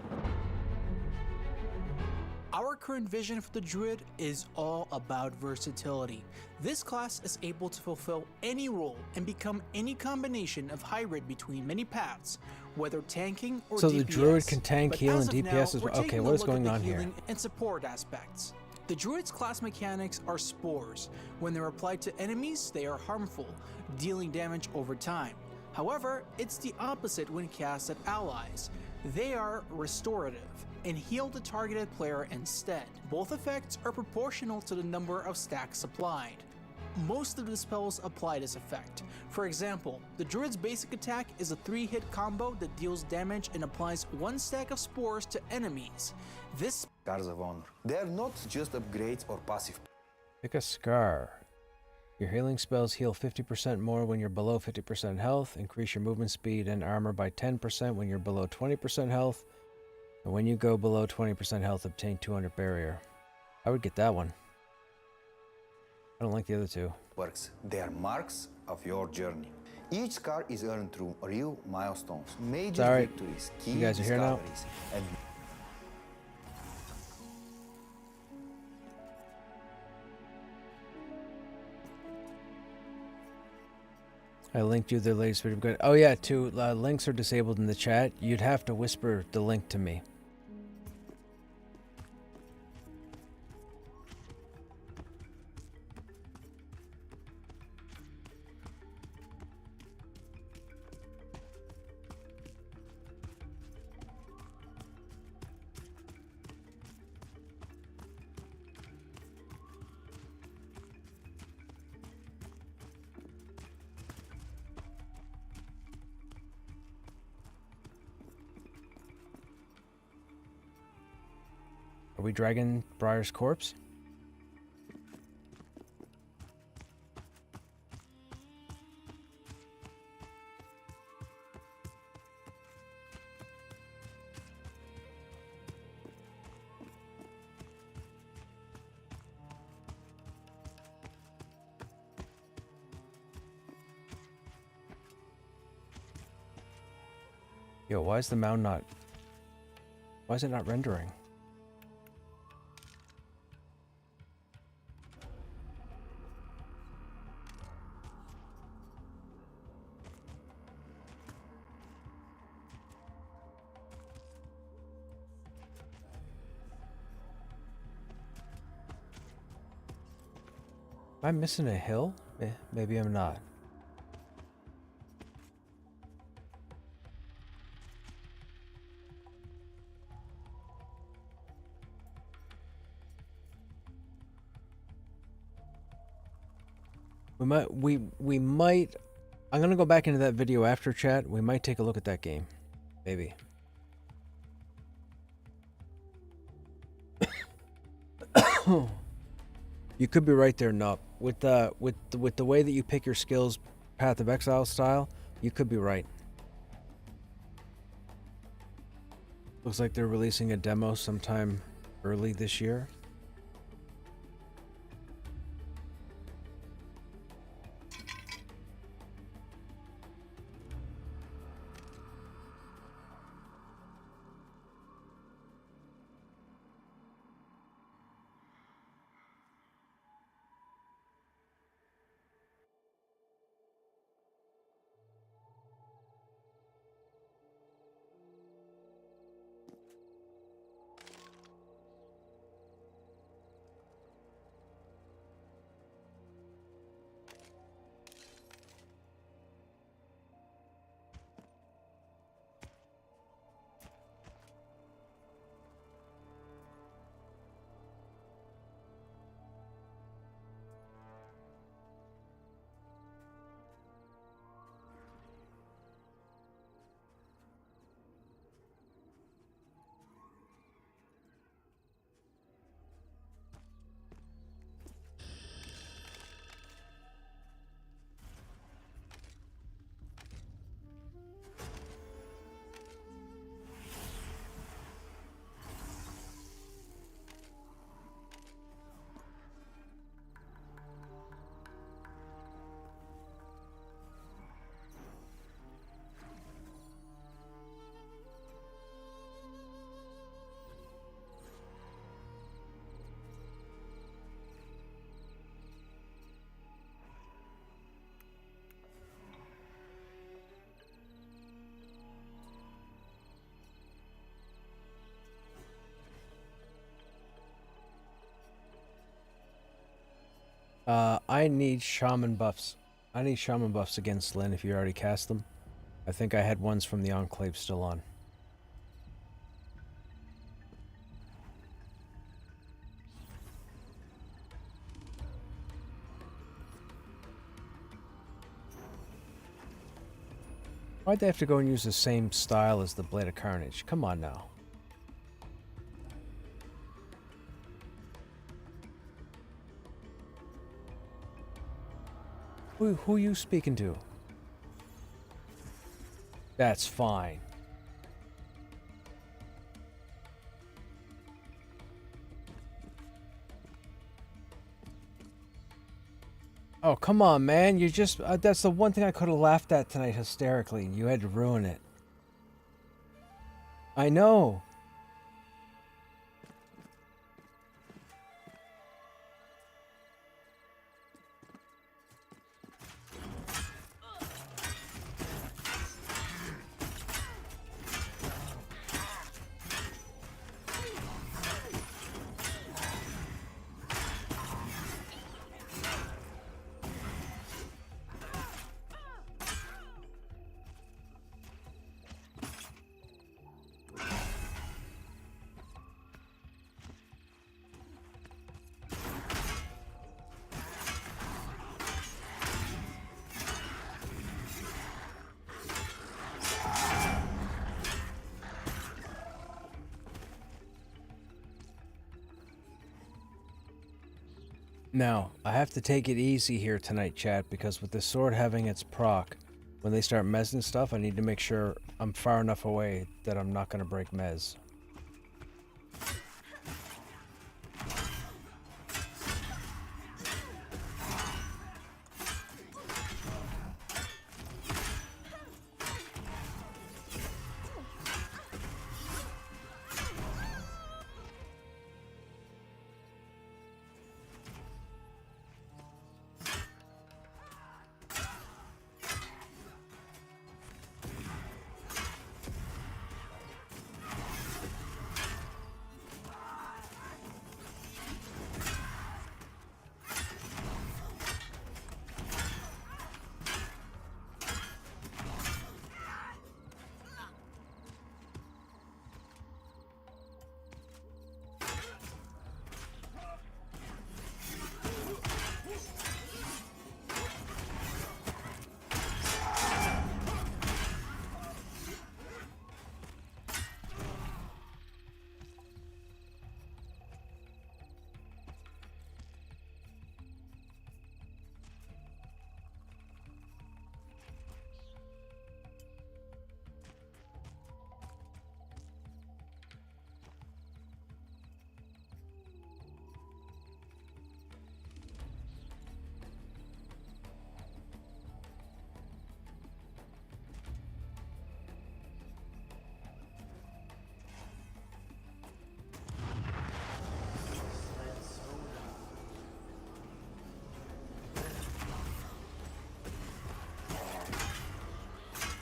Speaker 6: Our current vision for the Druid is all about versatility. This class is able to fulfill any role and become any combination of hybrid between many paths, whether tanking or
Speaker 1: So
Speaker 6: DPS.
Speaker 1: the Druid can tank,
Speaker 6: But
Speaker 1: heal,
Speaker 6: as
Speaker 1: and
Speaker 6: of
Speaker 1: DPS
Speaker 6: now,
Speaker 1: as
Speaker 6: we're
Speaker 1: well. Okay,
Speaker 6: taking a
Speaker 1: what is
Speaker 6: look at
Speaker 1: going
Speaker 6: the
Speaker 1: on here?
Speaker 6: healing and support aspects. The Druid's class mechanics are spores. When they're applied to enemies, they are harmful, dealing damage over time. However, it's the opposite when cast at allies. They are restorative and heal the targeted player instead. Both effects are proportional to the number of stacks applied. Most of the spells apply this effect. For example, the Druid's basic attack is a 3-hit combo that deals damage and applies 1 stack of spores to enemies. This
Speaker 5: Scars of Honor. They're not just upgrades or passive.
Speaker 1: Pick a scar. Your healing spells heal 50% more when you're below 50% health, increase your movement speed and armor by 10% when you're below 20% health, and when you go below 20% health, obtain 200 barrier. I would get that one. I don't like the other two.
Speaker 5: Works. They are marks of your journey. Each scar is earned through real milestones, major
Speaker 1: Sorry.
Speaker 5: victories, key
Speaker 1: You guys are here now?
Speaker 5: discoveries, and
Speaker 1: I linked you the latest video. Good. Oh yeah, two links are disabled in the chat. You'd have to whisper the link to me. Are we dragging Briar's corpse? Yo, why is the mound not... Why is it not rendering? Am I missing a hill? Maybe I'm not. We might. I'm gonna go back into that video after chat. We might take a look at that game, maybe. You could be right there, Nup. With the way that you pick your skills, Path of Exile style, you could be right. Looks like they're releasing a demo sometime early this year. I need shaman buffs. I need shaman buffs against Lynn if you already cast them. I think I had ones from the Enclave still on. Why'd they have to go and use the same style as the Blade of Carnage? Come on now. Who are you speaking to? That's fine. Oh, come on, man. You just... that's the one thing I could have laughed at tonight hysterically, and you had to ruin it. I know. Now, I have to take it easy here tonight, chat, because with the sword having its proc, when they start mezzing stuff, I need to make sure I'm far enough away that I'm not going to break mez.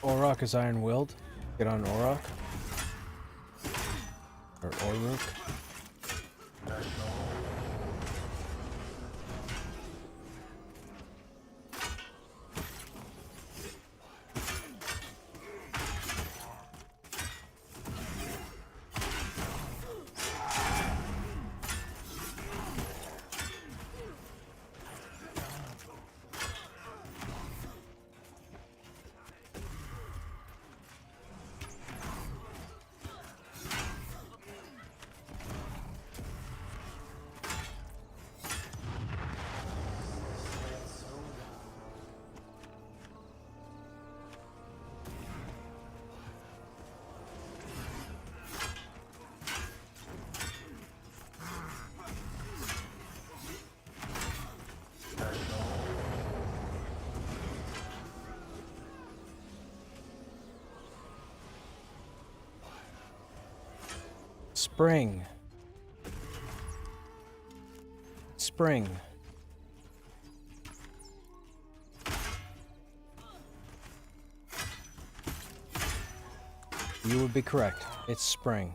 Speaker 1: Orok is iron-willed. Get on Orok. Or Oruk. Spring. Spring. You would be correct. It's spring.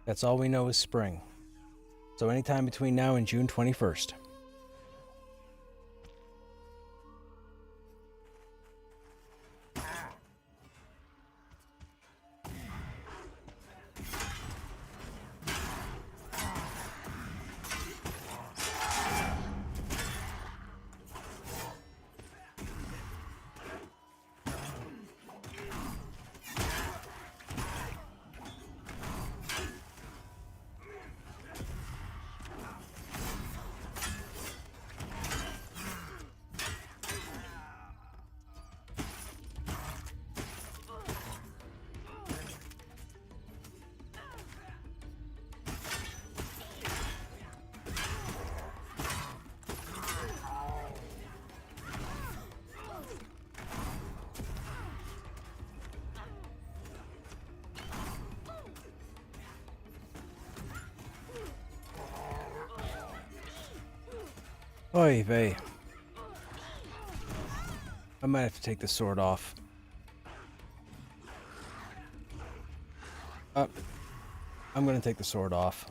Speaker 1: That's all we know is spring. So anytime between now and June 21st. Oy vey. I might have to take the sword off. I'm gonna take the sword off.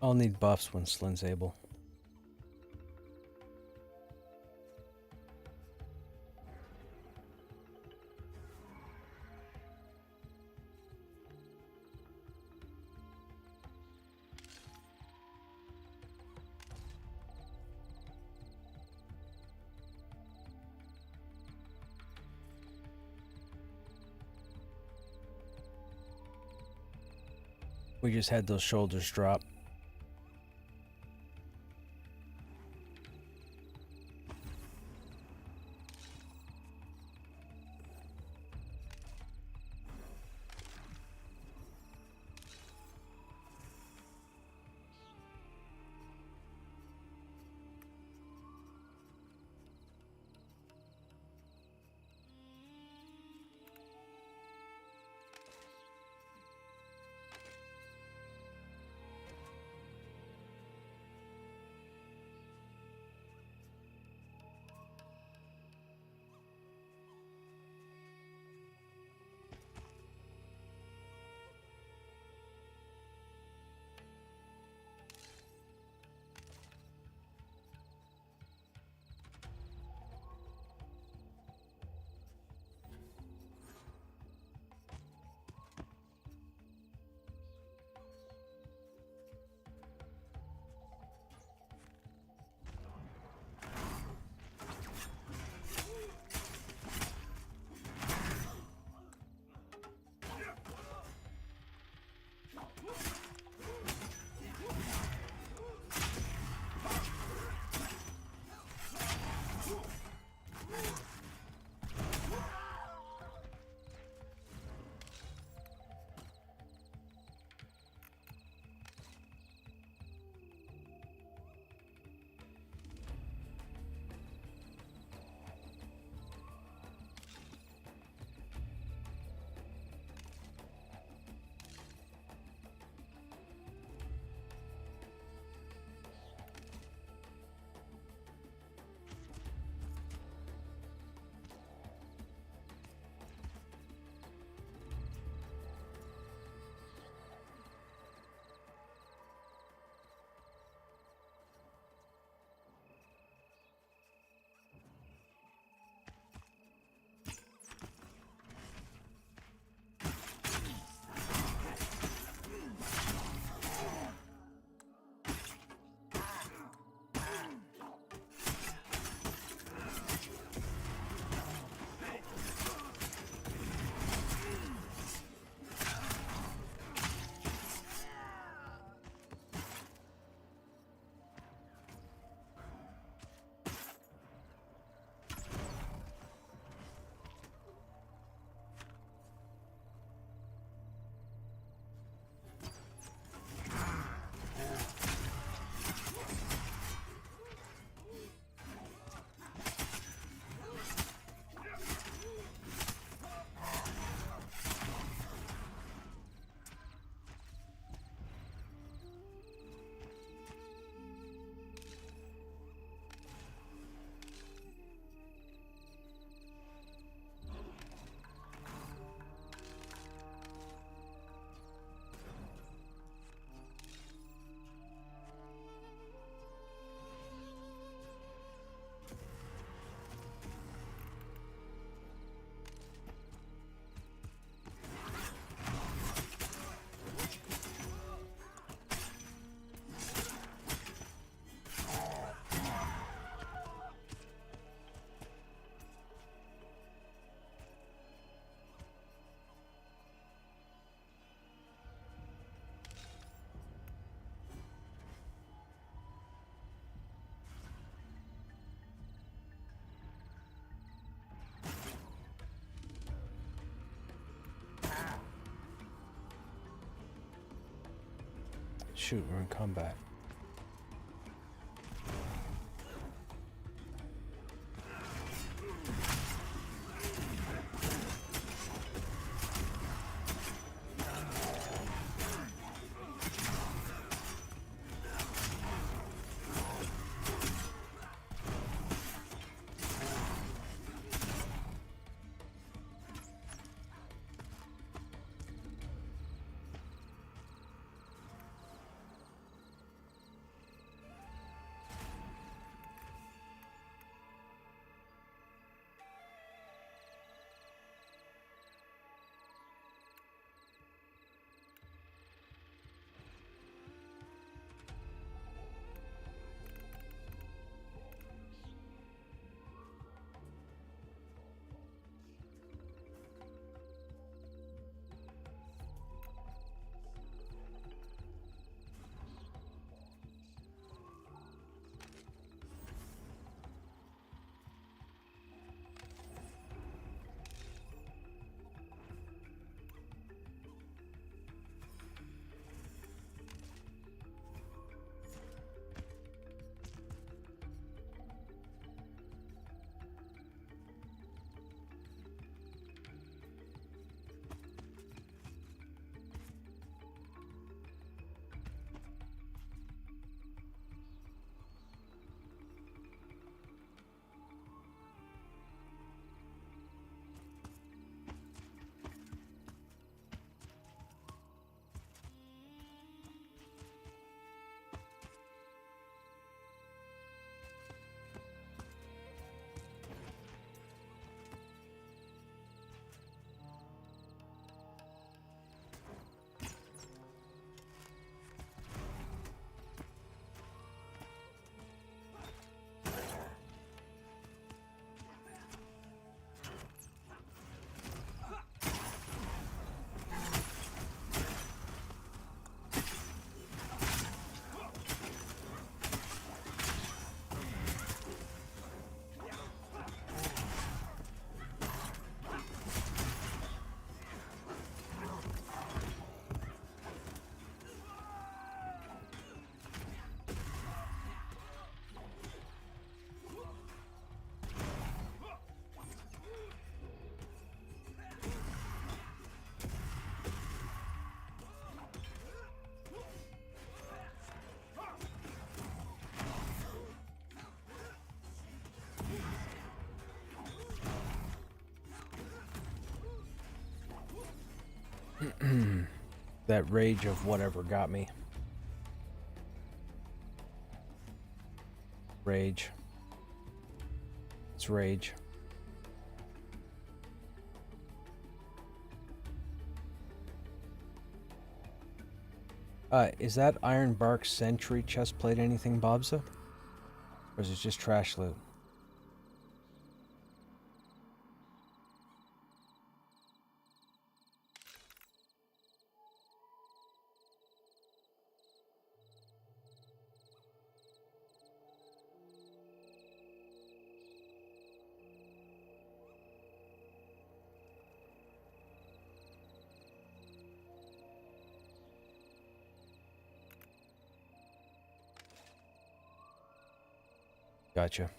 Speaker 1: I'll need buffs when Slin's able. We just had those shoulders drop. Shoot, we're in combat. That rage of whatever got me. Rage. It's rage. Is that Ironbark Sentry chestplate anything, Bobza? Or is it just trash loot? Gotcha.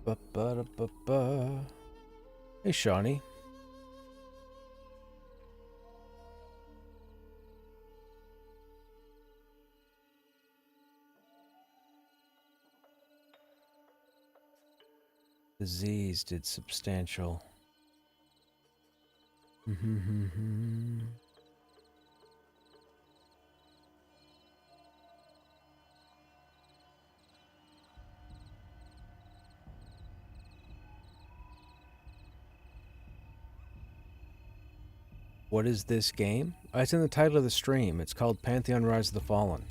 Speaker 1: Ba-ba-da-ba-ba. Hey, Shawnee. Disease did substantial. What is this game? It's in the title of the stream. It's called Pantheon Rise of the Fallen.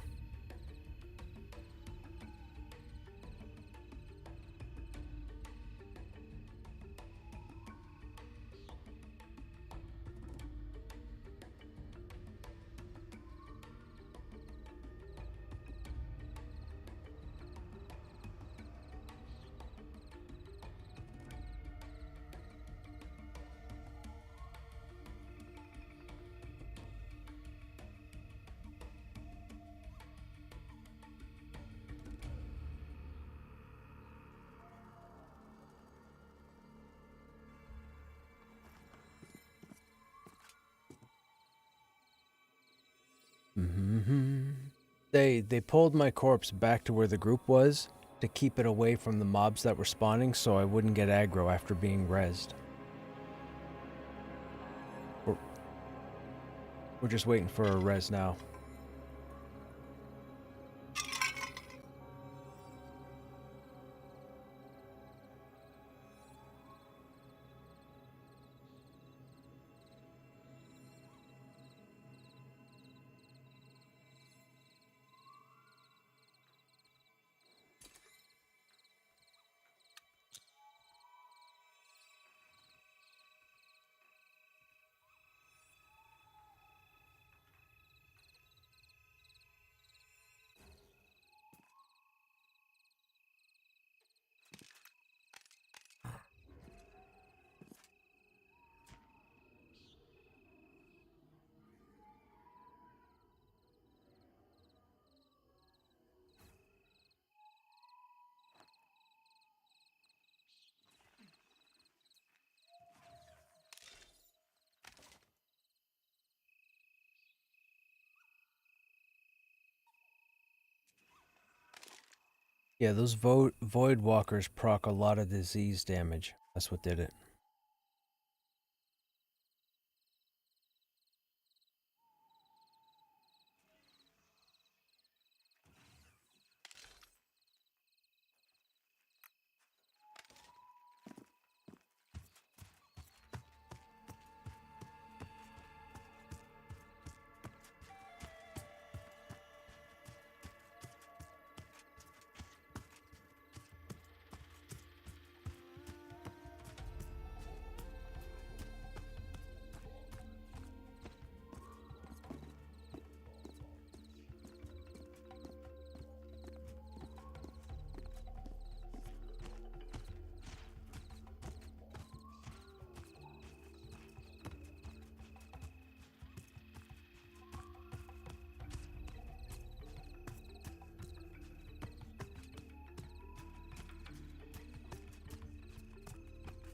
Speaker 1: They pulled my corpse back to where the group was to keep it away from the mobs that were spawning so I wouldn't get aggro after being rezzed. We're just waiting for a res now. Yeah, those Void Walkers proc a lot of disease damage. That's what did it.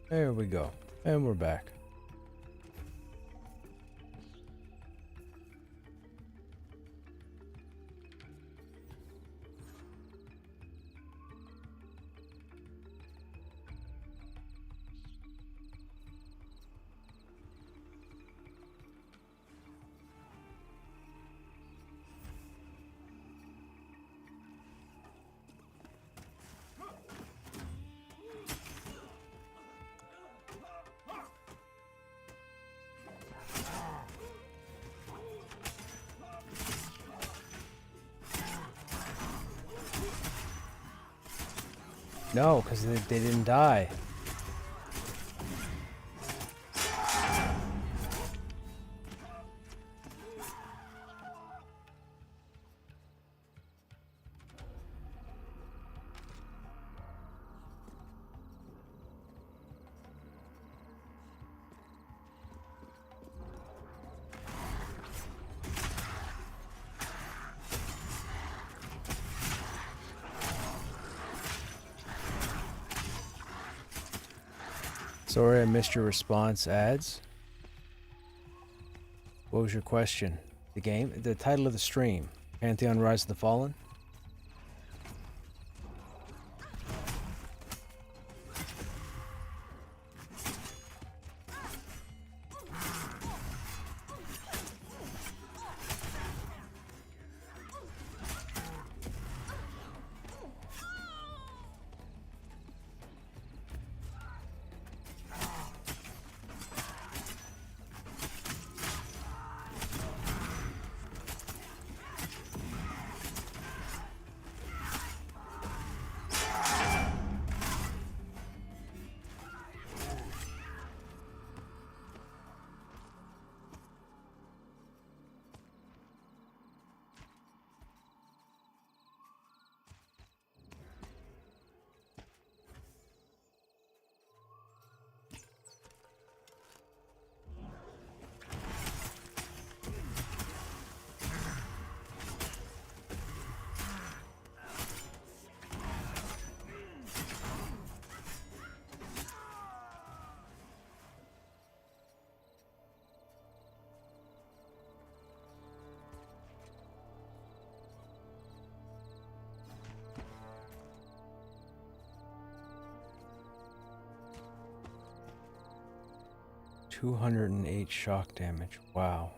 Speaker 1: There we go. And we're back. No, because they didn't die. Sorry I missed your response, ads. What was your question? The title of the stream, Pantheon Rise of the Fallen? $208 shock damage. Wow.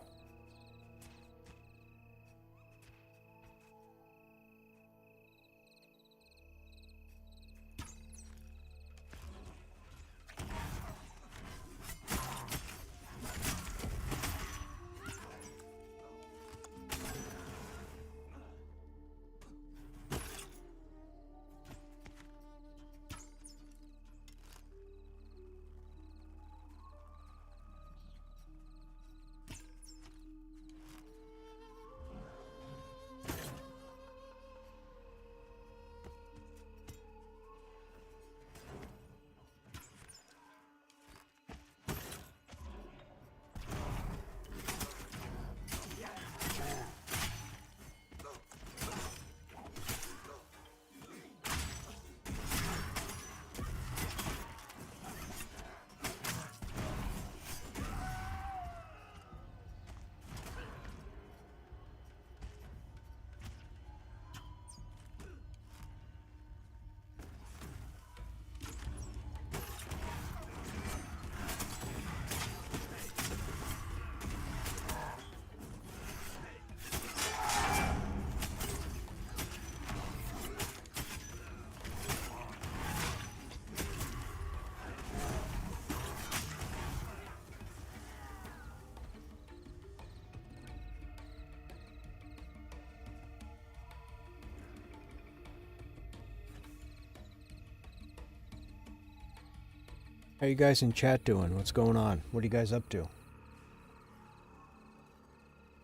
Speaker 1: How you guys in chat doing? What's going on? What are you guys up to?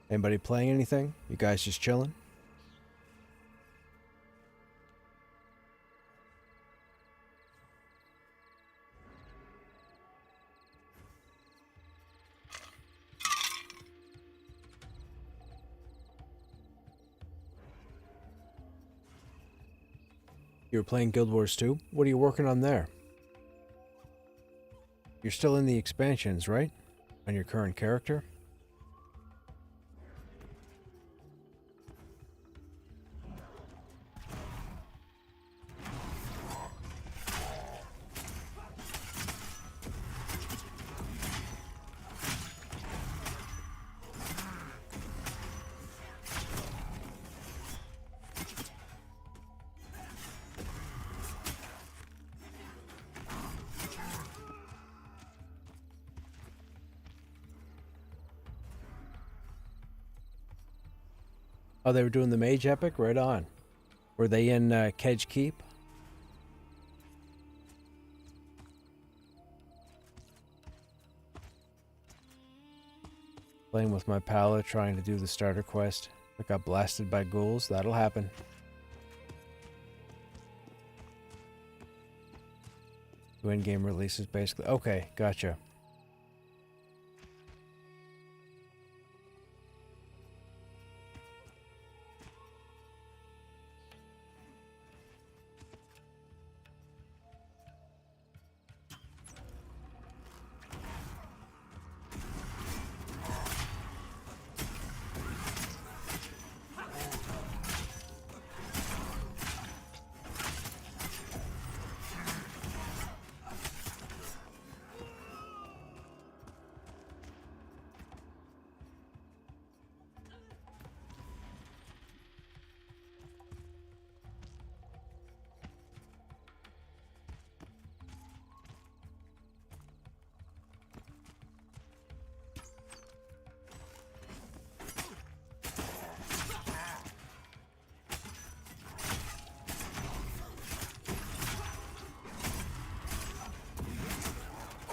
Speaker 1: Anybody playing anything? You guys just chilling? You were playing Guild Wars 2? What are you working on there? You're still in the expansions, right? On your current character? Oh, they were doing the Mage Epic? Right on. Were they in Kedge Keep? Playing with my palette, trying to do the starter quest. I got blasted by ghouls. That'll happen. Do in-game releases, basically. Okay, gotcha.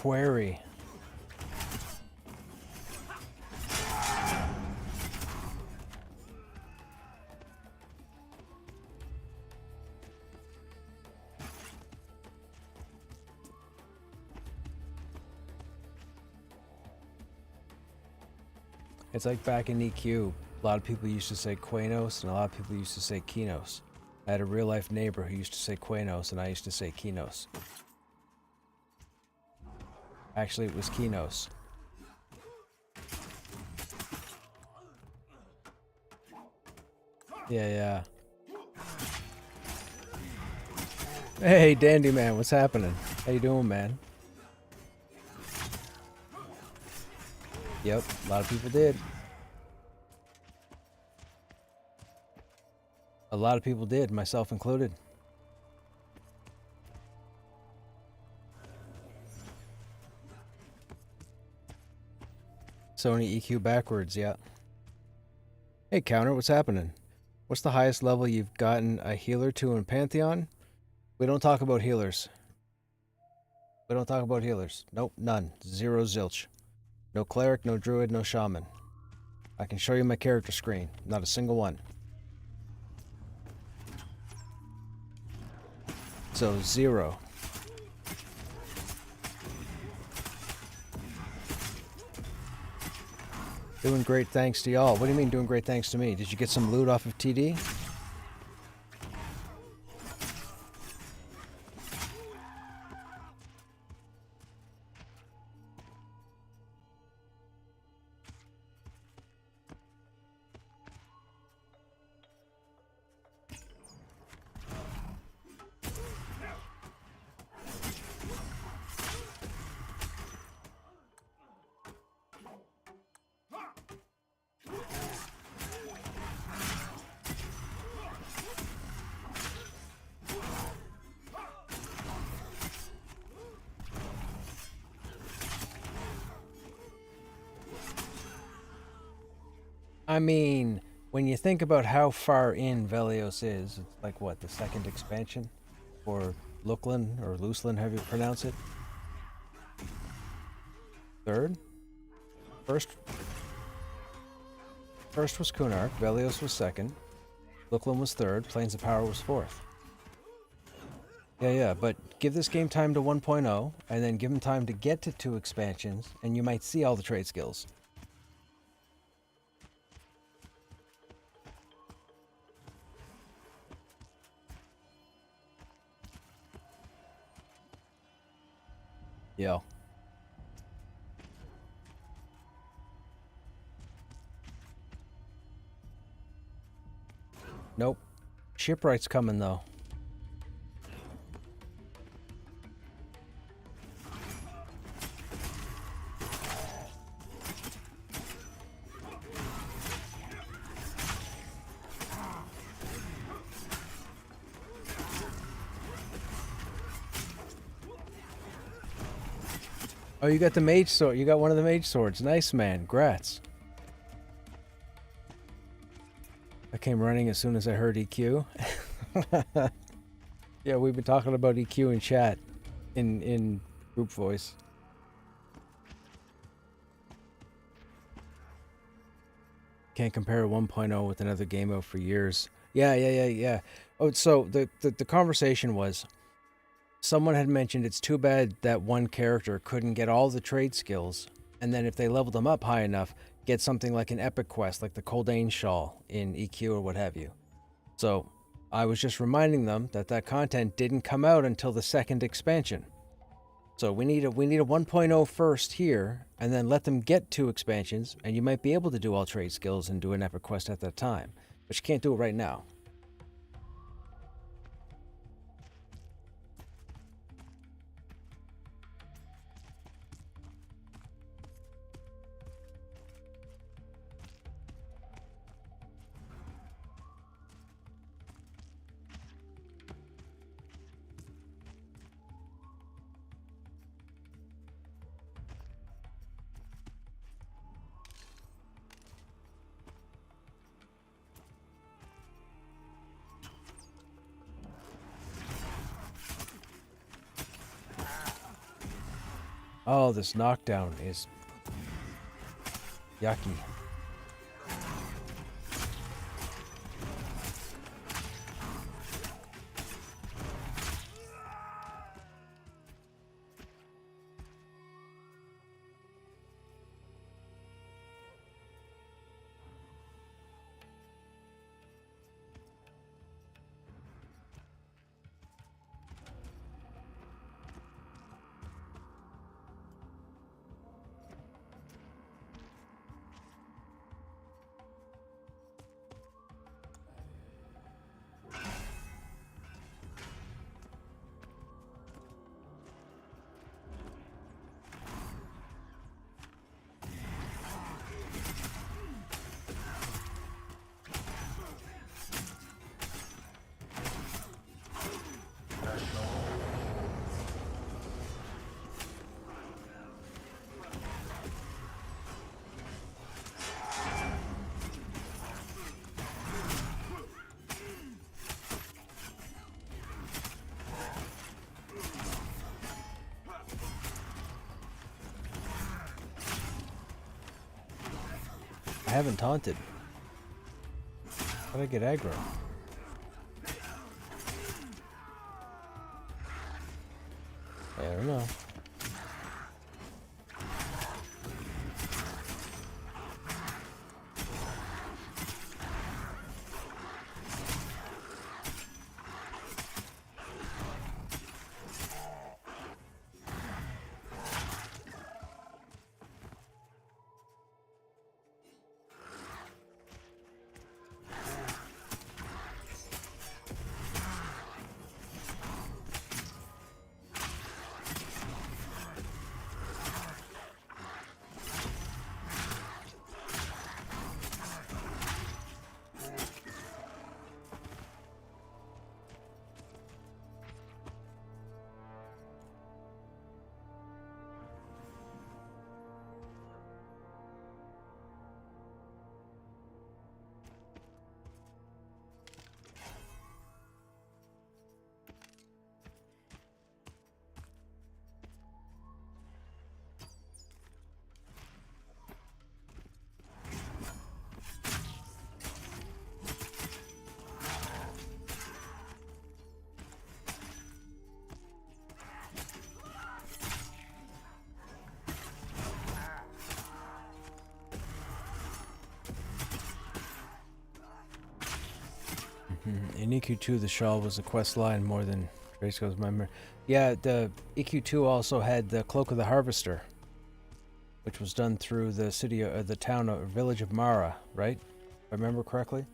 Speaker 1: Query. It's like back in EQ, a lot of people used to say Quanos and a lot of people used to say Kinos. I had a real life neighbor who used to say Quanos and I used to say Kinos. Actually, it was Kinos. Yeah. Hey, Dandy Man, what's happening? How you doing, man? Yep, a lot of people did. A lot of people did, myself included. Sony EQ backwards, yeah. Hey, Counter, what's happening? What's the highest level you've gotten a healer to in Pantheon? We don't talk about healers. We don't talk about healers. Nope, none. Zero zilch. No cleric, no druid, no shaman. I can show you my character screen. Not a single one. So, zero. Doing great thanks to y'all. What do you mean doing great thanks to me? Did you get some loot off of TD? I mean, when you think about how far in Velios is, it's like what, the second expansion? Or Luklan, or Luslan, however you pronounce it? Third? First was Kunark, Velios was second, Luklan was third, Plains of Power was fourth. Yeah, but give this game time to 1.0, and then give them time to get to 2 expansions, and you might see all the trade skills. Yo. Nope. Shipwright's coming, though. Oh, you got the mage sword. You got one of the mage swords. Nice, man. Grats. I came running as soon as I heard EQ. Yeah, we've been talking about EQ in chat, in group voice. Can't compare 1.0 with another game out for years. Yeah. Oh, so the conversation was, someone had mentioned it's too bad that one character couldn't get all the trade skills, and then if they leveled them up high enough, get something like an epic quest, like the Coldane Shawl in EQ or what have you. So I was just reminding them that content didn't come out until the second expansion. So we need a 1.0 first here, and then let them get 2 expansions, and you might be able to do all trade skills and do an epic quest at that time. But you can't do it right now. Oh, this knockdown is yucky. I haven't taunted. How'd I get aggro? I don't know. In EQ2, the shawl was a quest line more than Trace's memory. Yeah, the EQ2 also had the Cloak of the Harvester, which was done through the city, the town or village of Mara, right? If I remember correctly.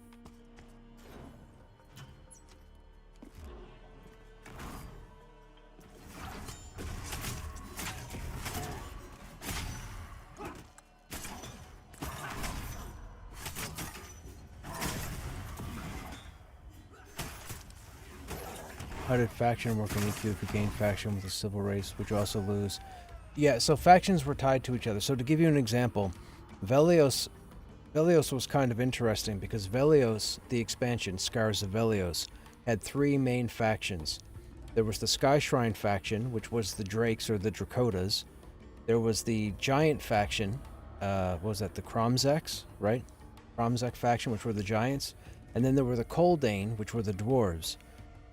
Speaker 1: How did faction work in EQ if you gain faction with a civil race? Would you also lose? Yeah, so factions were tied to each other. So to give you an example, Velios was kind of interesting because Velios, the expansion, Scars of Velios, had 3 main factions. There was the Sky Shrine faction, which was the Drakes or the Dracotas. There was the Giant faction, what was that, the Kromzeks, right? Kromzek faction, which were the Giants. And then there were the Koldane, which were the Dwarves.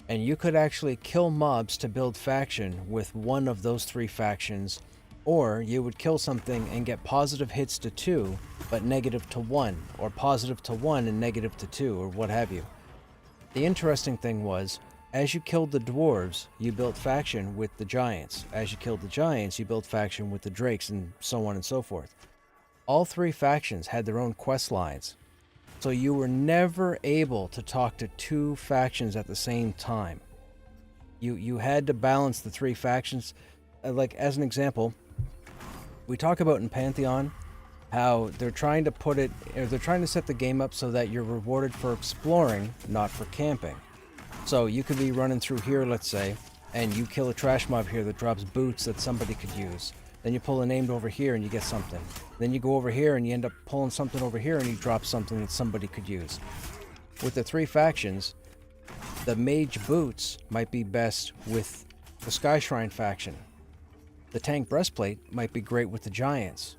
Speaker 1: And you could actually kill mobs to build faction with one of those 3 factions, or you would kill something and get positive hits to 2, but negative to 1, or positive to 1 and negative to 2, or what have you. The interesting thing was, as you killed the dwarves, you built faction with the giants. As you killed the giants, you built faction with the drakes, and so on and so forth. All 3 factions had their own quest lines, so you were never able to talk to 2 factions at the same time. You had to balance the 3 factions. Like, as an example, we talk about in Pantheon how they're trying to put it, or they're trying to set the game up so that you're rewarded for exploring, not for camping. So you could be running through here, let's say, and you kill a trash mob here that drops boots that somebody could use. Then you pull a named over here and you get something. Then you go over here and you end up pulling something over here and you drop something that somebody could use. With the 3 factions, the mage boots might be best with the Sky Shrine faction. The tank breastplate might be great with the giants.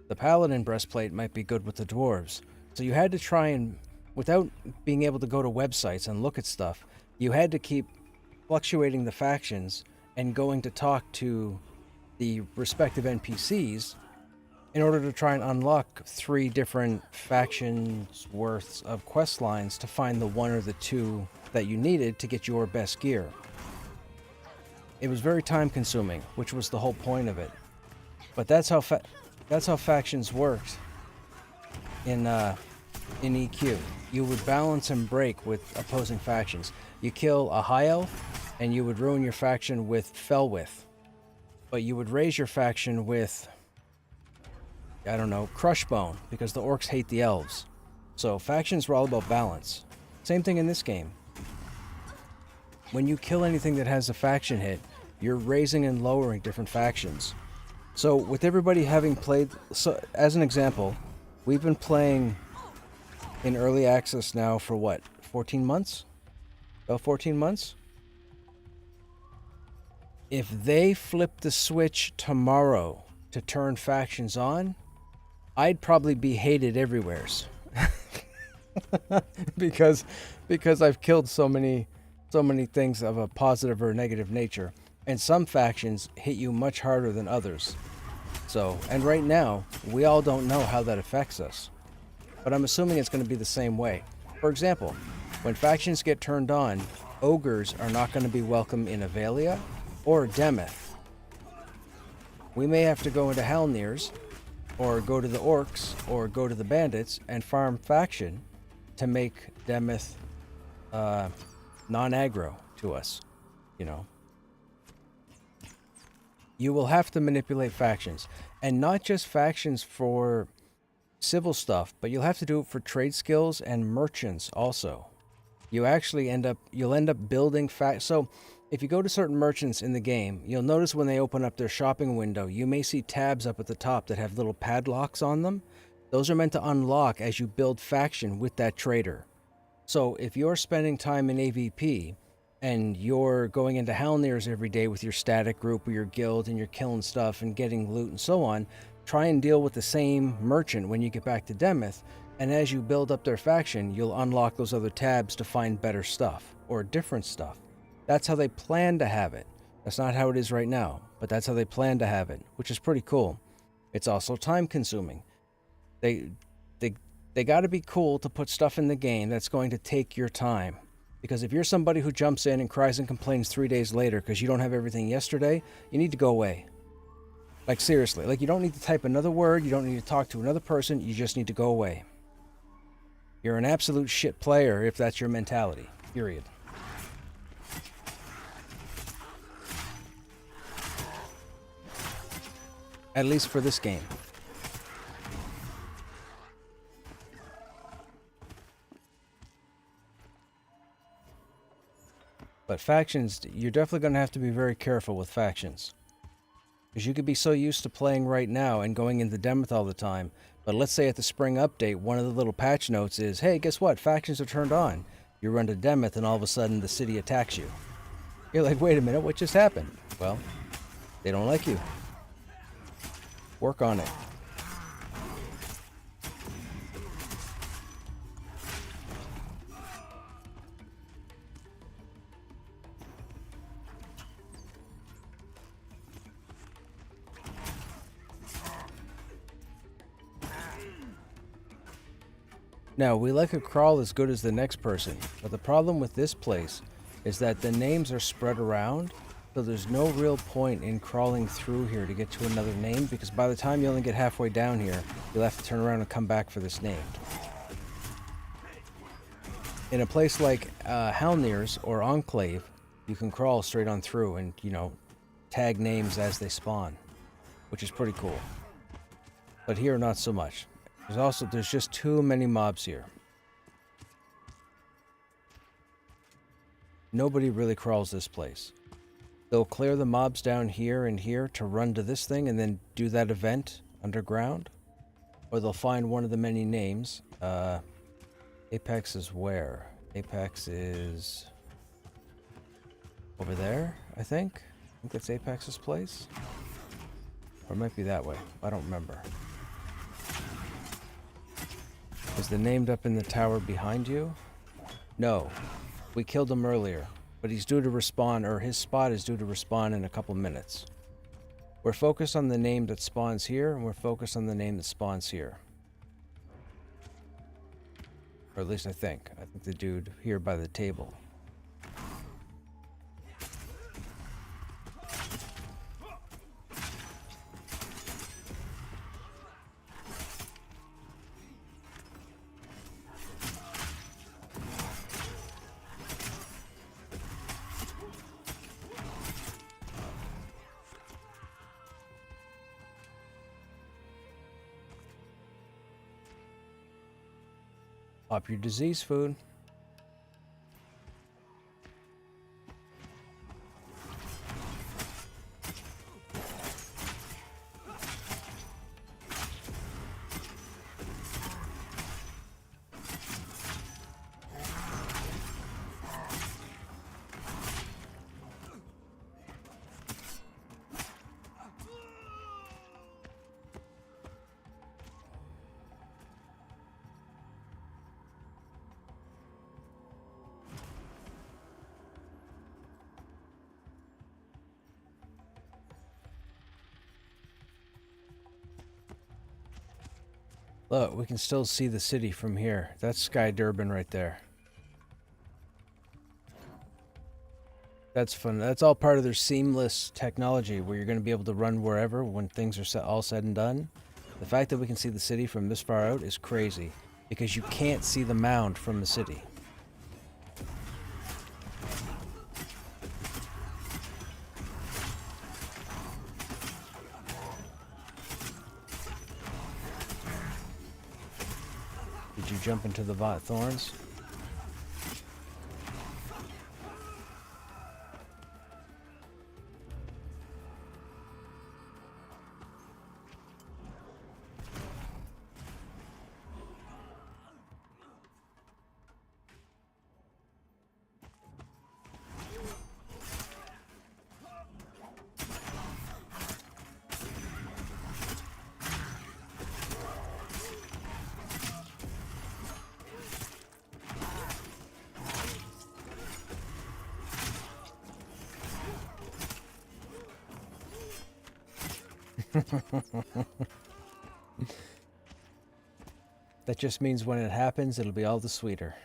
Speaker 1: The paladin breastplate might be good with the dwarves. So you had to try and, without being able to go to websites and look at stuff, you had to keep fluctuating the factions and going to talk to the respective NPCs in order to try and unlock 3 different factions worths of quest lines to find the 1 or the 2 that you needed to get your best gear. It was very time consuming, which was the whole point of it. But that's how factions worked in EQ. You would balance and break with opposing factions. You kill a high elf and you would ruin your faction with Felwith. But you would raise your faction with, I don't know, Crushbone, because the orcs hate the elves. So factions were all about balance. Same thing in this game. When you kill anything that has a faction hit, you're raising and lowering different factions. So with everybody having played, so as an example, we've been playing in early access now for what, 14 months? About 14 months? If they flip the switch tomorrow to turn factions on, I'd probably be hated everywheres. because I've killed so many things of a positive or negative nature, and some factions hit you much harder than others. So, and right now, we all don't know how that affects us. But I'm assuming it's going to be the same way. For example, when factions get turned on, ogres are not going to be welcome in Avelia or Demeth. We may have to go into Halnirs, or go to the orcs, or go to the bandits and farm faction to make Demeth non-aggro to us, you know. You will have to manipulate factions, and not just factions for civil stuff, but you'll have to do it for trade skills and merchants also. You'll end up building so if you go to certain merchants in the game, you'll notice when they open up their shopping window, you may see tabs up at the top that have little padlocks on them. Those are meant to unlock as you build faction with that trader. So if you're spending time in AVP and you're going into Halnirs every day with your static group or your guild and you're killing stuff and getting loot and so on, try and deal with the same merchant when you get back to Demeth, and as you build up their faction, you'll unlock those other tabs to find better stuff or different stuff. That's how they plan to have it. That's not how it is right now, but that's how they plan to have it, which is pretty cool. It's also time consuming. They got to be cool to put stuff in the game that's going to take your time. Because if you're somebody who jumps in and cries and complains 3 days later because you don't have everything yesterday, you need to go away. Like seriously, like you don't need to type another word, you don't need to talk to another person, you just need to go away. You're an absolute shit player if that's your mentality, period. At least for this game. But factions, you're definitely going to have to be very careful with factions. Because you could be so used to playing right now and going into Demoth all the time, but let's say at the spring update, one of the little patch notes is, hey, guess what? Factions are turned on. You run to Demoth and all of a sudden the city attacks you. You're like, wait a minute, what just happened? Well, they don't like you. Work on it. Now, we like a crawl as good as the next person, but the problem with this place is that the names are spread around, so there's no real point in crawling through here to get to another name, because by the time you only get halfway down here, you'll have to turn around and come back for this name. In a place like Halnir's or Enclave, you can crawl straight on through and, you know, tag names as they spawn, which is pretty cool. But here, not so much. There's just too many mobs here. Nobody really crawls this place. They'll clear the mobs down here and here to run to this thing and then do that event underground. Or they'll find one of the many names. Apex is where? Apex is over there, I think. I think that's Apex's place. Or it might be that way. I don't remember. Is the named up in the tower behind you? No. We killed him earlier, but he's due to respawn, or his spot is due to respawn in a couple minutes. We're focused on the name that spawns here, and we're focused on the name that spawns here. Or at least I think. I think the dude here by the table. Pop your disease food. Look, we can still see the city from here. That's Sky Durban right there. That's fun. That's all part of their seamless technology where you're going to be able to run wherever when things are all said and done. The fact that we can see the city from this far out is crazy because you can't see the mound from the city. Did you jump into the thorns? That just means when it happens, it'll be all the sweeter.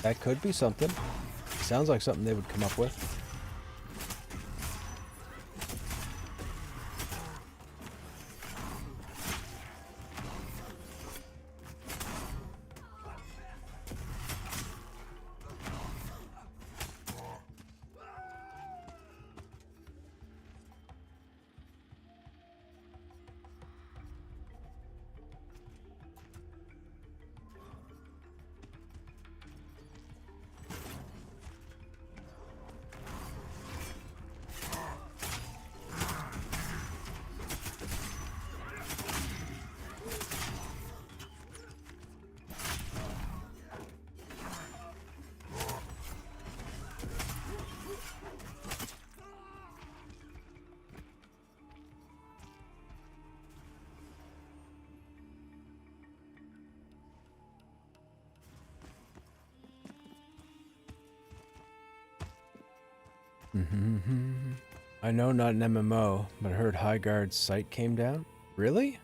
Speaker 1: That could be something. Sounds like something they would come up with. I know not an MMO, but I heard Highguard's site came down. Really?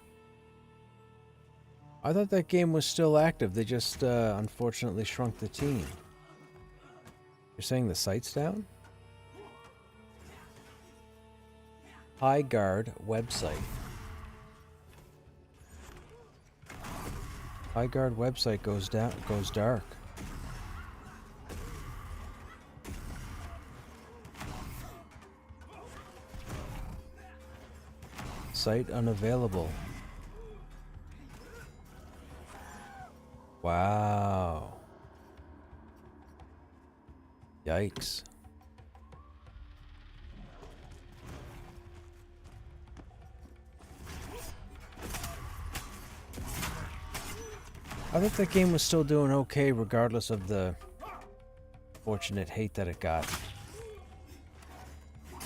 Speaker 1: I thought that game was still active. They just unfortunately shrunk the team. You're saying the site's down? Highguard website. Highguard website goes dark. Site unavailable. Wow. Yikes. I thought that game was still doing okay regardless of the fortunate hate that it got.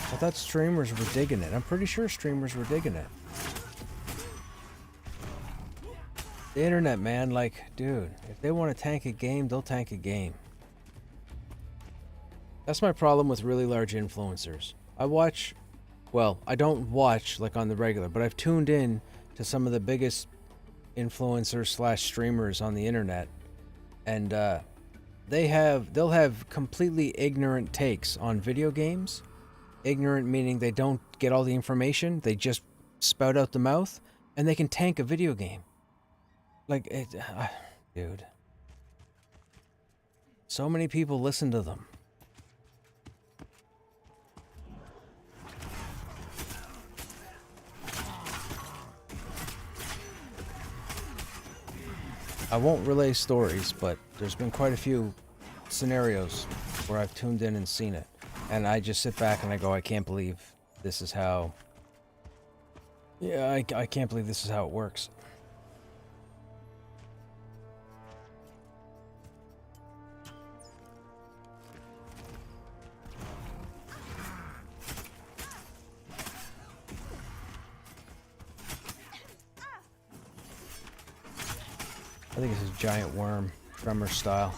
Speaker 1: I thought streamers were digging it. I'm pretty sure streamers were digging it. The internet, man, like, dude, if they want to tank a game, they'll tank a game. That's my problem with really large influencers. I don't watch like on the regular, but I've tuned in to some of the biggest influencers / streamers on the internet, and they'll have completely ignorant takes on video games. Ignorant meaning they don't get all the information, they just spout out the mouth, and they can tank a video game. Like, dude. So many people listen to them. I won't relay stories, but there's been quite a few scenarios where I've tuned in and seen it. And I just sit back and I go, I can't believe this is how... Yeah, I can't believe this is how it works. I think it's a giant worm, Tremor style.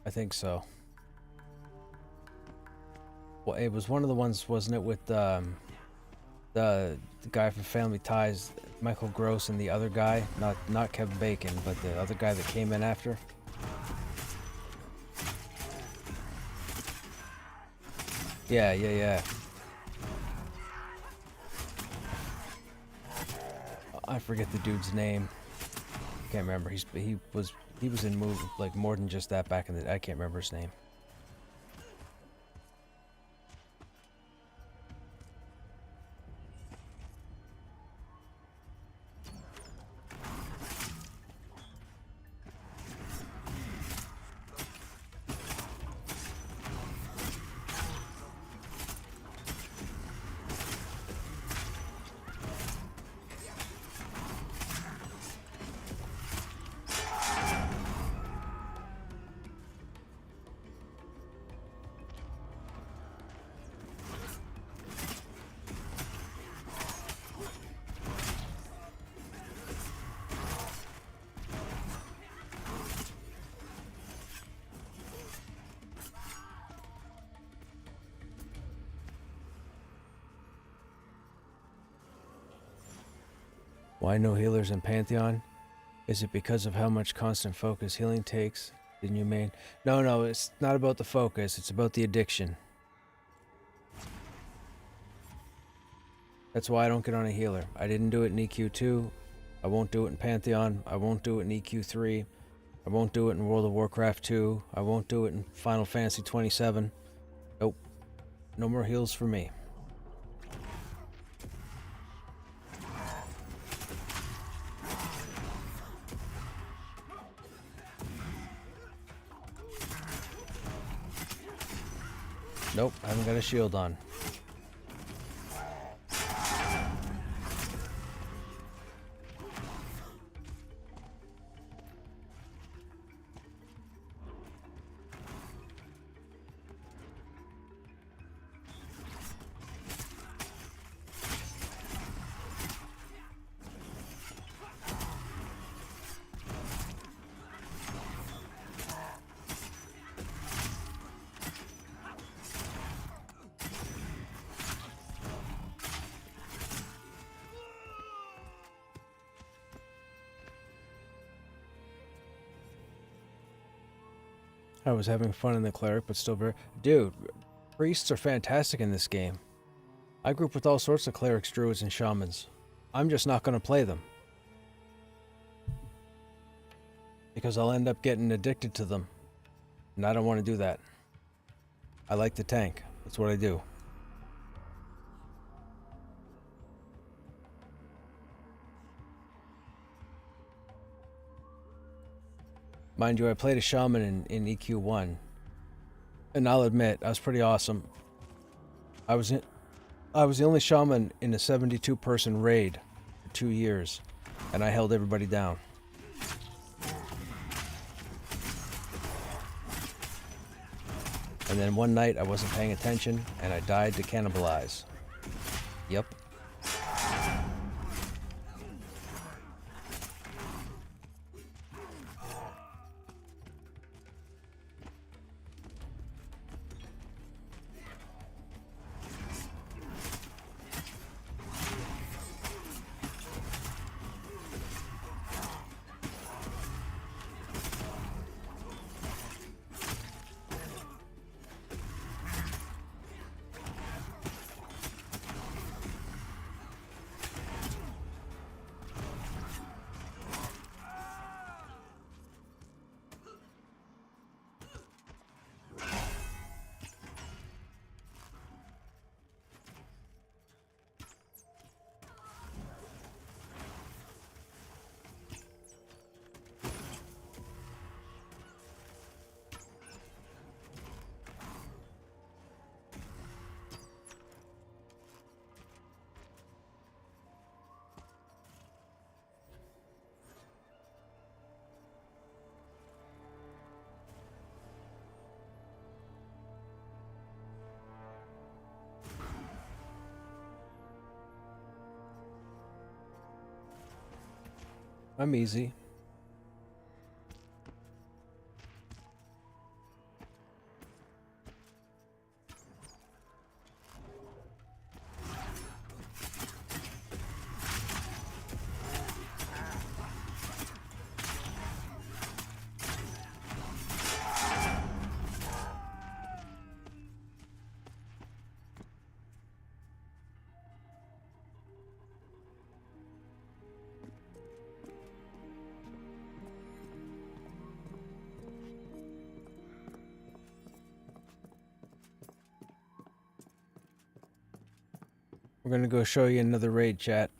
Speaker 1: I think so. Well, it was one of the ones, wasn't it, with the guy from Family Ties, Michael Gross, and the other guy, not Kevin Bacon, but the other guy that came in after. Yeah. I forget the dude's name. Can't remember. He was in movie like more than just that back in the. I can't remember his name. Why no healers in Pantheon? Is it because of how much constant focus healing takes? Didn't you mean? No, it's not about the focus. It's about the addiction. That's why I don't get on a healer. I didn't do it in EQ2. I won't do it in Pantheon. I won't do it in EQ3. I won't do it in World of Warcraft 2. I won't do it in Final Fantasy 27. Nope. No more heals for me. Nope, I haven't got a shield on. I was having fun in the cleric, but still very... Dude, priests are fantastic in this game. I group with all sorts of clerics, druids, and shamans. I'm just not going to play them. Because I'll end up getting addicted to them. And I don't want to do that. I like to tank. That's what I do. Mind you, I played a shaman in EQ1. And I'll admit, I was pretty awesome. I was the only shaman in a 72-person raid for 2 years. And I held everybody down. And then one night I wasn't paying attention and I died to cannibalize. Yep. I'm easy. We're gonna go show you another raid, chat.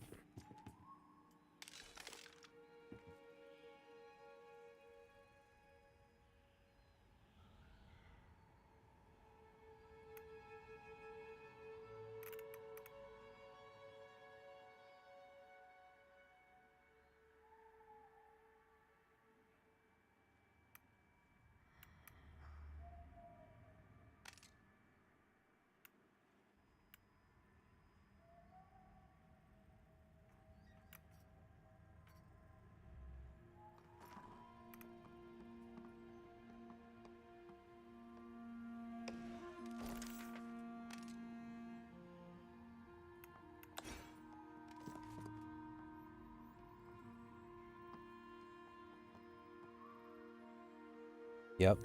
Speaker 1: Yep.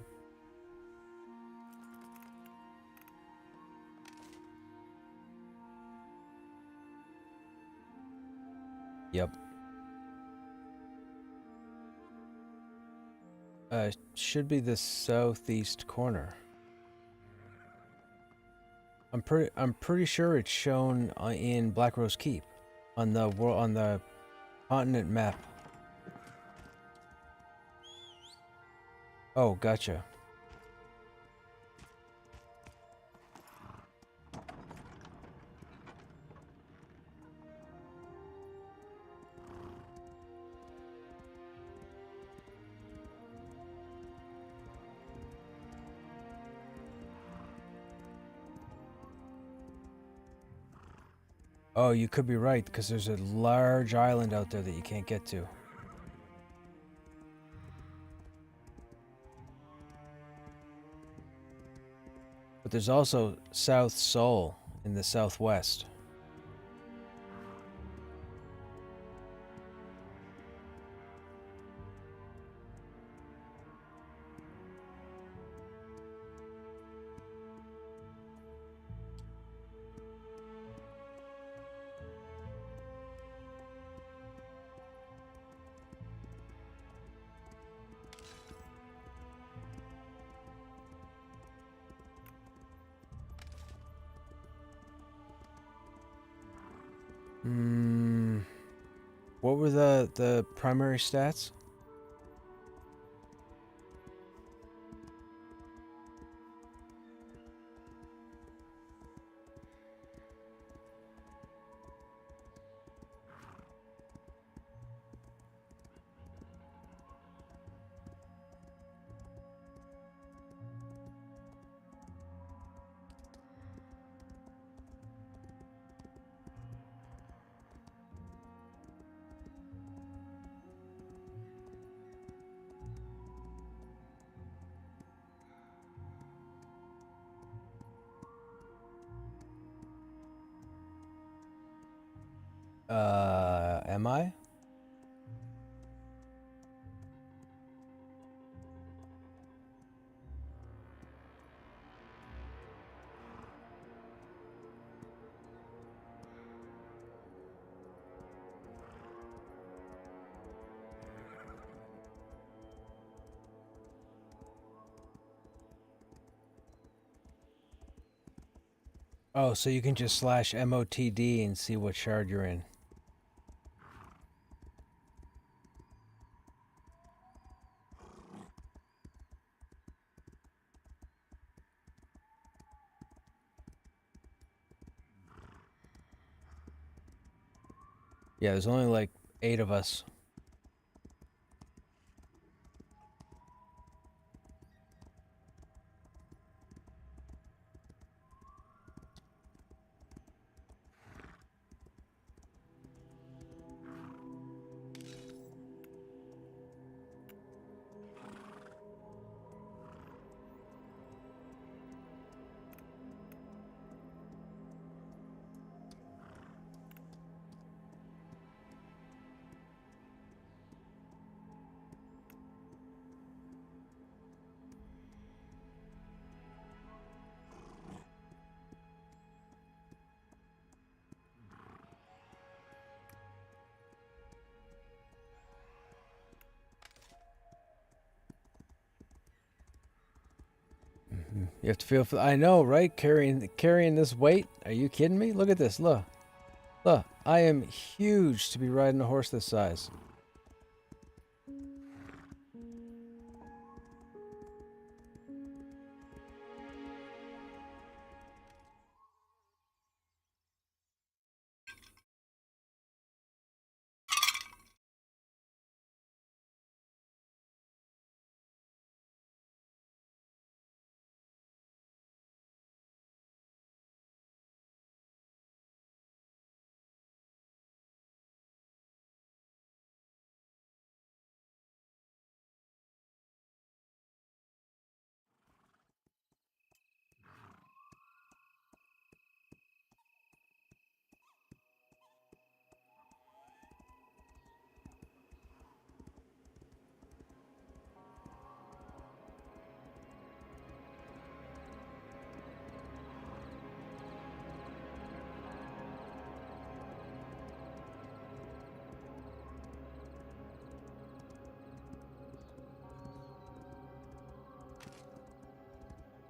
Speaker 1: Yep. Should be the southeast corner. I'm pretty sure it's shown in Black Rose Keep on the continent map. Oh, gotcha. Oh, you could be right, because there's a large island out there that you can't get to. But there's also South Seoul in the southwest. What were the primary stats? Am I? Oh, so you can just slash MOTD and see what shard you're in. Yeah, there's only like 8 of us. You have to feel for, I know, right? Carrying this weight. Are you kidding me? Look at this. Look. Look. I am huge to be riding a horse this size.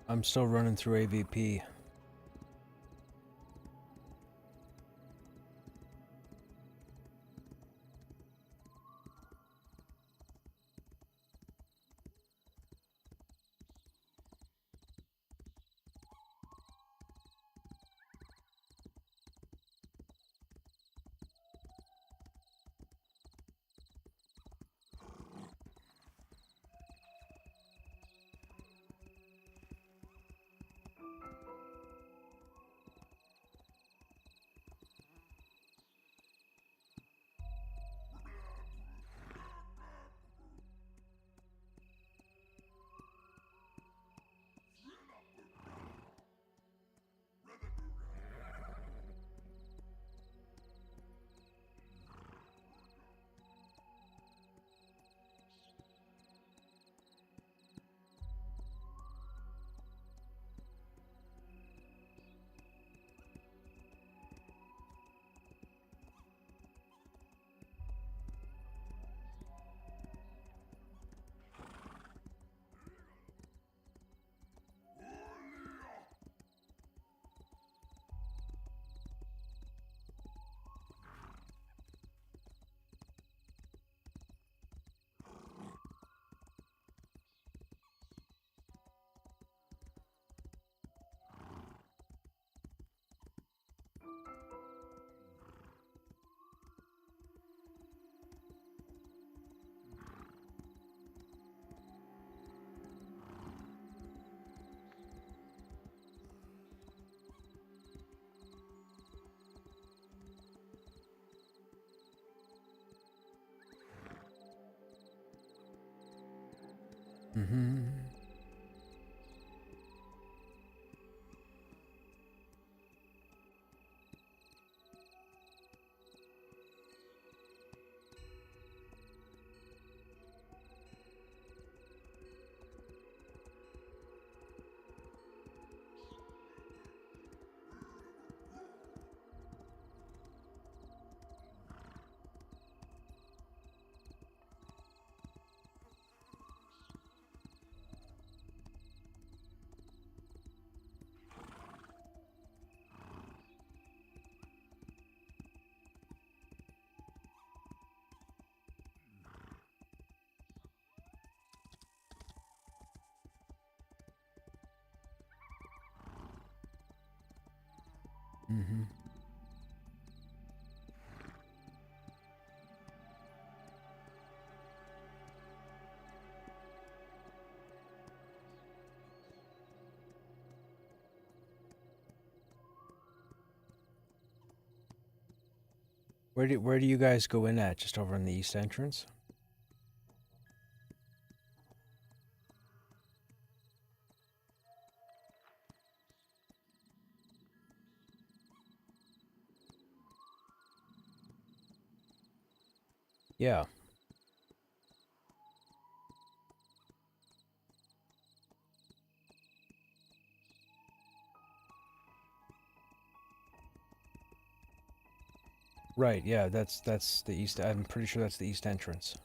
Speaker 1: I'm still running through AVP. Mm-hmm. Mm-hmm. Where do you guys go in at? Just over in the east entrance? Yeah. Right, yeah, that's the east. I'm pretty sure that's the east entrance.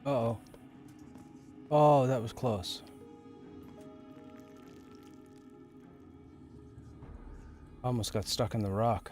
Speaker 1: Uh-oh. Oh, that was close. Almost got stuck in the rock.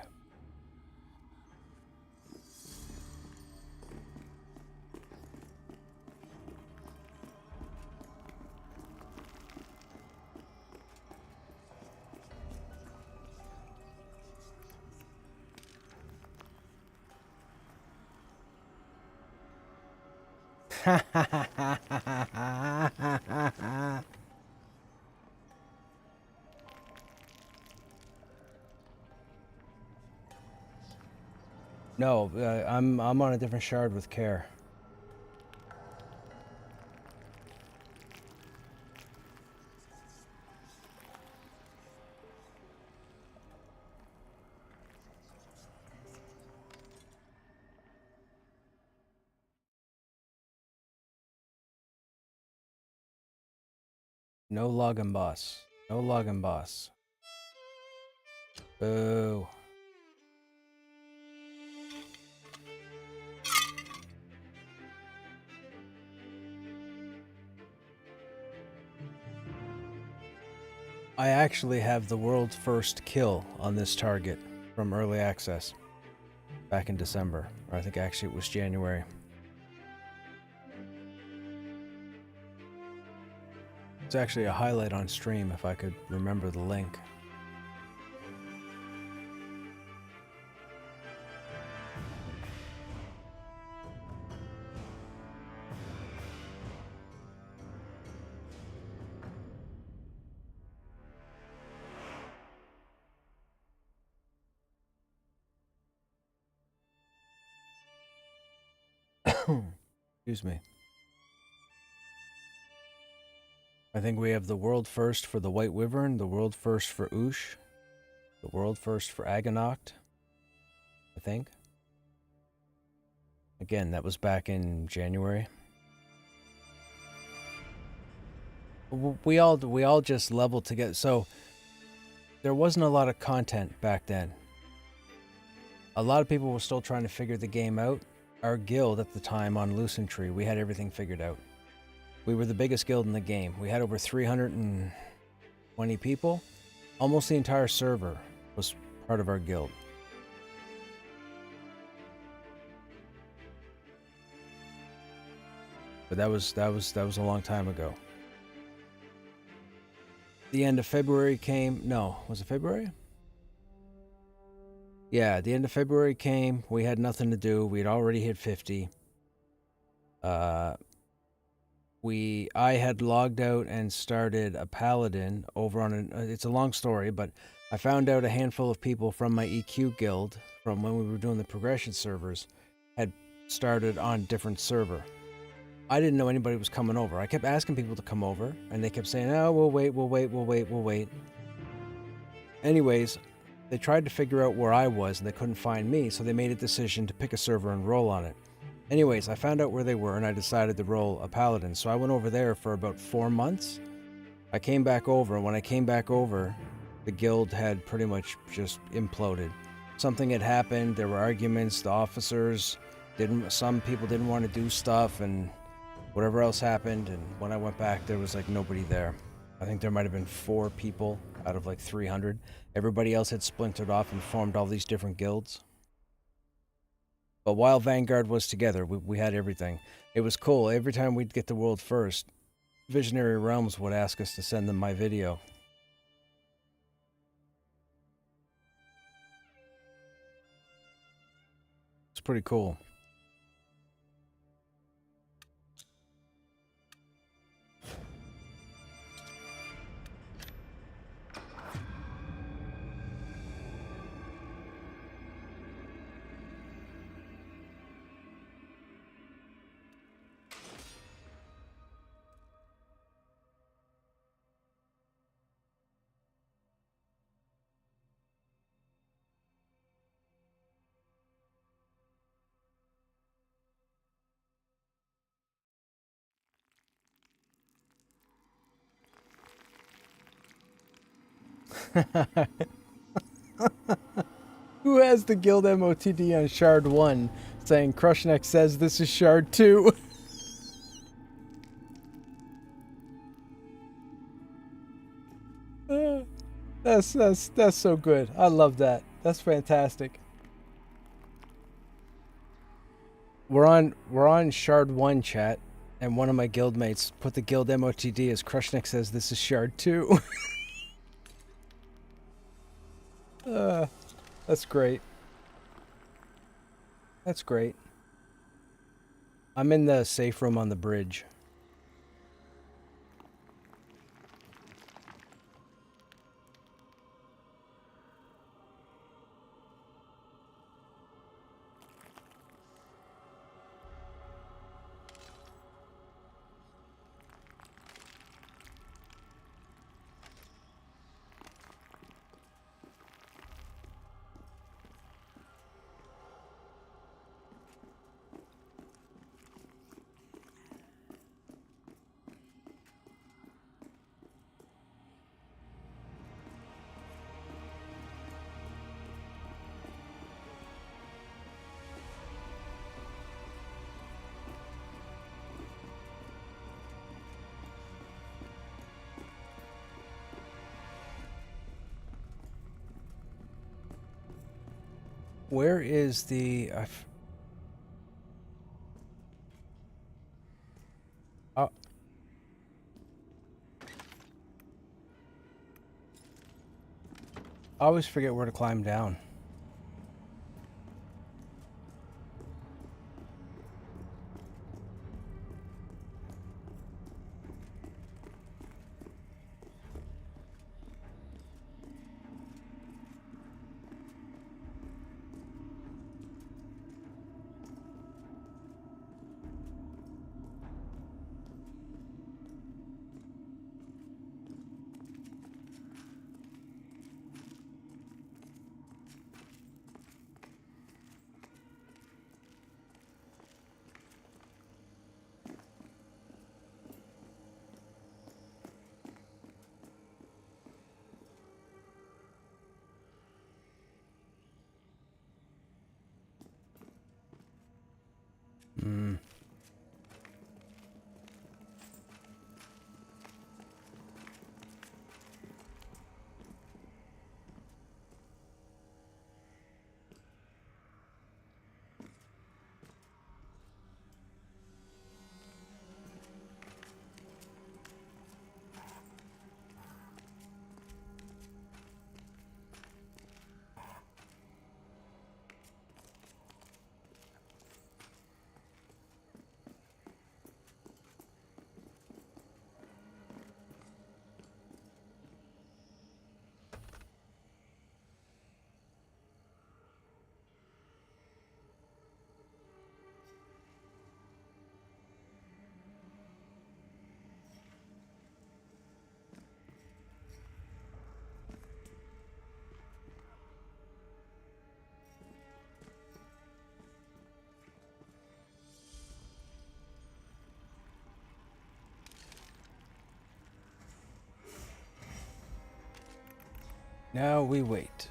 Speaker 1: No, I'm on a different shard with care. No login boss. No login boss. Boo. I actually have the world's first kill on this target from early access back in December, or I think actually it was January. It's actually a highlight on stream if I could remember the link. Excuse me. I think we have the world first for the White Wyvern, the world first for Oosh, the world first for Aganoct, I think. Again, that was back in January. We all just leveled together. So there wasn't a lot of content back then. A lot of people were still trying to figure the game out. Our guild at the time on Lucent Tree, we had everything figured out. We were the biggest guild in the game. We had over 320 people. Almost the entire server was part of our guild. But that was a long time ago. The end of February came. No, was it February? Yeah, the end of February came. We had nothing to do. We had already hit 50. I had logged out and started a paladin over on it's a long story, but I found out a handful of people from my EQ guild from when we were doing the progression servers had started on a different server. I didn't know anybody was coming over. I kept asking people to come over, and they kept saying, "Oh, we'll wait." Anyways, they tried to figure out where I was, and they couldn't find me, so they made a decision to pick a server and roll on it. Anyways, I found out where they were, and I decided to roll a paladin, so I went over there for about 4 months. I came back over, and when I came back over, the guild had pretty much just imploded. Something had happened, there were arguments, the officers some people didn't want to do stuff, and whatever else happened, and when I went back, there was like nobody there. I think there might have been 4 people out of like 300. Everybody else had splintered off and formed all these different guilds. But while Vanguard was together, we had everything. It was cool. Every time we'd get the world first, Visionary Realms would ask us to send them my video. It's pretty cool. Who has the guild MOTD on Shard 1 saying Krushnek says this is Shard 2? That's so good. I love that. That's fantastic. We're on Shard 1 chat, and one of my guildmates put the guild MOTD as Krushnek says this is Shard 2. That's great. That's great. I'm in the safe room on the bridge. Where is the... Oh. I always forget where to climb down. Now we wait.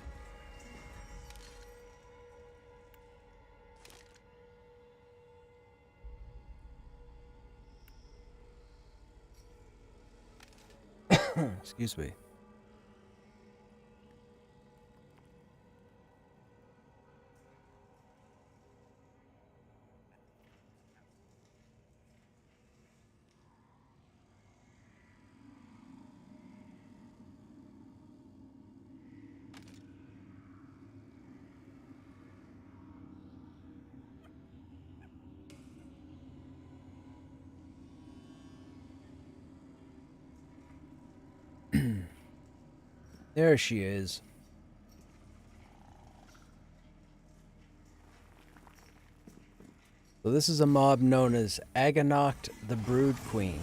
Speaker 1: Excuse me. There she is. So this is a mob known as Aganocht the Brood Queen.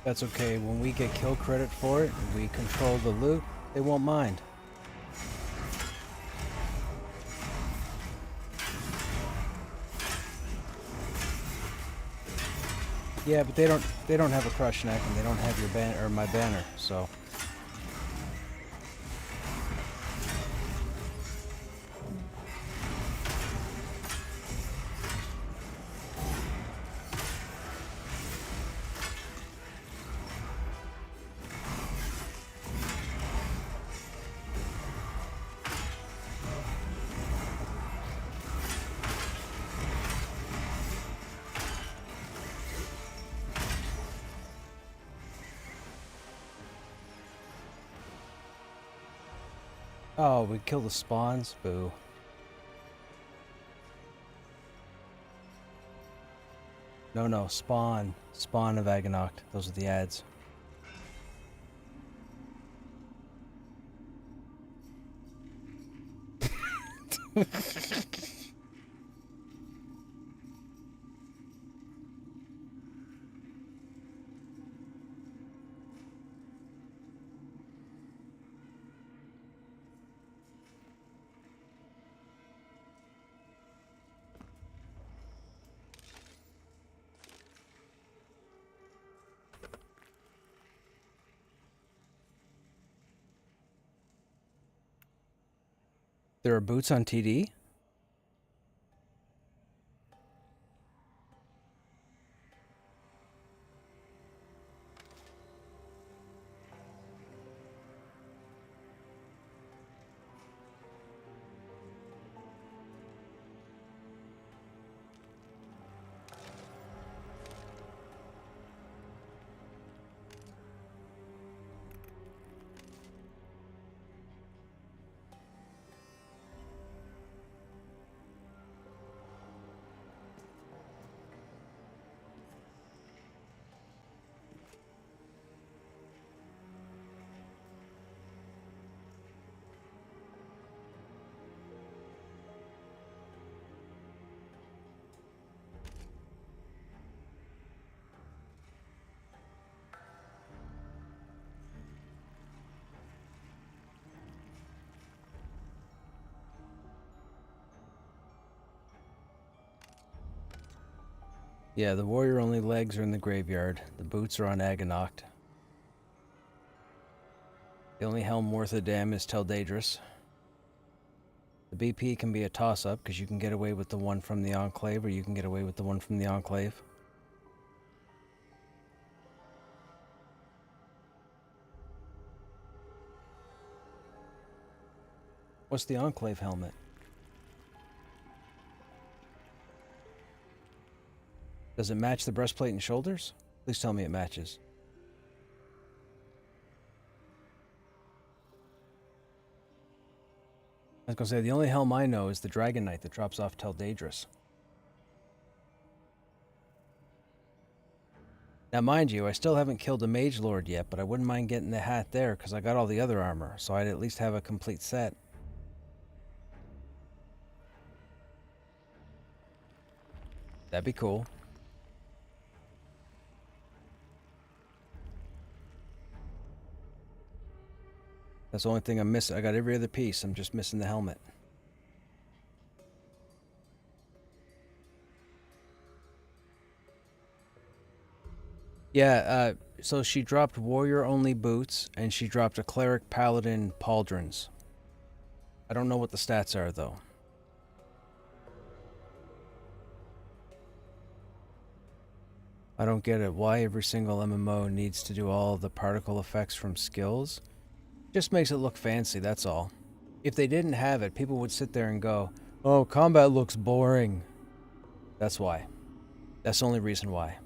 Speaker 1: That's okay. When we get kill credit for it, and we control the loot, they won't mind. Yeah, but they don't have a Krushnek and they don't have your banner or my banner, so. Oh, we kill the spawns? Boo. No, spawn. Spawn of Aganoct. Those are the ads. There are boots on TD? Yeah, the warrior only legs are in the graveyard. The boots are on Aganoct. The only helm worth a damn is Teldadris. The BP can be a toss-up because you can get away with the one from the Enclave or you can get away with the one from the Enclave. What's the Enclave helmet? Does it match the breastplate and shoulders? Please tell me it matches. I was gonna say, the only helm I know is the Dragon Knight that drops off Teldadris. Now mind you, I still haven't killed a Mage Lord yet, but I wouldn't mind getting the hat there because I got all the other armor, so I'd at least have a complete set. That'd be cool. That's the only thing I'm missing. I got every other piece. I'm just missing the helmet. Yeah, so she dropped warrior-only boots, and she dropped a cleric paladin pauldrons. I don't know what the stats are, though. I don't get it. Why every single MMO needs to do all the particle effects from skills? Just makes it look fancy, that's all. If they didn't have it, people would sit there and go, "Oh, combat looks boring." That's why. That's the only reason why.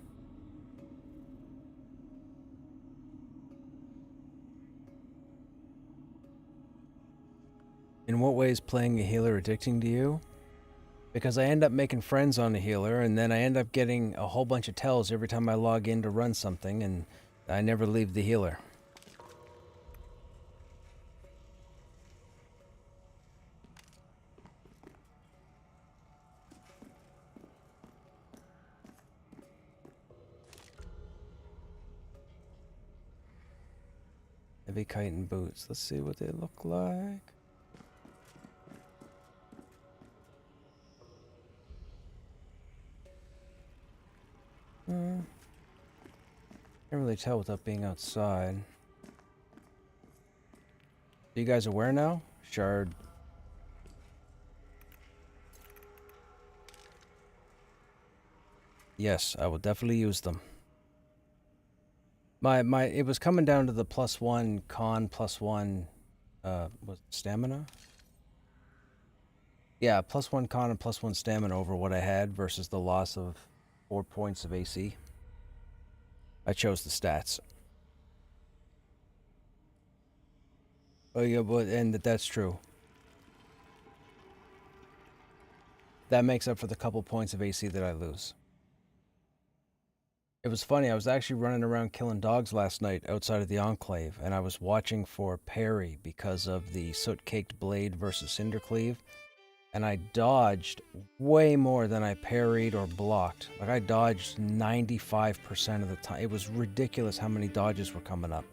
Speaker 1: In what way is playing a healer addicting to you? Because I end up making friends on a healer, and then I end up getting a whole bunch of tells every time I log in to run something, and I never leave the healer. Heavy chitin boots. Let's see what they look like. Can't really tell without being outside. You guys aware now? Shard. Yes, I will definitely use them. It was coming down to the +1 con +1 was it stamina? Yeah, +1 con and +1 stamina over what I had versus the loss of 4 points of AC. I chose the stats. Oh yeah, but and that's true. That makes up for the couple points of AC that I lose. It was funny, I was actually running around killing dogs last night outside of the Enclave, and I was watching for parry because of the Soot-Caked Blade versus Cindercleave, and I dodged way more than I parried or blocked. Like, I dodged 95% of the time. It was ridiculous how many dodges were coming up.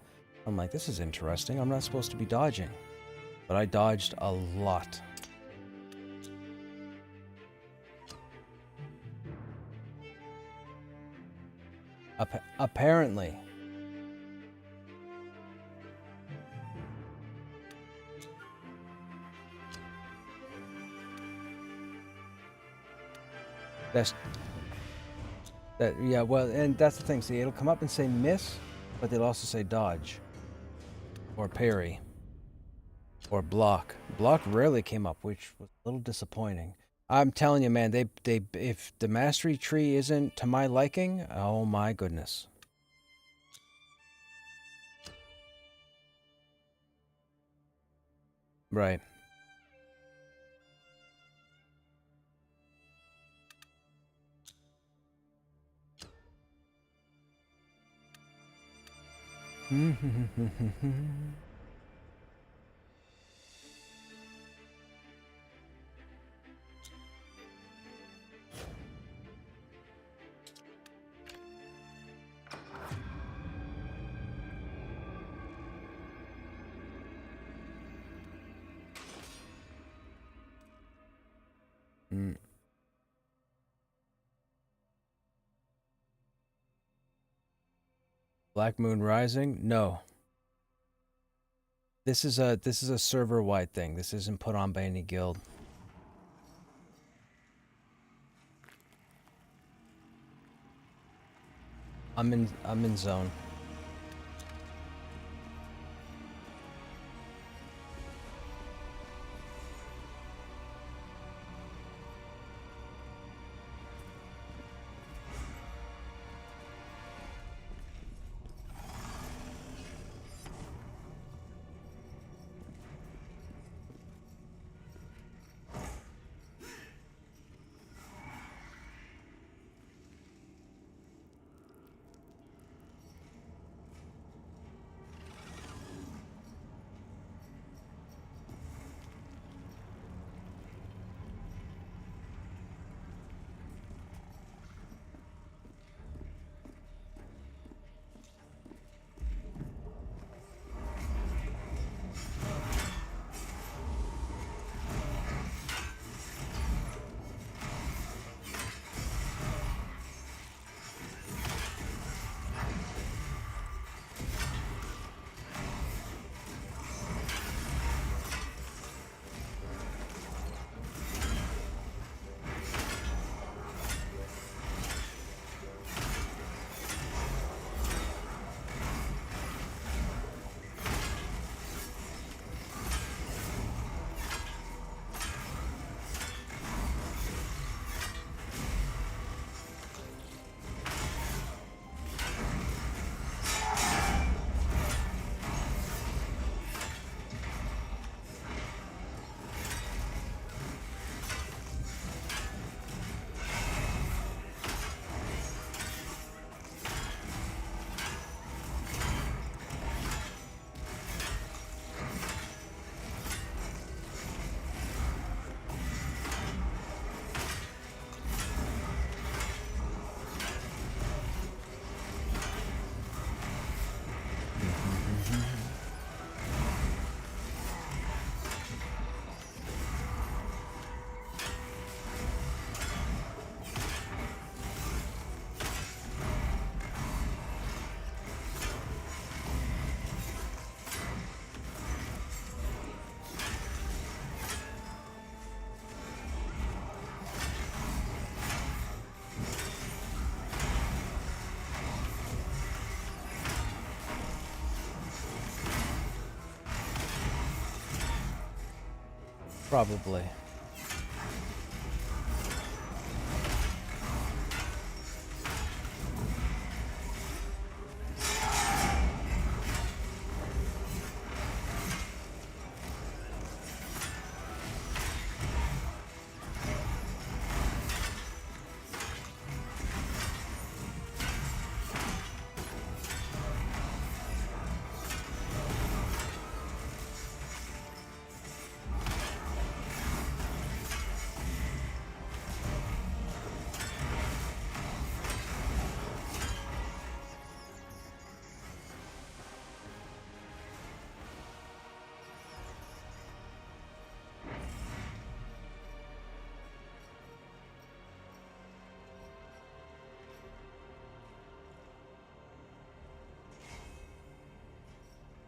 Speaker 1: I'm like, this is interesting. I'm not supposed to be dodging. But I dodged a lot. Apparently. Yeah, well, and that's the thing. See, it'll come up and say miss, but they'll also say dodge. Or parry. Or block. Block rarely came up, which was a little disappointing. I'm telling you, man, if the mastery tree isn't to my liking, oh my goodness. Right. Black Moon Rising? No. This is a server-wide thing. This isn't put on by any guild. I'm in zone. Probably.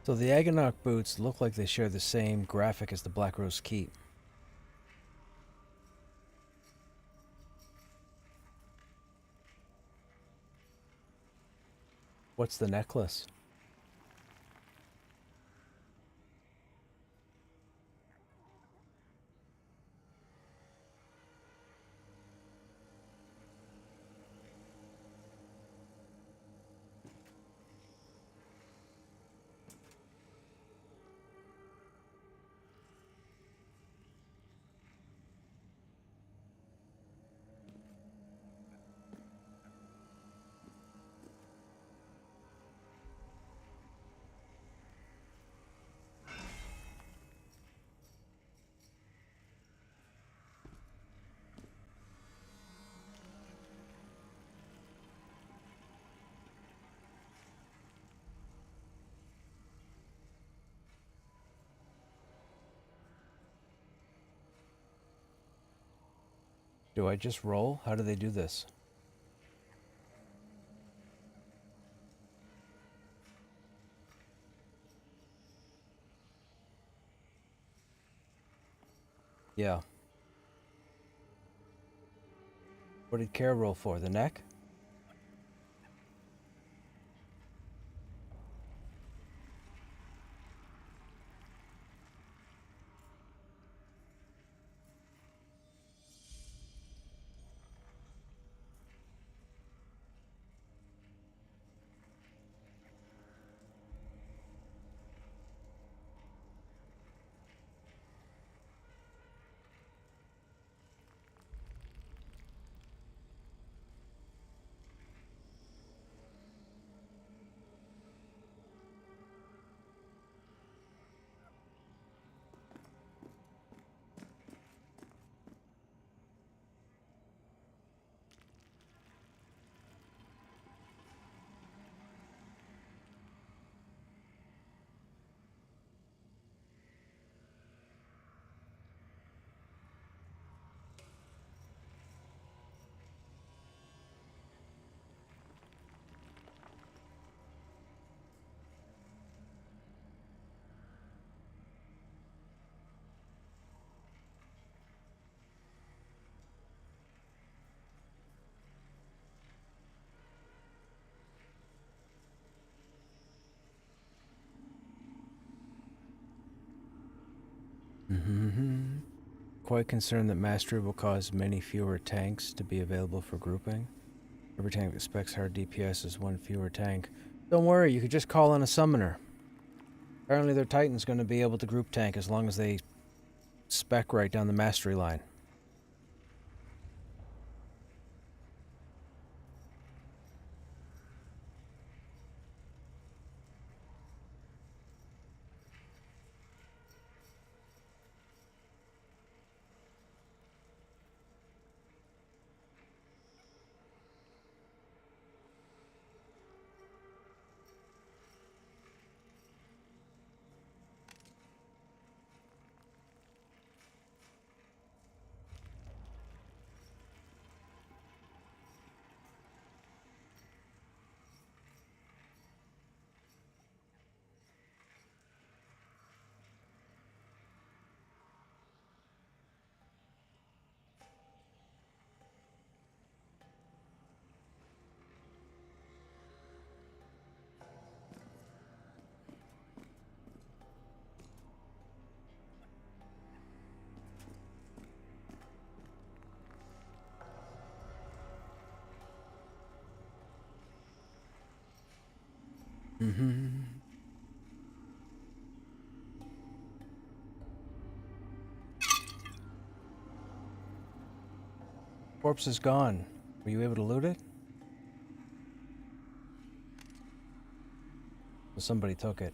Speaker 1: So the Agonok boots look like they share the same graphic as the Black Rose Keep. What's the necklace? Do I just roll? How do they do this? Yeah. What did Kara roll for? The neck? Quite concerned that mastery will cause many fewer tanks to be available for grouping. Every tank that specs hard DPS is one fewer tank. Don't worry, you could just call in a summoner. Apparently their Titan's going to be able to group tank as long as they spec right down the mastery line. Mm-hmm. Corpse is gone. Were you able to loot it? Or somebody took it.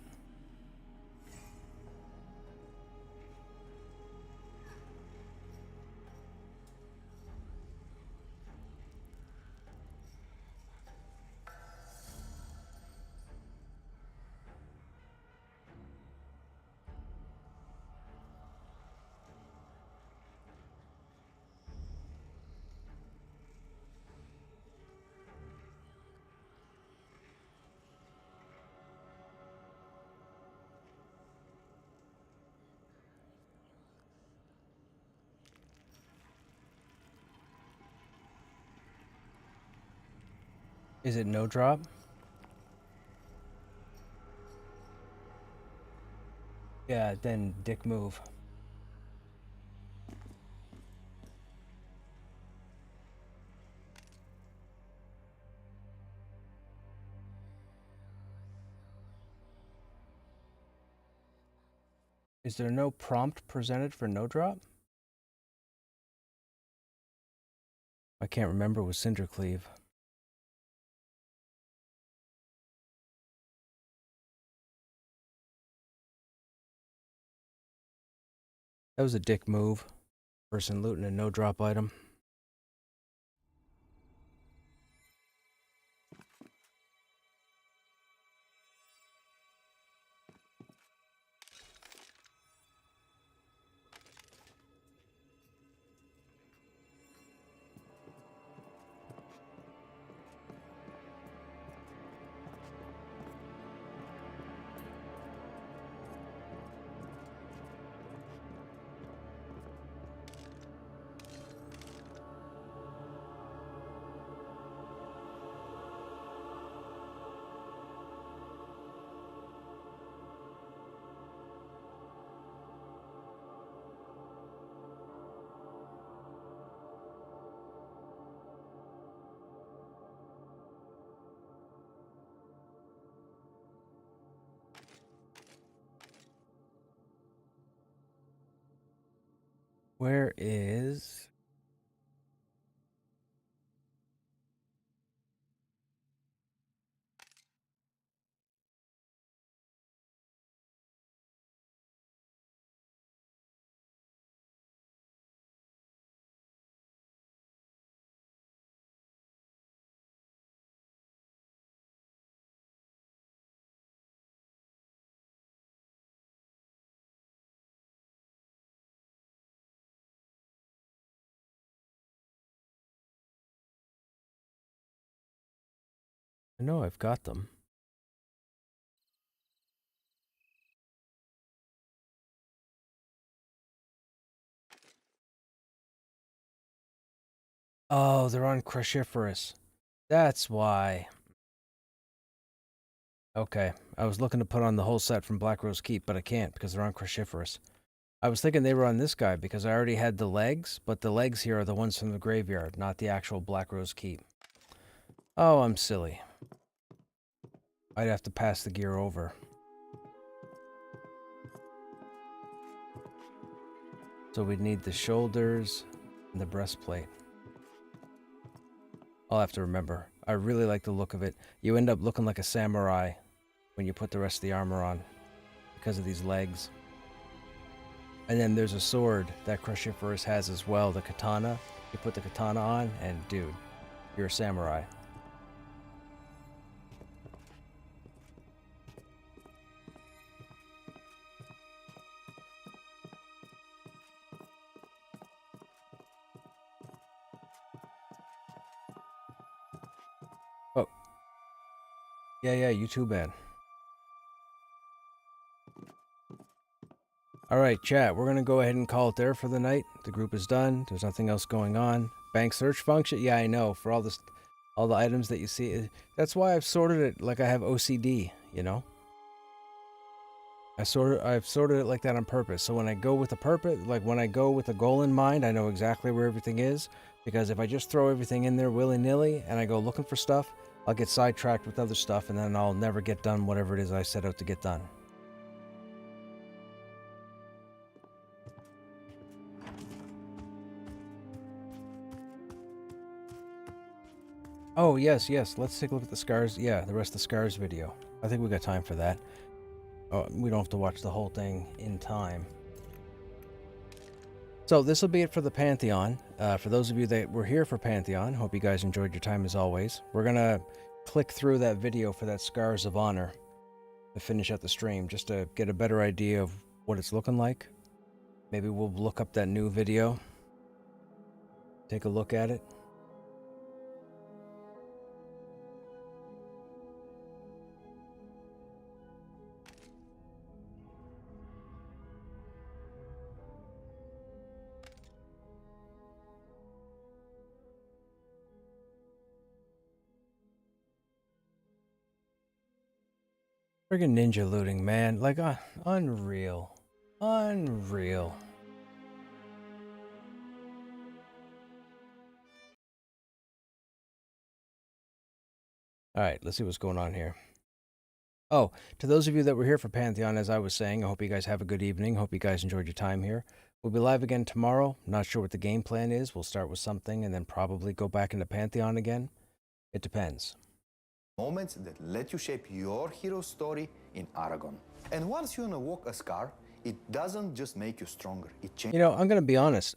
Speaker 1: Is it no drop? Yeah, then dick move. Is there no prompt presented for no drop? I can't remember with Cindercleave. That was a dick move. Person looting a no drop item. Where is... I know I've got them. Oh, they're on Cruciferous. That's why. Okay, I was looking to put on the whole set from Black Rose Keep, but I can't because they're on Cruciferous. I was thinking they were on this guy because I already had the legs, but the legs here are the ones from the graveyard, not the actual Black Rose Keep. Oh, I'm silly. I'd have to pass the gear over. So we'd need the shoulders and the breastplate. I'll have to remember. I really like the look of it. You end up looking like a samurai when you put the rest of the armor on because of these legs. And then there's a sword that Cruciferous has as well, the katana. You put the katana on and dude, you're a samurai. Oh. Yeah, you too bad. Alright, chat, we're going to go ahead and call it there for the night. The group is done. There's nothing else going on. Bank search function? Yeah, I know. For all the items that you see. That's why I've sorted it like I have OCD, you know? I've sorted it like that on purpose. So when I go with a purpose, like when I go with a goal in mind, I know exactly where everything is. Because if I just throw everything in there willy-nilly and I go looking for stuff, I'll get sidetracked with other stuff, and then I'll never get done whatever it is I set out to get done. Oh, yes, let's take a look at the Scars. Yeah, the rest of the Scars video. I think we got time for that. We don't have to watch the whole thing in time. So this will be it for the Pantheon. For those of you that were here for Pantheon, hope you guys enjoyed your time as always. We're going to click through that video for that Scars of Honor to finish out the stream, just to get a better idea of what it's looking like. Maybe we'll look up that new video, take a look at it. Friggin' ninja looting, man. Like, unreal. Unreal. Alright, let's see what's going on here. Oh, to those of you that were here for Pantheon, as I was saying, I hope you guys have a good evening. Hope you guys enjoyed your time here. We'll be live again tomorrow. Not sure what the game plan is. We'll start with something and then probably go back into Pantheon again. It depends.
Speaker 5: Moments that let you shape your hero's story in Aragon. And once you unlock a scar, it doesn't just make you stronger, it changes.
Speaker 1: You know, I'm going to be honest.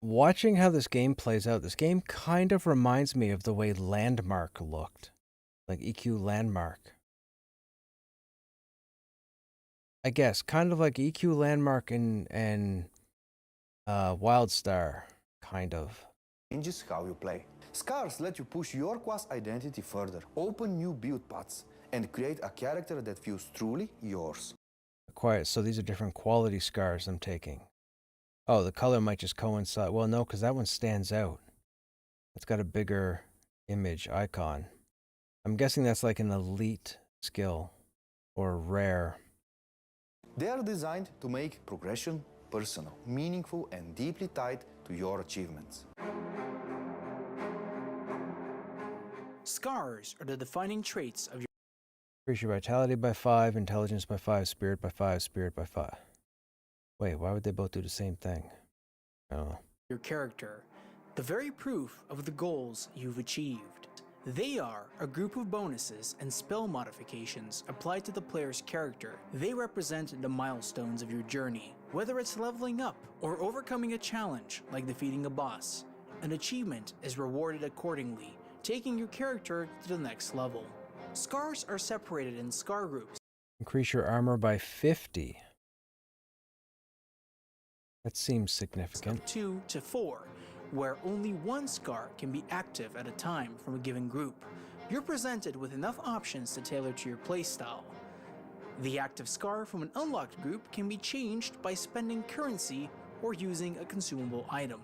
Speaker 1: Watching how this game plays out, this game kind of reminds me of the way Landmark looked. Like EQ Landmark. I guess, kind of like EQ Landmark and Wildstar, kind of.
Speaker 5: Changes how you play. Scars let you push your quest identity further, open new build paths, and create a character that feels truly yours.
Speaker 1: Quiet, so these are different quality scars I'm taking. Oh, the color might just coincide. Well, no, because that one stands out. It's got a bigger image icon. I'm guessing that's like an elite skill or rare.
Speaker 5: They are designed to make progression personal, meaningful, and deeply tied to your achievements.
Speaker 6: Scars are the defining traits of your
Speaker 1: Increase your vitality by 5, intelligence by 5, spirit by 5, spirit by 5. Wait, why would they both do the same thing? Oh.
Speaker 6: your character, the very proof of the goals you've achieved. They are a group of bonuses and spell modifications applied to the player's character. They represent the milestones of your journey, whether it's leveling up or overcoming a challenge like defeating a boss. An achievement is rewarded accordingly, taking your character to the next level. Scars are separated in scar groups.
Speaker 1: Increase your armor by 50. That seems significant.
Speaker 6: 2 to 4, where only one scar can be active at a time from a given group. You're presented with enough options to tailor to your playstyle. The active scar from an unlocked group can be changed by spending currency or using a consumable item.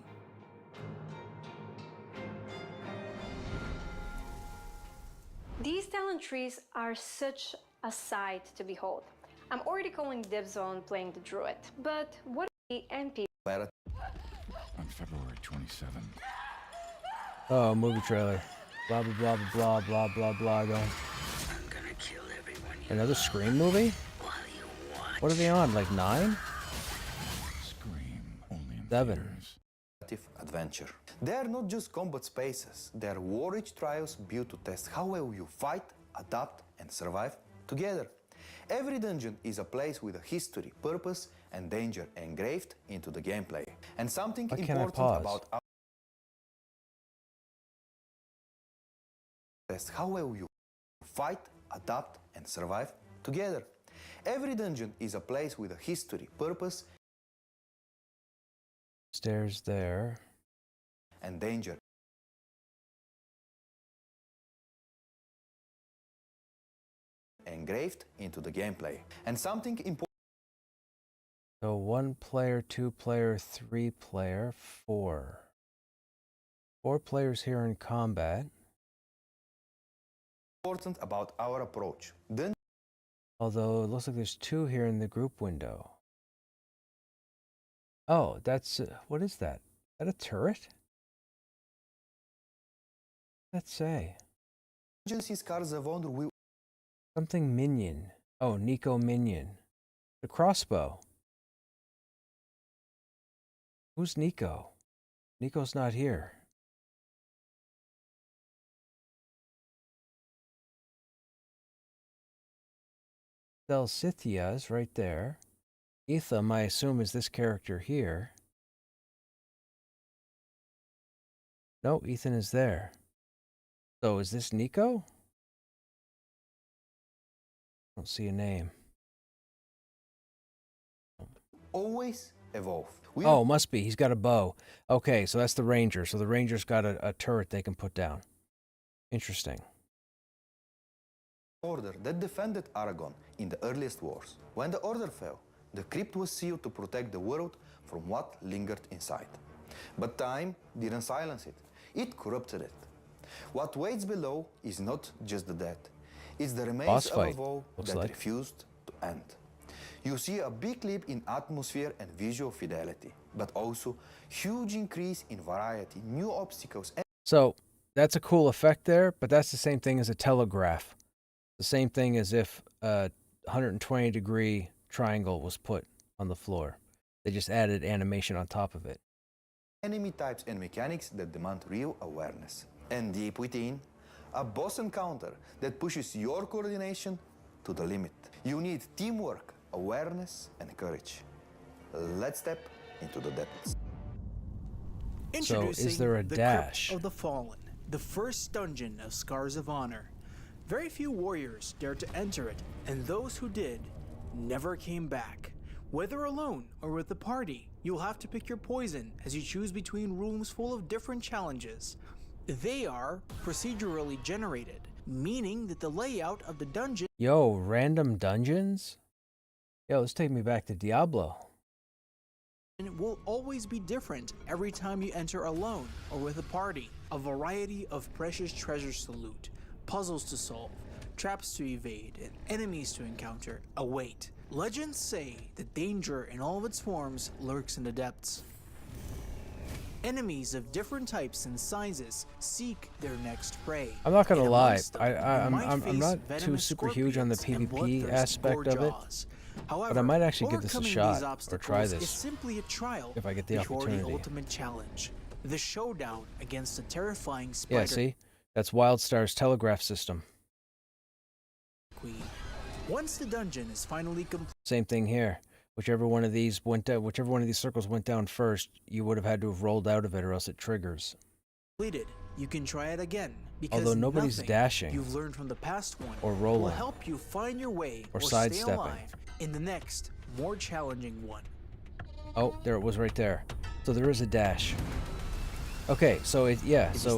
Speaker 3: These talent trees are such a sight to behold. I'm already calling dibs on playing the druid, but what are the NP?
Speaker 8: On February 27th.
Speaker 1: Oh, movie trailer. Blah, blah, blah, blah, blah, blah, blah, going.
Speaker 9: I'm gonna kill everyone you
Speaker 1: Another Scream movie?
Speaker 9: while you watch.
Speaker 1: What are they on, like 9?
Speaker 8: Scream only in
Speaker 1: 7.
Speaker 8: theaters.
Speaker 5: Adventure. They are not just combat spaces, they are war-rich trials built to test how well you fight, adapt, and survive together. Every dungeon is a place with a history, purpose, and danger engraved into the gameplay. And something
Speaker 1: Why can't I
Speaker 5: important
Speaker 1: pause?
Speaker 5: about our test how well you fight, adapt, and survive together. Every dungeon is a place with a history, purpose,
Speaker 1: Stairs there.
Speaker 5: and danger engraved into the gameplay. And something important
Speaker 1: So 1 player, 2 player, 3 player, 4. 4 players here in combat.
Speaker 5: about our approach.
Speaker 1: Although it looks like there's 2 here in the group window. Oh, that's... what is that? Is that a turret? What's that say?
Speaker 5: Agency Scars of Honor will
Speaker 1: Something minion. Oh, Nico minion. The crossbow. Who's Nico? Nico's not here. Scythia's right there. Etham, I assume, is this character here. No, Ethan is there. So is this Nico? Don't see a name.
Speaker 5: always evolve.
Speaker 1: Oh, must be. He's got a bow. Okay, so that's the Ranger. So the Ranger's got a turret they can put down. Interesting.
Speaker 5: Order that defended Aragon in the earliest wars. When the order fell, the crypt was sealed to protect the world from what lingered inside. But time didn't silence it. It corrupted it. What waits below is not just the dead. It's the remains of a vow that refused to end. You see a big leap in atmosphere and visual fidelity, but also huge increase in variety, new obstacles.
Speaker 1: So that's a cool effect there, but that's the same thing as a telegraph. The same thing as if a 120-degree triangle was put on the floor. They just added animation on top of it.
Speaker 5: Enemy types and mechanics that demand real awareness. And deep within, a boss encounter that pushes your coordination to the limit. You need teamwork, awareness, and courage. Let's step into the depths.
Speaker 1: So is there a
Speaker 6: the
Speaker 1: dash?
Speaker 6: Crypt of the Fallen, the first dungeon of Scars of Honor. Very few warriors dared to enter it, and those who did never came back. Whether alone or with the party, you'll have to pick your poison as you choose between rooms full of different challenges. They are procedurally generated, meaning that the layout of the dungeon
Speaker 1: Random dungeons? This take me back to Diablo.
Speaker 6: will always be different every time you enter alone or with a party. A variety of precious treasures to loot, puzzles to solve, traps to evade, and enemies to encounter await. Legends say that danger in all of its forms lurks in the depths. Enemies of different types and sizes seek their next prey.
Speaker 1: I'm not gonna lie,
Speaker 6: I'm
Speaker 1: I'm not too super huge on the PvP aspect of it,
Speaker 6: However,
Speaker 1: but I might actually give this a
Speaker 6: overcoming
Speaker 1: shot
Speaker 6: these
Speaker 1: or
Speaker 6: obstacles
Speaker 1: try
Speaker 6: is
Speaker 1: this
Speaker 6: simply a trial
Speaker 1: if I get the
Speaker 6: before
Speaker 1: opportunity.
Speaker 6: the ultimate challenge, the showdown against the terrifying spider.
Speaker 1: Yeah, see? That's WildStar's telegraph system.
Speaker 6: Queen. Once the dungeon is finally
Speaker 1: Same thing here. Whichever one of these circles went down first, you would have had to have rolled out of it or else it triggers.
Speaker 6: completed, you can try it again. Because
Speaker 1: Although nobody's
Speaker 6: nothing
Speaker 1: dashing
Speaker 6: you've learned from the past one
Speaker 1: or
Speaker 6: will
Speaker 1: rolling
Speaker 6: help you find your way
Speaker 1: or
Speaker 6: stay
Speaker 1: sidestepping.
Speaker 6: alive in the next, more challenging one.
Speaker 1: Oh, there it was right there. So there is a dash. Okay, so it's a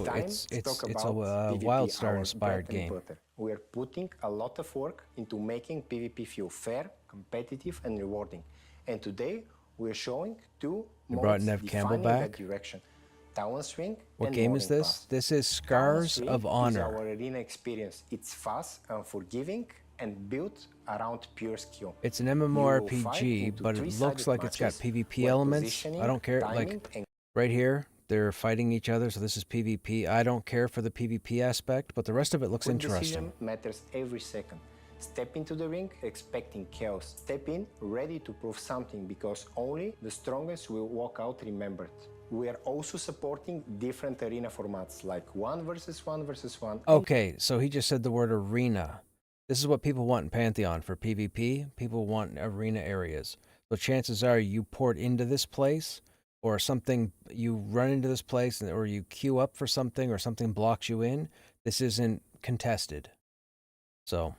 Speaker 1: WildStar inspired game.
Speaker 4: We are putting a lot of work into making PvP feel fair, competitive, and rewarding. And today we're showing two
Speaker 1: brought
Speaker 4: modes
Speaker 1: Nev Campbell
Speaker 4: defining
Speaker 1: back.
Speaker 4: that direction: Talon Swing.
Speaker 1: What
Speaker 4: and
Speaker 1: game
Speaker 4: Morning
Speaker 1: is this?
Speaker 4: Pass.
Speaker 1: This is
Speaker 4: Talon
Speaker 1: Scars
Speaker 4: Swing
Speaker 1: of
Speaker 4: is
Speaker 1: Honor.
Speaker 4: our arena experience. It's fast and forgiving and built around pure skill.
Speaker 1: It's an
Speaker 4: You will fight
Speaker 1: MMORPG,
Speaker 4: into
Speaker 1: but it
Speaker 4: three-sided
Speaker 1: looks like it's got
Speaker 4: matches
Speaker 1: PvP
Speaker 4: where
Speaker 1: elements.
Speaker 4: positioning,
Speaker 1: I don't care.
Speaker 4: timing,
Speaker 1: Like
Speaker 4: and
Speaker 1: right here, they're fighting each other, so this is PvP. I don't care for the PvP aspect, but the rest of it looks
Speaker 4: quick
Speaker 1: interesting.
Speaker 4: decision matters every second. Step into the ring expecting chaos. Step in ready to prove something, because only the strongest will walk out remembered. We are also supporting different arena formats like 1 versus 1 versus 1.
Speaker 1: Okay, so he just said the word arena. This is what people want in Pantheon for PvP. People want arena areas. So chances are you port into this place or something, you run into this place or you queue up for something or something blocks you in. This isn't contested. So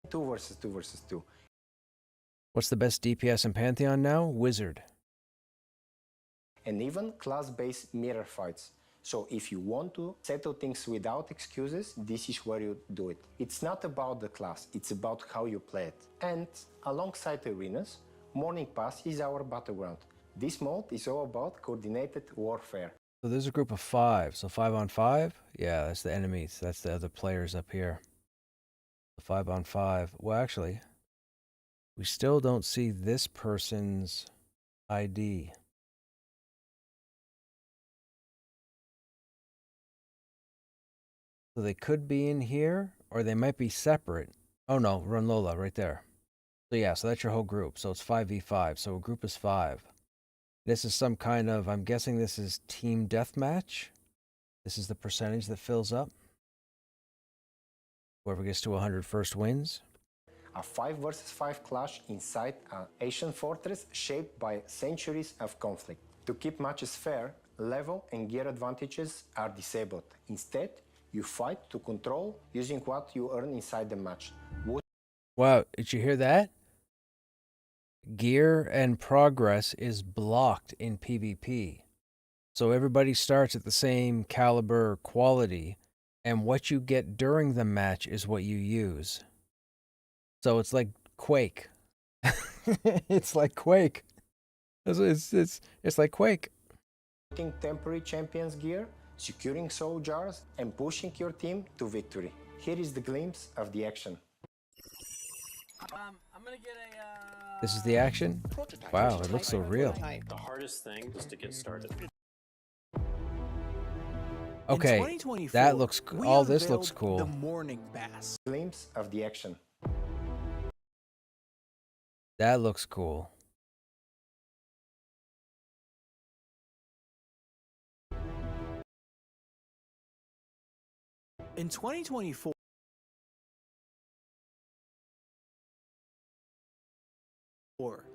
Speaker 4: 2 versus 2 versus 2.
Speaker 1: what's the best DPS in Pantheon now? Wizard.
Speaker 4: And even class-based mirror fights. So if you want to settle things without excuses, this is where you do it. It's not about the class, it's about how you play it. And alongside arenas, Morning Pass is our battleground. This mode is all about coordinated warfare.
Speaker 1: So there's a group of 5. So 5 on 5? Yeah, that's the enemies. That's the other players up here. 5 on 5. Well, actually, we still don't see this person's ID. So they could be in here, or they might be separate. Oh no, Run Lola right there. So yeah, so that's your whole group. So it's 5v5. So a group is 5. This is some kind of, I'm guessing this is team deathmatch. This is the percentage that fills up. Whoever gets to 100 first wins.
Speaker 4: A 5 versus 5 clash inside an ancient fortress shaped by centuries of conflict. To keep matches fair, level and gear advantages are disabled. Instead, you fight to control using what you earn inside the match.
Speaker 1: Wow, did you hear that? Gear and progress is blocked in PvP. So everybody starts at the same caliber quality, and what you get during the match is what you use. So it's like Quake. It's like Quake. It's like Quake.
Speaker 4: Temporary champions gear, securing soul jars, and pushing your team to victory. Here is the glimpse of the action.
Speaker 6: I'm gonna get a.
Speaker 1: This is the action? Wow, it looks so real.
Speaker 10: The hardest thing is to get started.
Speaker 1: Okay, that looks cool. All this looks cool.
Speaker 6: The morning pass.
Speaker 4: Glimpse of the action.
Speaker 1: That looks cool.
Speaker 6: In 2024,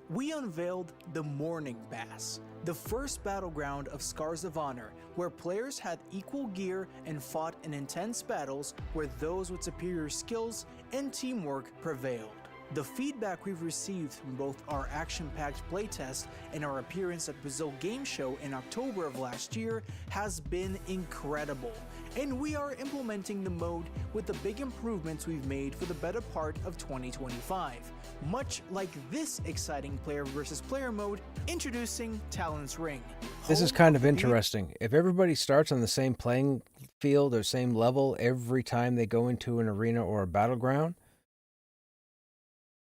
Speaker 6: we unveiled the Morning Pass, the first battleground of Scars of Honor, where players had equal gear and fought in intense battles where those with superior skills and teamwork prevailed. The feedback we've received from both our action-packed playtest and our appearance at Brazil Game Show in October of last year has been incredible, and we are implementing the mode with the big improvements we've made for the better part of 2025. Much like this exciting player versus player mode, introducing Talon's Ring.
Speaker 1: This is kind of interesting. If everybody starts on the same playing field or same level every time they go into an arena or a battleground,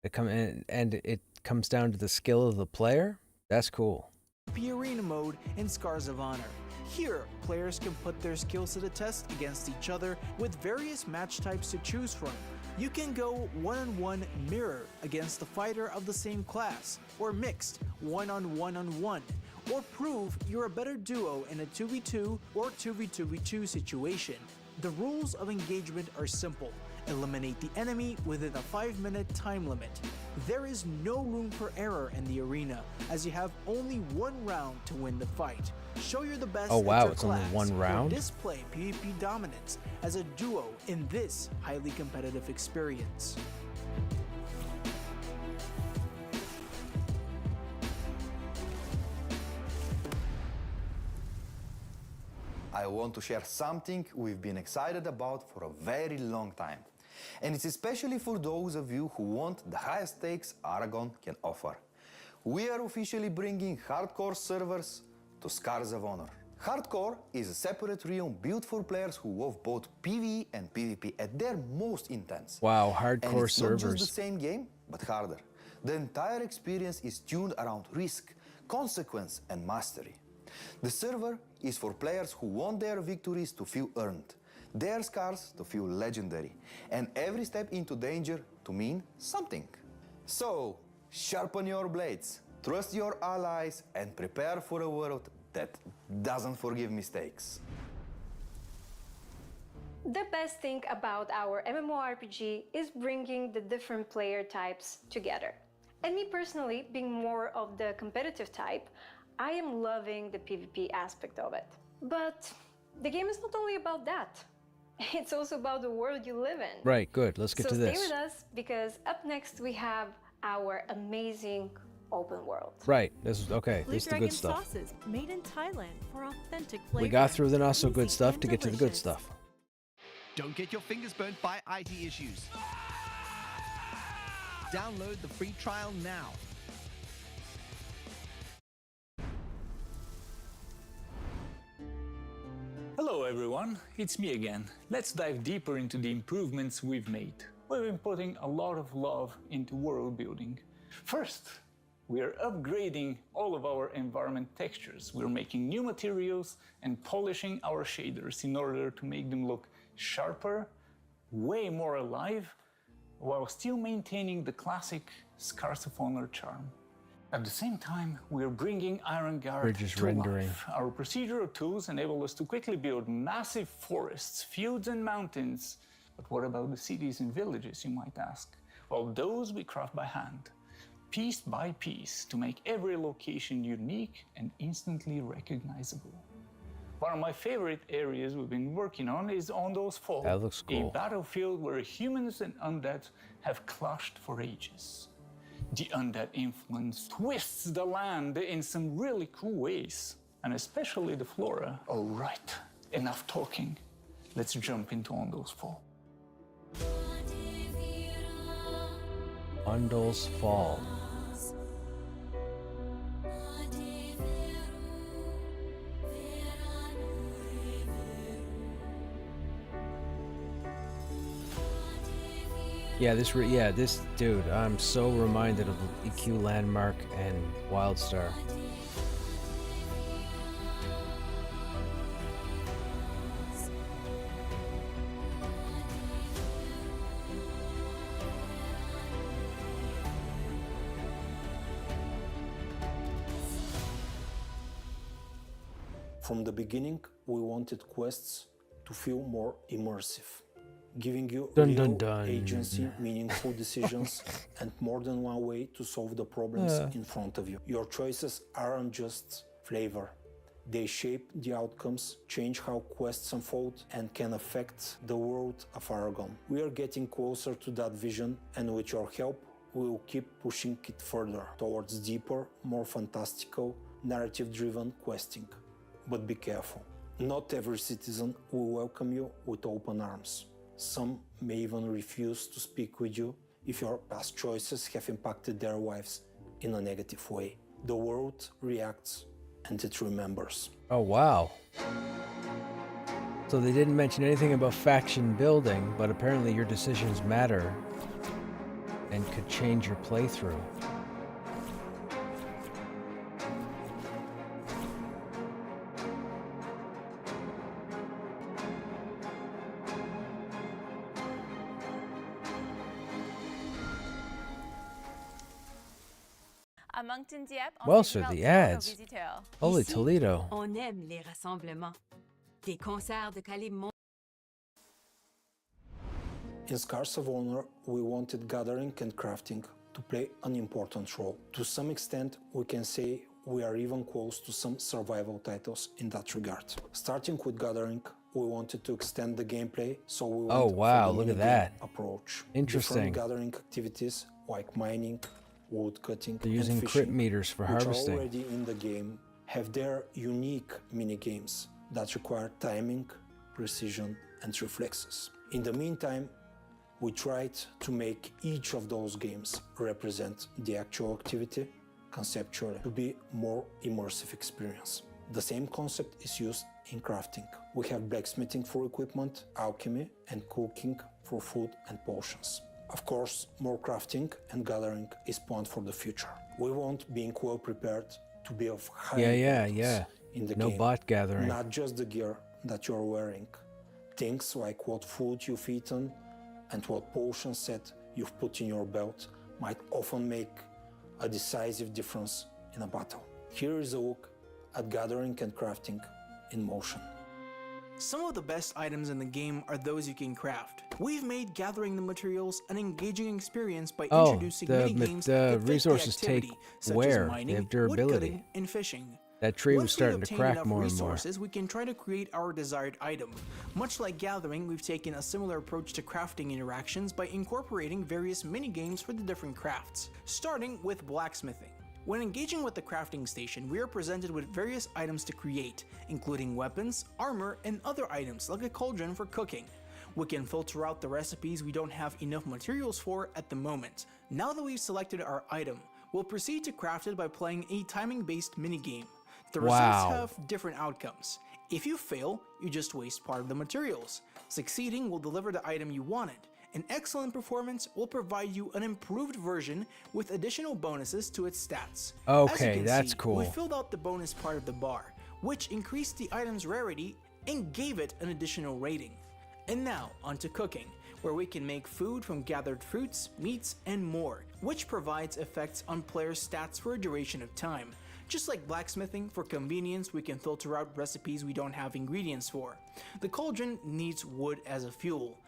Speaker 1: it comes down to the skill of the player. That's cool.
Speaker 6: The arena mode in Scars of Honor. Here, players can put their skills to the test against each other with various match types to choose from. You can go one-on-one mirror against the fighter of the same class, or mixed one-on-one-on-one, or prove you're a better duo in a 2v2 or 2v2v2 situation. The rules of engagement are simple. Eliminate the enemy within a 5-minute time limit. There is no room for error in the arena, as you have only one round to win the fight. Show you're the best
Speaker 1: Oh wow,
Speaker 6: at your
Speaker 1: it's
Speaker 6: class,
Speaker 1: only one round?
Speaker 6: or display PvP dominance as a duo in this highly competitive experience.
Speaker 5: I want to share something we've been excited about for a very long time. And it's especially for those of you who want the highest stakes Aragon can offer. We are officially bringing hardcore servers to Scars of Honor. Hardcore is a separate realm built for players who love both PvE and PvP at their most intense.
Speaker 1: Wow,
Speaker 5: And
Speaker 1: hardcore
Speaker 5: it's not
Speaker 1: servers.
Speaker 5: just the same game, but harder. The entire experience is tuned around risk, consequence, and mastery. The server is for players who want their victories to feel earned, their scars to feel legendary, and every step into danger to mean something. So, sharpen your blades, trust your allies, and prepare for a world that doesn't forgive mistakes.
Speaker 3: The best thing about our MMORPG is bringing the different player types together. And me personally, being more of the competitive type, I am loving the PvP aspect of it. But the game is not only about that. It's also about the world you live in.
Speaker 1: Right, good. Let's get to this.
Speaker 3: So stay with us, because up next we have our amazing open world.
Speaker 1: Right, this is okay.
Speaker 11: Blue
Speaker 1: This is the
Speaker 11: Dragon
Speaker 1: good stuff.
Speaker 11: sauces made in Thailand for authentic flavor.
Speaker 1: We got through the not so good
Speaker 11: Easy
Speaker 1: stuff
Speaker 11: and
Speaker 1: to get to the good
Speaker 11: delicious.
Speaker 1: stuff.
Speaker 12: Don't get your fingers burnt by IT issues. Download the free trial now.
Speaker 2: Hello everyone, it's me again. Let's dive deeper into the improvements we've made. We've been putting a lot of love into world building. First, we are upgrading all of our environment textures. We're making new materials and polishing our shaders in order to make them look sharper, way more alive, while still maintaining the classic Scars of Honor charm. At the same time, we're bringing Iron Guard to life. Our procedural tools enable us to quickly build massive forests, fields, and mountains. But what about the cities and villages, you might ask? Well, those we craft by hand, piece by piece, to make every location unique and instantly recognizable. One of my favorite areas we've been working on is Ondol's Fall,
Speaker 1: That looks cool.
Speaker 2: a battlefield where humans and undead have clashed for ages. The undead influence twists the land in some really cool ways, and especially the flora. All right, enough talking. Let's jump into Ondol's Fall.
Speaker 1: Ondol's Fall. Yeah, this dude, I'm so reminded of EQ Landmark and Wildstar.
Speaker 7: From the beginning, we wanted quests to feel more immersive, giving you real agency, meaningful decisions, and more than one way to solve the problems in front of you. Your choices aren't just flavor. They shape the outcomes, change how quests unfold, and can affect the world of Aragon. We are getting closer to that vision, and with your help, we will keep pushing it further towards deeper, more fantastical, narrative-driven questing. But be careful. Not every citizen will welcome you with open arms. Some may even refuse to speak with you if your past choices have impacted their lives in a negative way. The world reacts and it remembers.
Speaker 1: Oh, wow. So they didn't mention anything about faction building, but apparently your decisions matter and could change your playthrough. Well, sir, the ads. Holy Toledo.
Speaker 13: On aime les rassemblements. Des concerts de calibre.
Speaker 7: In Scars of Honor, we wanted gathering and crafting to play an important role. To some extent, we can say we are even close to some survival titles in that regard. Starting with gathering, we wanted to extend the gameplay, so we went for the
Speaker 1: look at that
Speaker 7: approach.
Speaker 1: Interesting.
Speaker 7: Different gathering activities like mining, wood cutting,
Speaker 1: They're using
Speaker 7: and fishing,
Speaker 1: crit meters for harvesting.
Speaker 7: which are already in the game, have their unique mini-games that require timing, precision, and reflexes. In the meantime, we tried to make each of those games represent the actual activity conceptually to be more immersive experience. The same concept is used in crafting. We have blacksmithing for equipment, alchemy, and cooking for food and potions. Of course, more crafting and gathering is planned for the future. We want being well prepared to be of high importance in the game.
Speaker 1: No bot gathering.
Speaker 7: Not just the gear that you're wearing. Things like what food you've eaten and what potion set you've put in your belt might often make a decisive difference in a battle. Here is a look at gathering and crafting in motion.
Speaker 6: Some of the best items in the game are those you can craft. We've made gathering the materials an engaging experience by introducing mini-games that fit
Speaker 1: resources
Speaker 6: the activity,
Speaker 1: take
Speaker 6: such
Speaker 1: wear.
Speaker 6: as mining,
Speaker 1: They have durability.
Speaker 6: woodcutting, and fishing.
Speaker 1: That tree was
Speaker 6: Once
Speaker 1: starting
Speaker 6: we
Speaker 1: to
Speaker 6: obtain
Speaker 1: crack
Speaker 6: enough
Speaker 1: more and more.
Speaker 6: resources, we can try to create our desired item. Much like gathering, we've taken a similar approach to crafting interactions by incorporating various mini-games for the different crafts, starting with blacksmithing. When engaging with the crafting station, we are presented with various items to create, including weapons, armor, and other items like a cauldron for cooking. We can filter out the recipes we don't have enough materials for at the moment. Now that we've selected our item, we'll proceed to craft it by playing a timing-based minigame. The results have different outcomes. If you fail, you just waste part of the materials. Succeeding will deliver the item you wanted. An excellent performance will provide you an improved version with additional bonuses to its stats.
Speaker 1: Okay, that's cool.
Speaker 6: We filled out the bonus part of the bar, which increased the item's rarity and gave it an additional rating. And now, onto cooking, where we can make food from gathered fruits, meats, and more, which provides effects on players' stats for a duration of time. Just like blacksmithing, for convenience we can filter out recipes we don't have ingredients for. The cauldron needs wood as a fuel.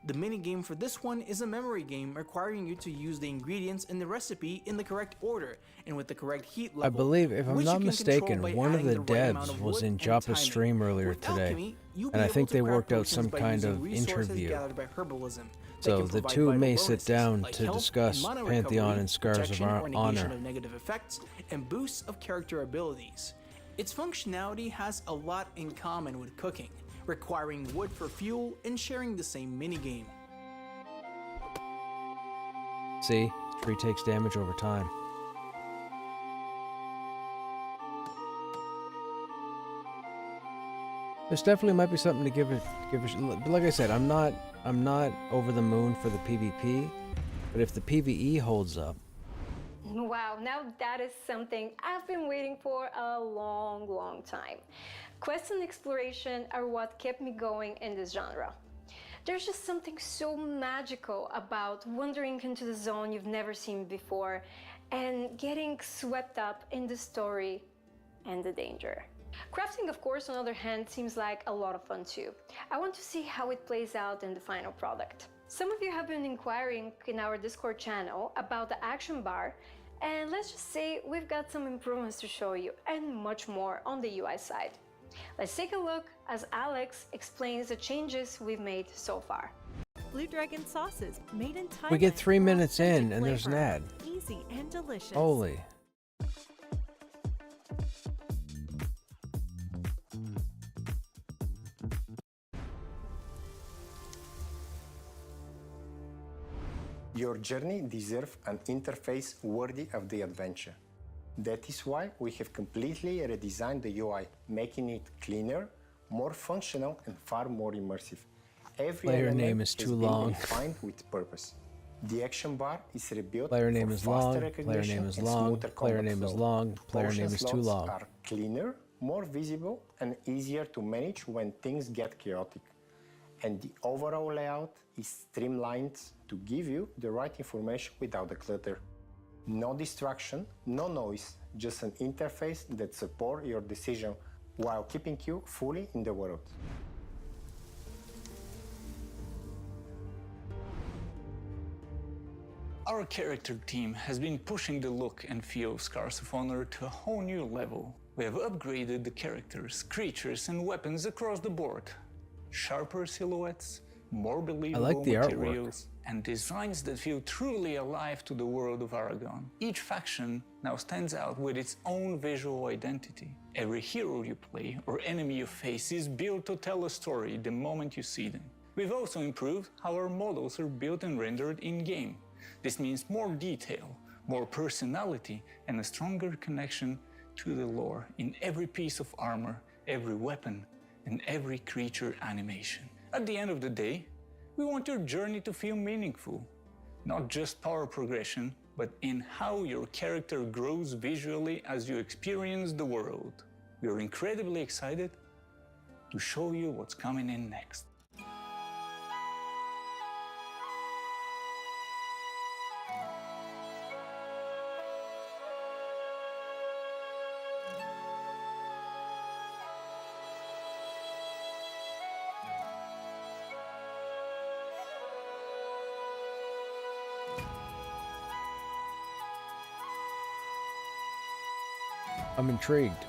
Speaker 6: The minigame for this one is a memory game requiring you to use the ingredients in the recipe in the correct order and with the correct heat level.
Speaker 1: I believe, if I'm
Speaker 6: which
Speaker 1: not
Speaker 6: you can
Speaker 1: mistaken,
Speaker 6: control by
Speaker 1: one of
Speaker 6: adding
Speaker 1: the
Speaker 6: right amount
Speaker 1: devs
Speaker 6: of
Speaker 1: was
Speaker 6: wood
Speaker 1: in
Speaker 6: and
Speaker 1: Joppa's
Speaker 6: timing.
Speaker 1: stream earlier
Speaker 6: With
Speaker 1: today,
Speaker 6: alchemy, you'll be
Speaker 1: and I
Speaker 6: able
Speaker 1: think
Speaker 6: to
Speaker 1: they
Speaker 6: craft
Speaker 1: worked out
Speaker 6: potions
Speaker 1: some
Speaker 6: by
Speaker 1: kind
Speaker 6: using
Speaker 1: of
Speaker 6: resources
Speaker 1: interview.
Speaker 6: gathered by herbalism that
Speaker 1: So
Speaker 6: can
Speaker 1: the
Speaker 6: provide
Speaker 1: two
Speaker 6: vital
Speaker 1: may sit
Speaker 6: bonuses
Speaker 1: down
Speaker 6: like
Speaker 1: to
Speaker 6: health
Speaker 1: discuss
Speaker 6: and mana
Speaker 1: Pantheon
Speaker 6: recovery,
Speaker 1: and Scars of
Speaker 6: protection or negation
Speaker 1: Honor.
Speaker 6: of negative effects, and boosts of character abilities. Its functionality has a lot in common with cooking, requiring wood for fuel and sharing the same minigame.
Speaker 1: See, tree takes damage over time. This definitely might be something to give it. But like I said, I'm not over the moon for the PvP, but if the PvE holds up.
Speaker 3: Wow, now that is something I've been waiting for a long time. Quests and exploration are what kept me going in this genre. There's just something so magical about wandering into the zone you've never seen before and getting swept up in the story and the danger. Crafting, of course, on the other hand, seems like a lot of fun too. I want to see how it plays out in the final product. Some of you have been inquiring in our Discord channel about the action bar, and let's just say we've got some improvements to show you and much more on the UI side. Let's take a look as Alex explains the changes we've made so far.
Speaker 11: Blue Dragon sauces made in Thailand.
Speaker 1: We get 3
Speaker 11: for
Speaker 1: minutes in
Speaker 11: authentic
Speaker 1: and there's an
Speaker 11: flavor.
Speaker 1: ad.
Speaker 11: Easy and delicious.
Speaker 1: Holy.
Speaker 4: Your journey deserves an interface worthy of the adventure. That is why we have completely redesigned the UI, making it cleaner, more functional, and far more immersive. Every
Speaker 1: Player
Speaker 4: element
Speaker 1: name is
Speaker 4: has
Speaker 1: too
Speaker 4: been
Speaker 1: long.
Speaker 4: refined with purpose. The action bar is rebuilt
Speaker 1: Player name
Speaker 4: for
Speaker 1: is
Speaker 4: faster
Speaker 1: long. Player
Speaker 4: recognition
Speaker 1: name is
Speaker 4: and
Speaker 1: long.
Speaker 4: smoother
Speaker 1: Player
Speaker 4: combat
Speaker 1: name is
Speaker 4: flow.
Speaker 1: long. Player
Speaker 4: Potion
Speaker 1: name is too
Speaker 4: slots
Speaker 1: long.
Speaker 4: are cleaner, more visible, and easier to manage when things get chaotic. And the overall layout is streamlined to give you the right information without the clutter. No distraction, no noise, just an interface that supports your decision while keeping you fully in the world.
Speaker 2: Our character team has been pushing the look and feel of Scars of Honor to a whole new level. We have upgraded the characters, creatures, and weapons across the board. Sharper silhouettes, more believable
Speaker 1: the artwork.
Speaker 2: materials, and designs that feel truly alive to the world of Aragon. Each faction now stands out with its own visual identity. Every hero you play or enemy you face is built to tell a story the moment you see them. We've also improved how our models are built and rendered in-game. This means more detail, more personality, and a stronger connection to the lore in every piece of armor, every weapon, and every creature animation. At the end of the day, we want your journey to feel meaningful, not just power progression, but in how your character grows visually as you experience the world. We are incredibly excited to show you what's coming in next.
Speaker 1: I'm intrigued.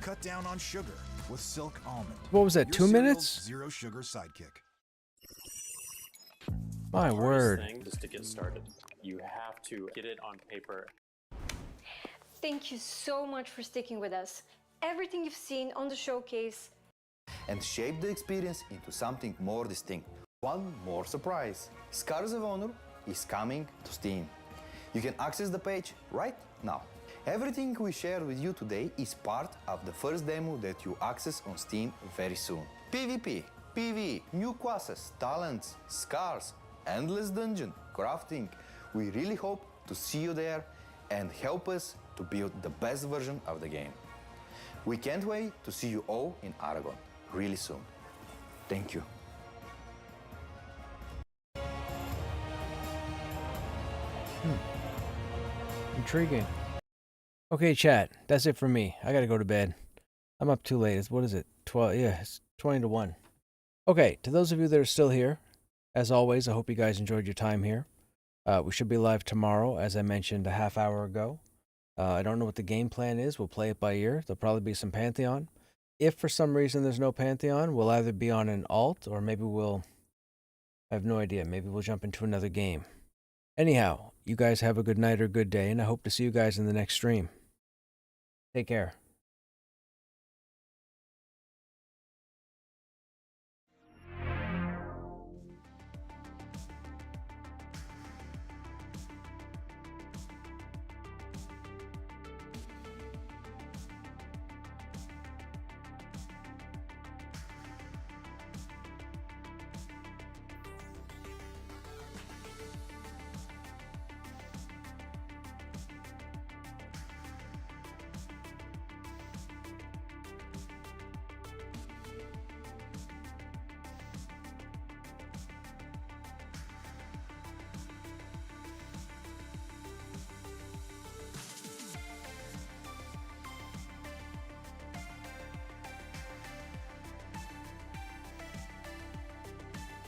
Speaker 12: Cut down on sugar with Silk Almond.
Speaker 1: What was that,
Speaker 12: Your
Speaker 1: 2
Speaker 12: cereal's
Speaker 1: minutes?
Speaker 12: Zero sugar sidekick.
Speaker 1: My word.
Speaker 10: Thing just to get started. You have to get it on paper.
Speaker 3: Thank you so much for sticking with us. Everything you've seen on the showcase
Speaker 5: and shape the experience into something more distinct. One more surprise. Scars of Honor is coming to Steam. You can access the page right now. Everything we shared with you today is part of the first demo that you access on Steam very soon. PvP, PvE, new classes, talents, scars, endless dungeon, crafting. We really hope to see you there and help us to build the best version of the game. We can't wait to see you all in Aragon really soon. Thank you.
Speaker 1: Intriguing. Okay, chat. That's it for me. I gotta go to bed. I'm up too late. What is it? 12. Yeah, it's 20 to 1. Okay, to those of you that are still here, as always, I hope you guys enjoyed your time here. We should be live tomorrow, as I mentioned a half hour ago. I don't know what the game plan is. We'll play it by ear. There'll probably be some Pantheon. If for some reason there's no Pantheon, we'll either be on an alt or maybe we'll... I have no idea. Maybe we'll jump into another game. Anyhow, you guys have a good night or good day, and I hope to see you guys in the next stream. Take care.